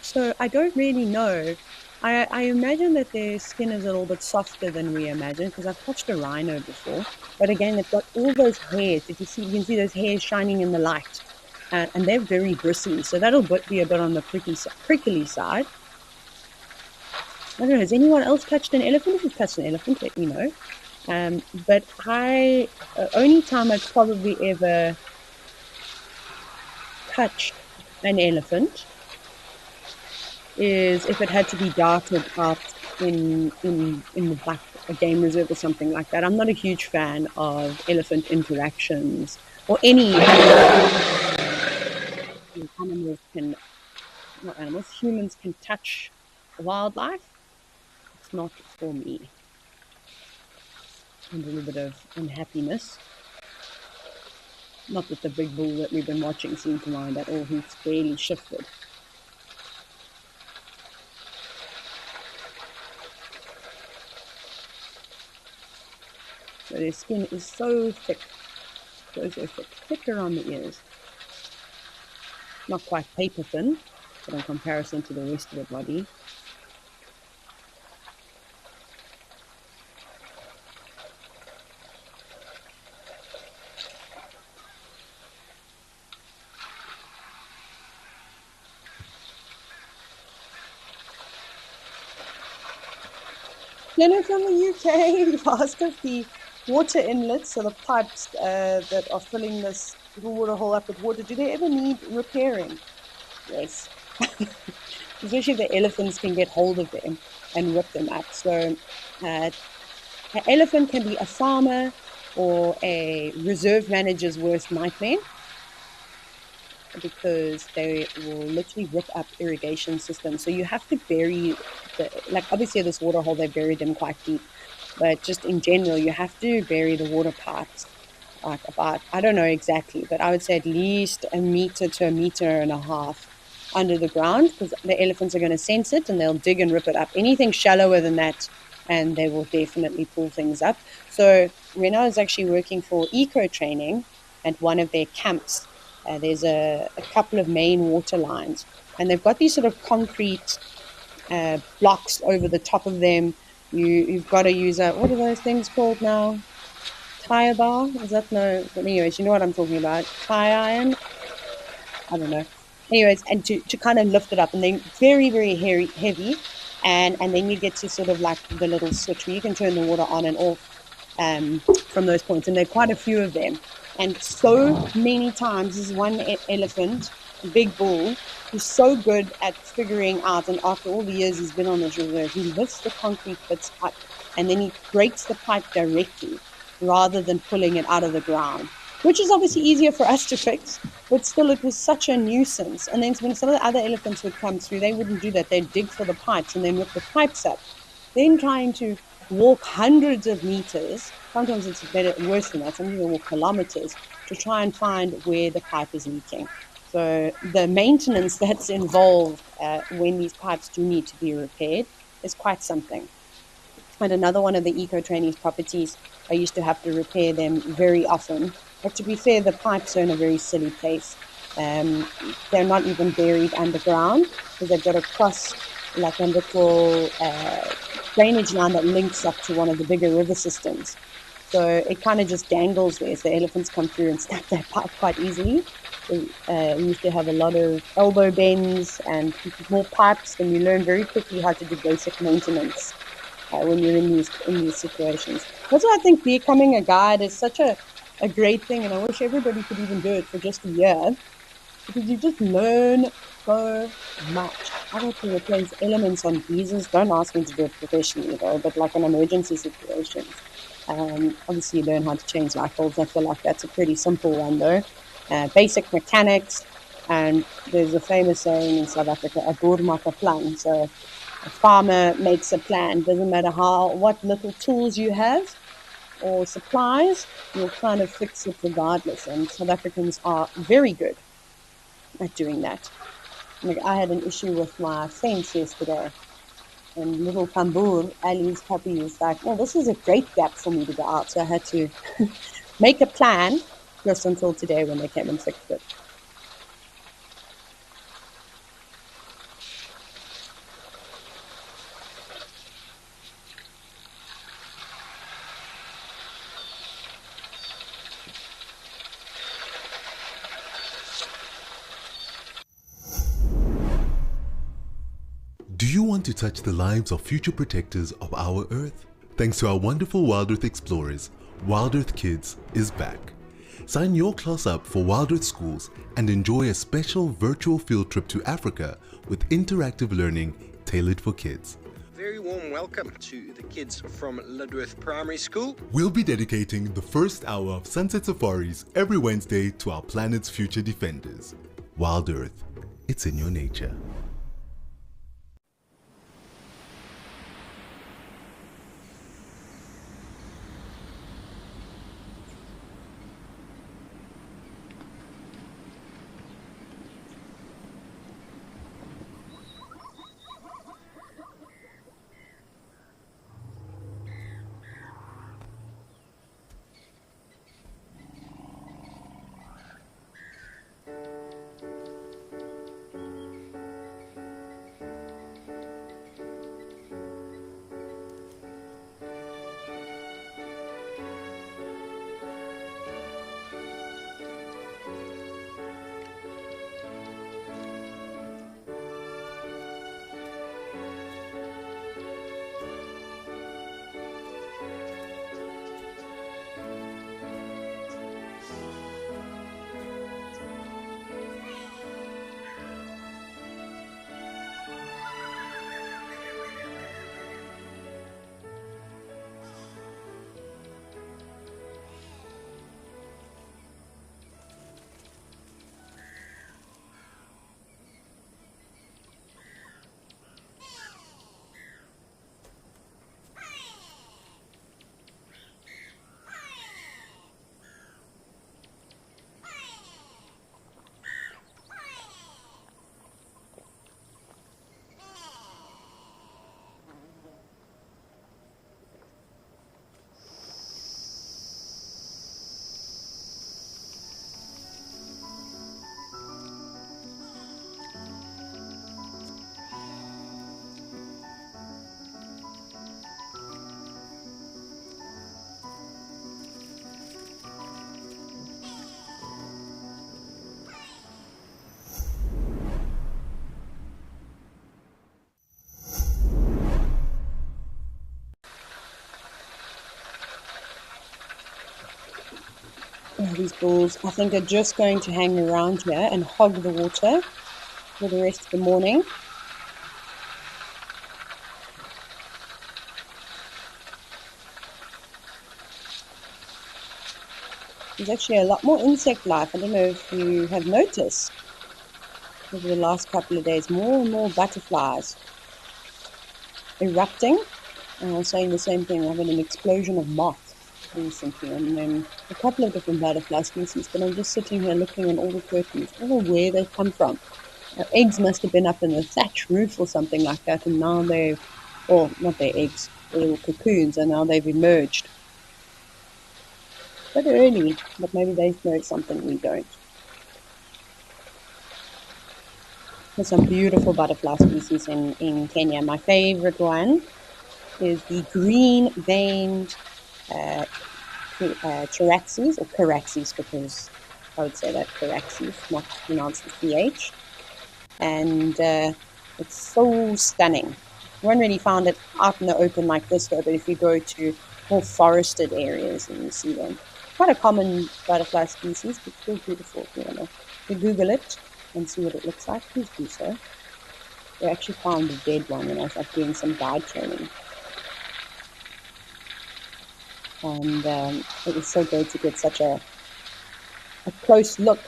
Speaker 1: So I don't really know. I imagine that their skin is a little bit softer than we imagine because I've touched a rhino before. But again, they've got all those hairs. Did you see? You can see those hairs shining in the light, and they're very bristly. So that'll be a bit on the prickly side. I don't know. Has anyone else touched an elephant? If you've touched an elephant, let me know. But only time I've probably ever touched an elephant is if it had to be darted out in the back a game reserve or something like that. I'm not a huge fan of elephant interactions or any animals can not animals humans can touch wildlife. It's not for me. And a little bit of unhappiness. Not that the big bull that we've been watching seemed to mind at all. He's barely shifted. So their skin is so thick, so thick, thicker on the ears. Not quite paper thin, but in comparison to the rest of the body. Leonard from the UK, we've asked if the water inlets, so the pipes that are filling this water hole up with water, do they ever need repairing? Yes. Especially if the elephants can get hold of them and rip them up. So an elephant can be a farmer or a reserve manager's worst nightmare because they will literally rip up irrigation systems. So you have to bury, obviously this water hole, they buried them quite deep. But just in general, you have to bury the water pipes like about, I don't know exactly, but I would say at least 1 meter to 1.5 meters under the ground because the elephants are going to sense it and they'll dig and rip it up. Anything shallower than that, and they will definitely pull things up. So when I was actually working for eco training at one of their camps, there's a couple of main water lines, and they've got these sort of concrete blocks over the top of them. You've got to use what are those things called now? Tire bar? Is that no? But anyways, you know what I'm talking about. Tire iron? I don't know. Anyways, and to kind of lift it up, and then very, very heavy, and then you get to sort of like the little switch where you can turn the water on and off from those points, and there are quite a few of them. And so many times, this one elephant, big bull, who's so good at figuring out, and after all the years he's been on this reserve, he lifts the concrete bits up and then he breaks the pipe directly rather than pulling it out of the ground, which is obviously easier for us to fix, but still it was such a nuisance. And then when some of the other elephants would come through, they wouldn't do that. They'd dig for the pipes and then rip the pipes up. Then trying to walk hundreds of meters, sometimes it's worse than that, some people walk kilometers to try and find where the pipe is leaking. So the maintenance that's involved when these pipes do need to be repaired is quite something. And another one of the eco trainees' properties, I used to have to repair them very often. But to be fair, the pipes are in a very silly place. They're not even buried underground because they've got to cross like a little drainage line that links up to one of the bigger river systems. So it kind of just dangles there. So the elephants come through and snap that pipe quite easily. We used to have a lot of elbow bends and more pipes, and you learn very quickly how to do basic maintenance when you're in these situations. That's why I think becoming a guide is such a great thing, and I wish everybody could even do it for just a year, because you just learn so much. I got to replace elements on geezers. Don't ask me to do it professionally though, but like in emergency situations. Obviously you learn how to change light bulbs. I feel like that's a pretty simple one though. Basic mechanics, and there's a famous saying in South Africa, a boer maak 'n plan. So a farmer makes a plan. Doesn't matter what little tools you have or supplies, you'll kind of fix it regardless. And South Africans are very good at doing that. Like I had an issue with my fence yesterday, and little Tambour, Ali's puppy, was like, "Oh, this is a great gap for me to go out." So I had to make a plan just until today when they came and fixed it.
Speaker 4: want to touch the lives of future protectors of our Earth? Thanks to our wonderful WildEarth explorers, WildEarth Kids is back. Sign your class up for WildEarth schools and enjoy a special virtual field trip to Africa with interactive learning tailored for kids.
Speaker 9: Very warm welcome to the kids from WildEarth Primary School.
Speaker 4: We'll be dedicating the first hour of Sunset Safaris every Wednesday to our planet's future defenders. WildEarth, it's in your nature.
Speaker 1: Oh, these bulls, I think, are just going to hang around here and hog the water for the rest of the morning. There's actually a lot more insect life. I don't know if you have noticed over the last couple of days, more and more butterflies erupting. And I was saying the same thing, having an explosion of moths recently, and then a couple of different butterfly species, but I'm just sitting here looking at all the curtains. I don't know where they've come from. Their eggs must have been up in the thatch roof or something like that, and now they've, or not their eggs, their little cocoons, and now they've emerged. But early, but maybe they know something we don't. There's some beautiful butterfly species in Kenya. My favorite one is the green-veined Charaxes, or Caraxes, because I would say that Caraxes, not pronounced with CH. And it's so stunning. You won't really find it out in the open like this though, but if you go to more forested areas and you see them. Quite a common butterfly species, but still beautiful if you want to Google it and see what it looks like. Please do so. They actually found a dead one when I was doing some guide training. And it was so great to get such a close look.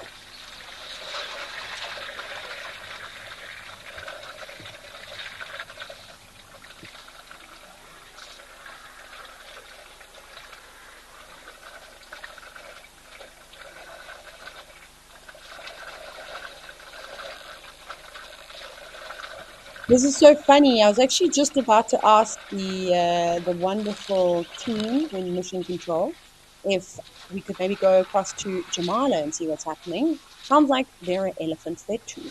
Speaker 1: This is so funny. I was actually just about to ask the wonderful team in Mission Control if we could maybe go across to Jamala and see what's happening. Sounds like there are elephants there too.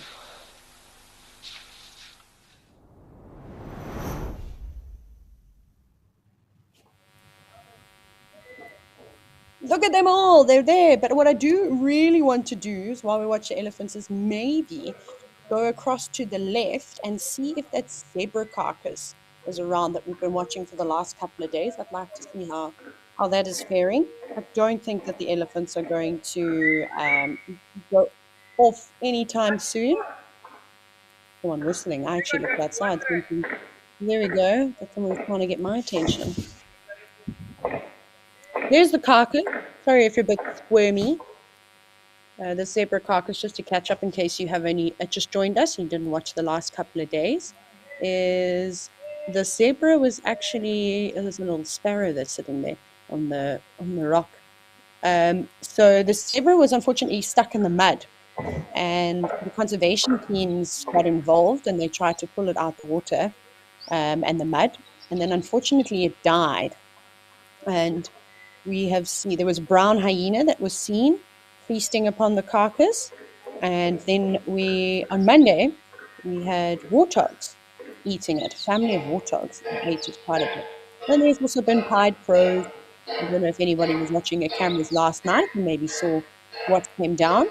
Speaker 1: Look at them all. They're there. But what I do really want to do is while we watch the elephants is maybe go across to the left and see if that zebra carcass is around that we've been watching for the last couple of days. I'd like to see how that is faring. I don't think that the elephants are going to go off anytime soon. Someone whistling. I actually looked outside thinking, there we go, that someone's trying to get my attention. There's the carcass. Sorry if you're a bit squirmy. The zebra carcass, just to catch up in case you have any just joined us and you didn't watch the last couple of days, is the zebra was actually, there's a little sparrow that's sitting there on the rock. So the zebra was unfortunately stuck in the mud, and the conservation teams got involved and they tried to pull it out the water and the mud, and then unfortunately it died. And we have seen there was a brown hyena that was seen feasting upon the carcass, and then on Monday we had warthogs eating it. A family of warthogs ate it quite a bit. And there's also been pied crows. I don't know if anybody was watching their cameras last night and maybe saw what came down.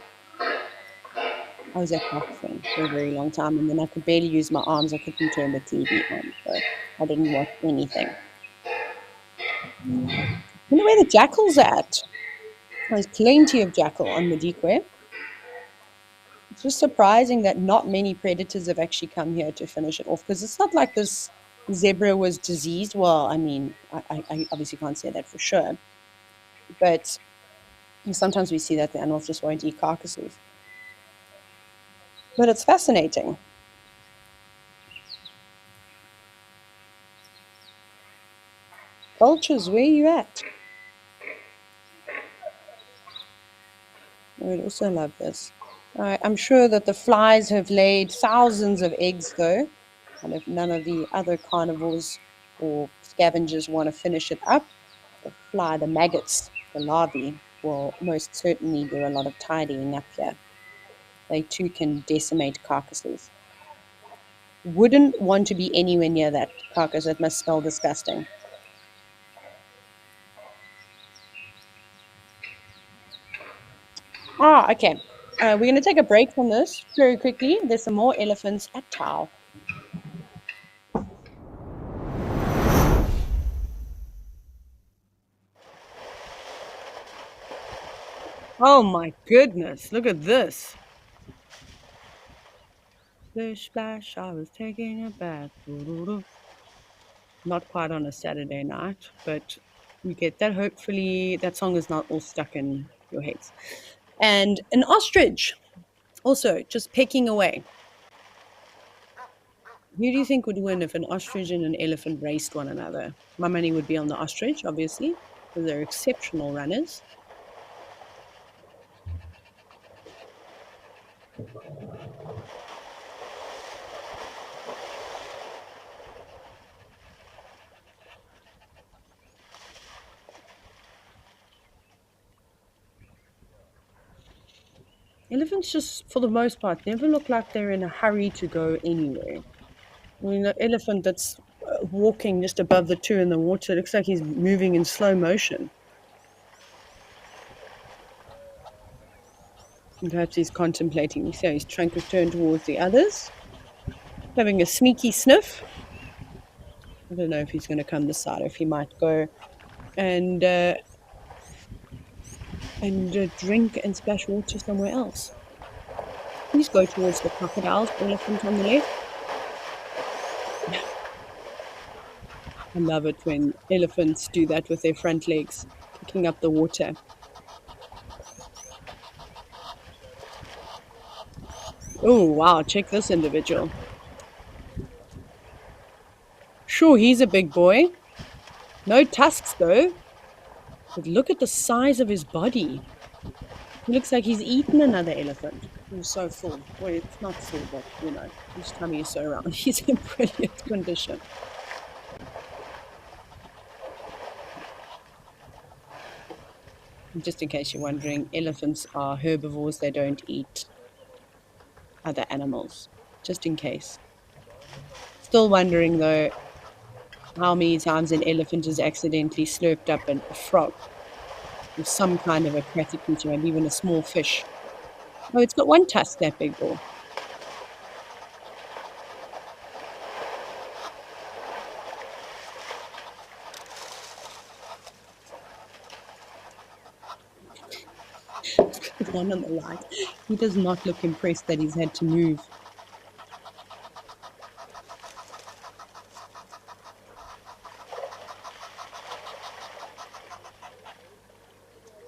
Speaker 1: I was at boxing for a very long time, and then I could barely use my arms. I couldn't turn the TV on, so I didn't watch anything. I wonder where the jackal's at. There's plenty of jackal on Madikwe. It's just surprising that not many predators have actually come here to finish it off, because it's not like this zebra was diseased. Well, I mean, I obviously can't say that for sure, but sometimes we see that the animals just won't eat carcasses. But it's fascinating. Vultures, where are you at? I would also love this. I'm sure that the flies have laid thousands of eggs, though, and if none of the other carnivores or scavengers want to finish it up, the maggots, the larvae, will most certainly do a lot of tidying up here. They too can decimate carcasses. Wouldn't want to be anywhere near that carcass. It must smell disgusting. Okay. We're going to take a break from this very quickly. There's some more elephants at Tau. Oh my goodness, look at this. Splish splash, I was taking a bath. Not quite on a Saturday night, but you get that. Hopefully that song is not all stuck in your heads. And an ostrich also just pecking away. Who do you think would win if an ostrich and an elephant raced one another? My money would be on the ostrich, obviously, because they're exceptional runners. Elephants just, for the most part, never look like they're in a hurry to go anywhere. I mean, the elephant that's walking just above the two in the water looks like he's moving in slow motion. And perhaps he's contemplating. You see his trunk is turned towards the others, having a sneaky sniff. I don't know if he's going to come this side, or if he might go and drink and splash water somewhere else. Please go towards the crocodiles, elephant on the left. I love it when elephants do that with their front legs, picking up the water. Oh, wow, check this individual. Sure, he's a big boy. No tusks, though. But look at the size of his body. He looks like he's eaten another elephant. He's so full. Well, it's not full, but, you know, his tummy is so round. He's in brilliant condition. Just in case you're wondering, elephants are herbivores. They don't eat other animals. Just in case. Still wondering, though, how many times an elephant has accidentally slurped up a frog or some kind of aquatic creature, and even a small fish. Oh, it's got one tusk, that big ball. on the light. He does not look impressed that he's had to move.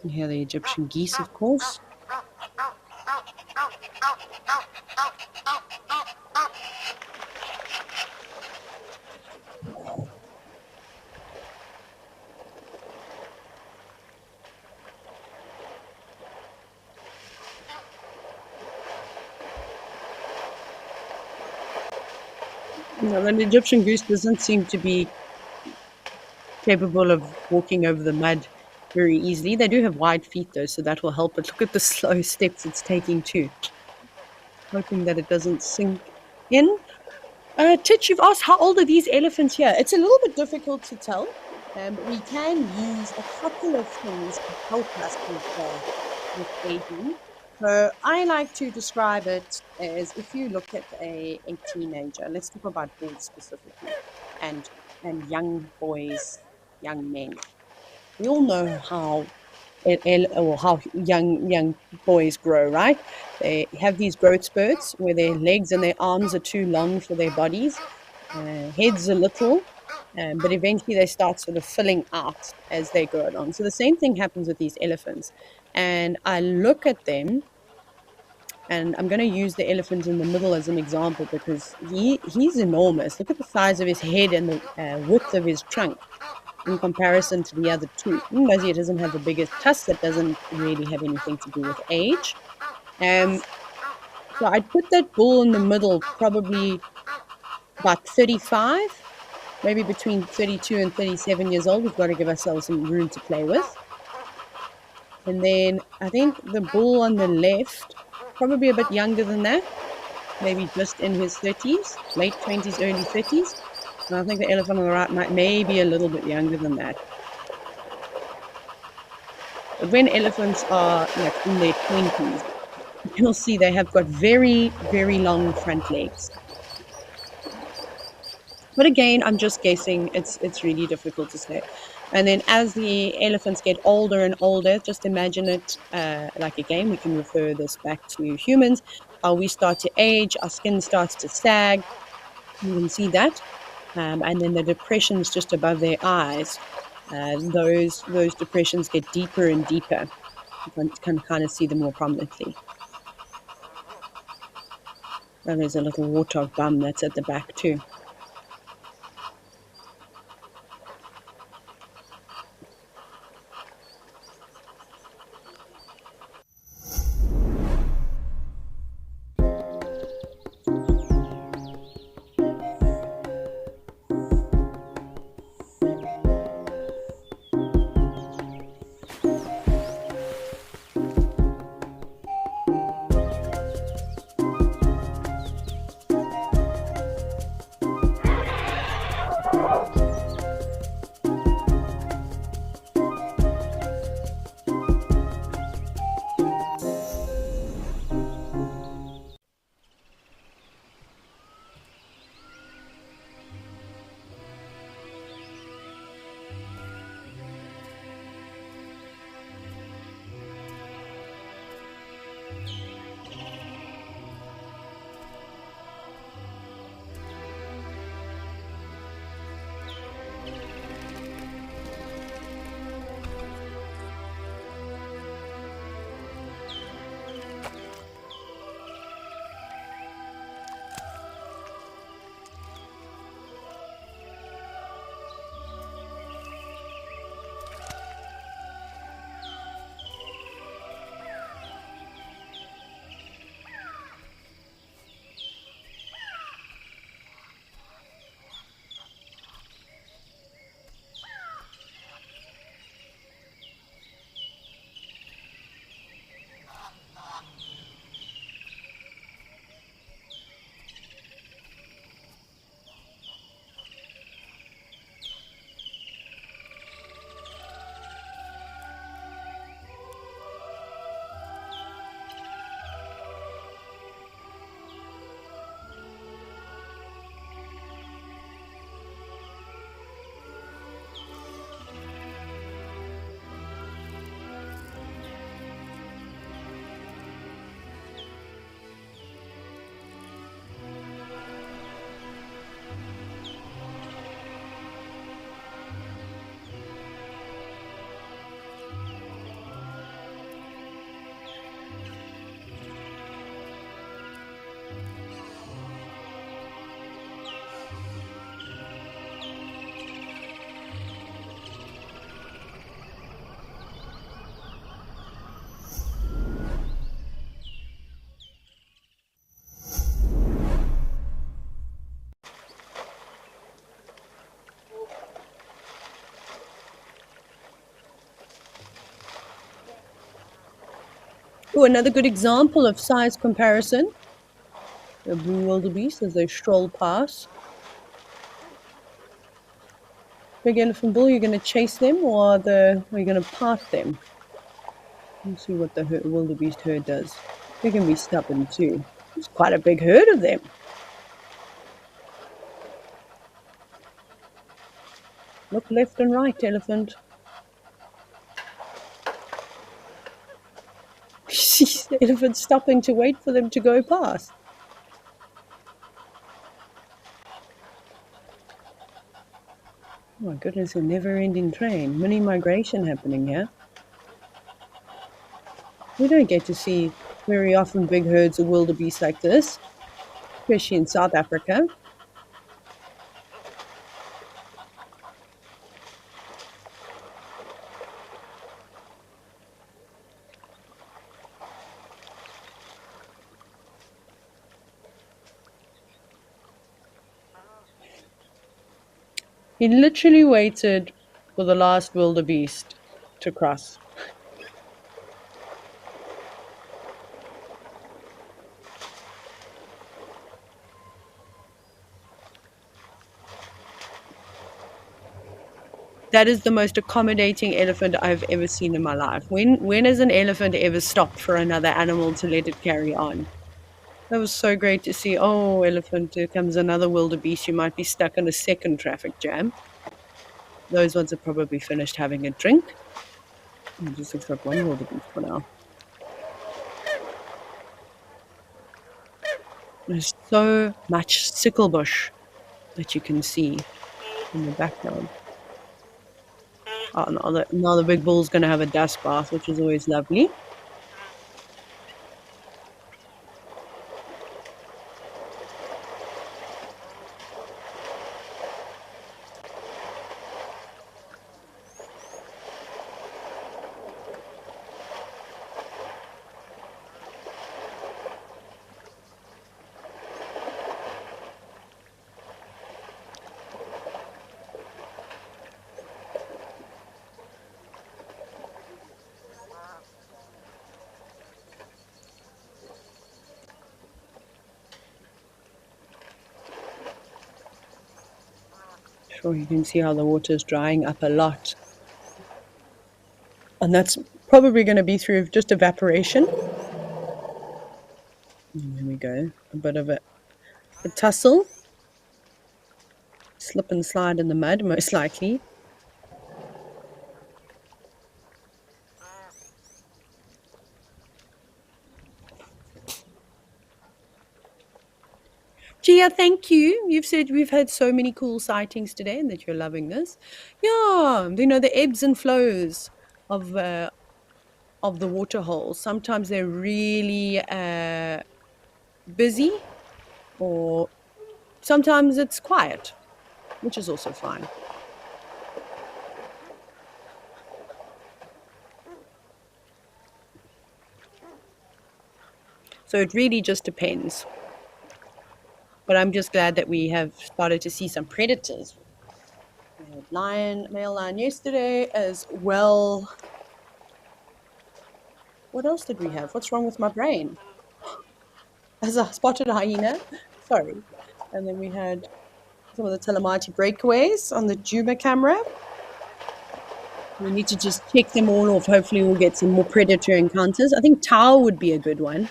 Speaker 1: And here are the Egyptian geese, of course. No, an Egyptian goose doesn't seem to be capable of walking over the mud very easily. They do have wide feet though, so that will help. But look at the slow steps it's taking too. Hoping that it doesn't sink in. Titch, you've asked how old are these elephants here? It's a little bit difficult to tell. We can use a couple of things to help us with aging. So I like to describe it as if you look at a teenager, let's talk about boys specifically, and young boys, young men. We all know how how young boys grow, right? They have these growth spurts where their legs and their arms are too long for their bodies, heads a little, but eventually they start sort of filling out as they grow along. So the same thing happens with these elephants. And I look at them, and I'm going to use the elephant in the middle as an example because he's enormous. Look at the size of his head and the width of his trunk in comparison to the other two. Muzzy doesn't have the biggest tusk. That doesn't really have anything to do with age. So I'd put that bull in the middle, probably about 35, maybe between 32 and 37 years old. We've got to give ourselves some room to play with. And then I think the bull on the left, probably a bit younger than that, maybe just in his 30s, late 20s, early 30s. And I think the elephant on the right might maybe a little bit younger than that. But when elephants are like in their 20s, you'll see they have got very, very long front legs. But again, I'm just guessing. It's really difficult to say. And then as the elephants get older and older, just imagine it like again, we can refer this back to humans. How we start to age, our skin starts to sag. You can see that. And then the depressions just above their eyes, those depressions get deeper and deeper. You can kind of see them more prominently. And there's a little warthog bum that's at the back too. Oh, another good example of size comparison. The blue wildebeest as they stroll past. Big elephant bull, you're going to chase them or are you going to part them? Let's see what the wildebeest herd does. They can be stubborn too. There's quite a big herd of them. Look left and right, elephant. The elephant's stopping to wait for them to go past. Oh my goodness, a never-ending train. Mini migration happening here. We don't get to see very often big herds of wildebeest like this, especially in South Africa. He literally waited for the last wildebeest to cross. That is the most accommodating elephant I've ever seen in my life. When has an elephant ever stopped for another animal to let it carry on? That was so great to see. Oh, elephant, here comes another wildebeest. You might be stuck in a second traffic jam. Those ones are probably finished having a drink. It just looks like one wildebeest for now. There's so much sickle bush that you can see in the background. Oh, now the big bull's going to have a dust bath, which is always lovely. Sure, you can see how the water is drying up a lot. And that's probably going to be through just evaporation. And there we go. A bit of a tussle. Slip and slide in the mud, most likely. Gia, thank you. You've said we've had so many cool sightings today and that you're loving this. Yeah, the ebbs and flows of the Waterhole. Sometimes they're really busy, or sometimes it's quiet, which is also fine. So it really just depends. But I'm just glad that we have started to see some predators. We had male lion yesterday as well. What else did we have? What's wrong with my brain? As I spotted a hyena. Sorry. And then we had some of the Telemati breakaways on the Juma camera. We need to just check them all off. Hopefully we'll get some more predator encounters. I think Tau would be a good one.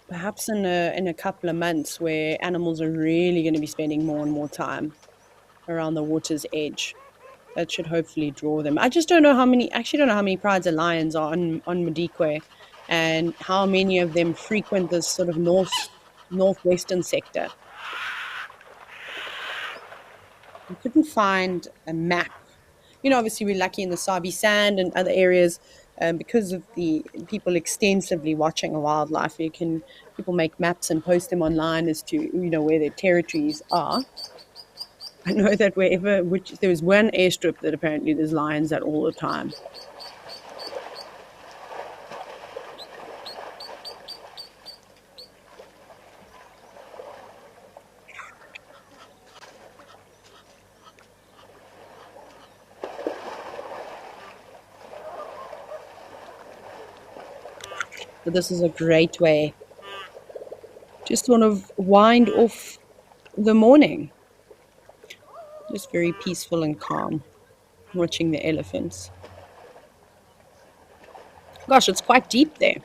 Speaker 1: Perhaps in a couple of months where animals are really going to be spending more and more time around the water's edge. That should hopefully draw them. I just don't know how many prides of lions are on Madikwe and how many of them frequent this sort of northwestern sector. I couldn't find a map. Obviously we're lucky in the Sabi Sand and other areas because of the people extensively watching wildlife. People make maps and post them online as to where their territories are. I know that there's one airstrip that apparently there's lions at all the time. But this is a great way to sort of wind off the morning. Just very peaceful and calm, watching the elephants. Gosh, it's quite deep there.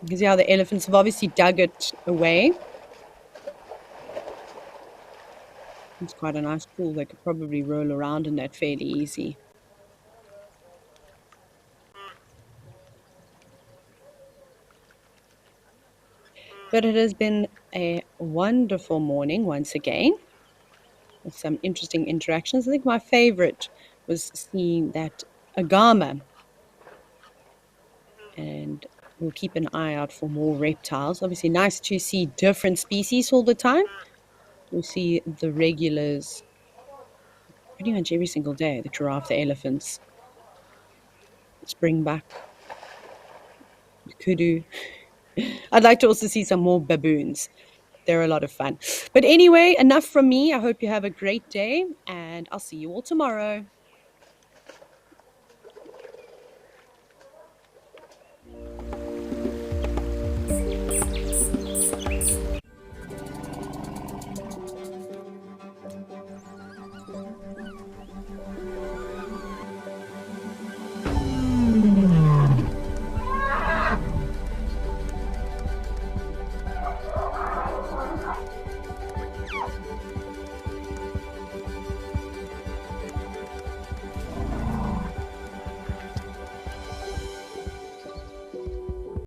Speaker 1: You can see how the elephants have obviously dug it away. It's quite a nice pool. They could probably roll around in that fairly easy. But it has been a wonderful morning once again, with some interesting interactions. I think my favorite was seeing that agama. And we'll keep an eye out for more reptiles. Obviously, nice to see different species all the time. We'll see the regulars pretty much every single day. The giraffe, the elephants, springbuck, the kudu. I'd like to also see some more baboons. They're a lot of fun. But anyway, enough from me. I hope you have a great day, and I'll see you all tomorrow.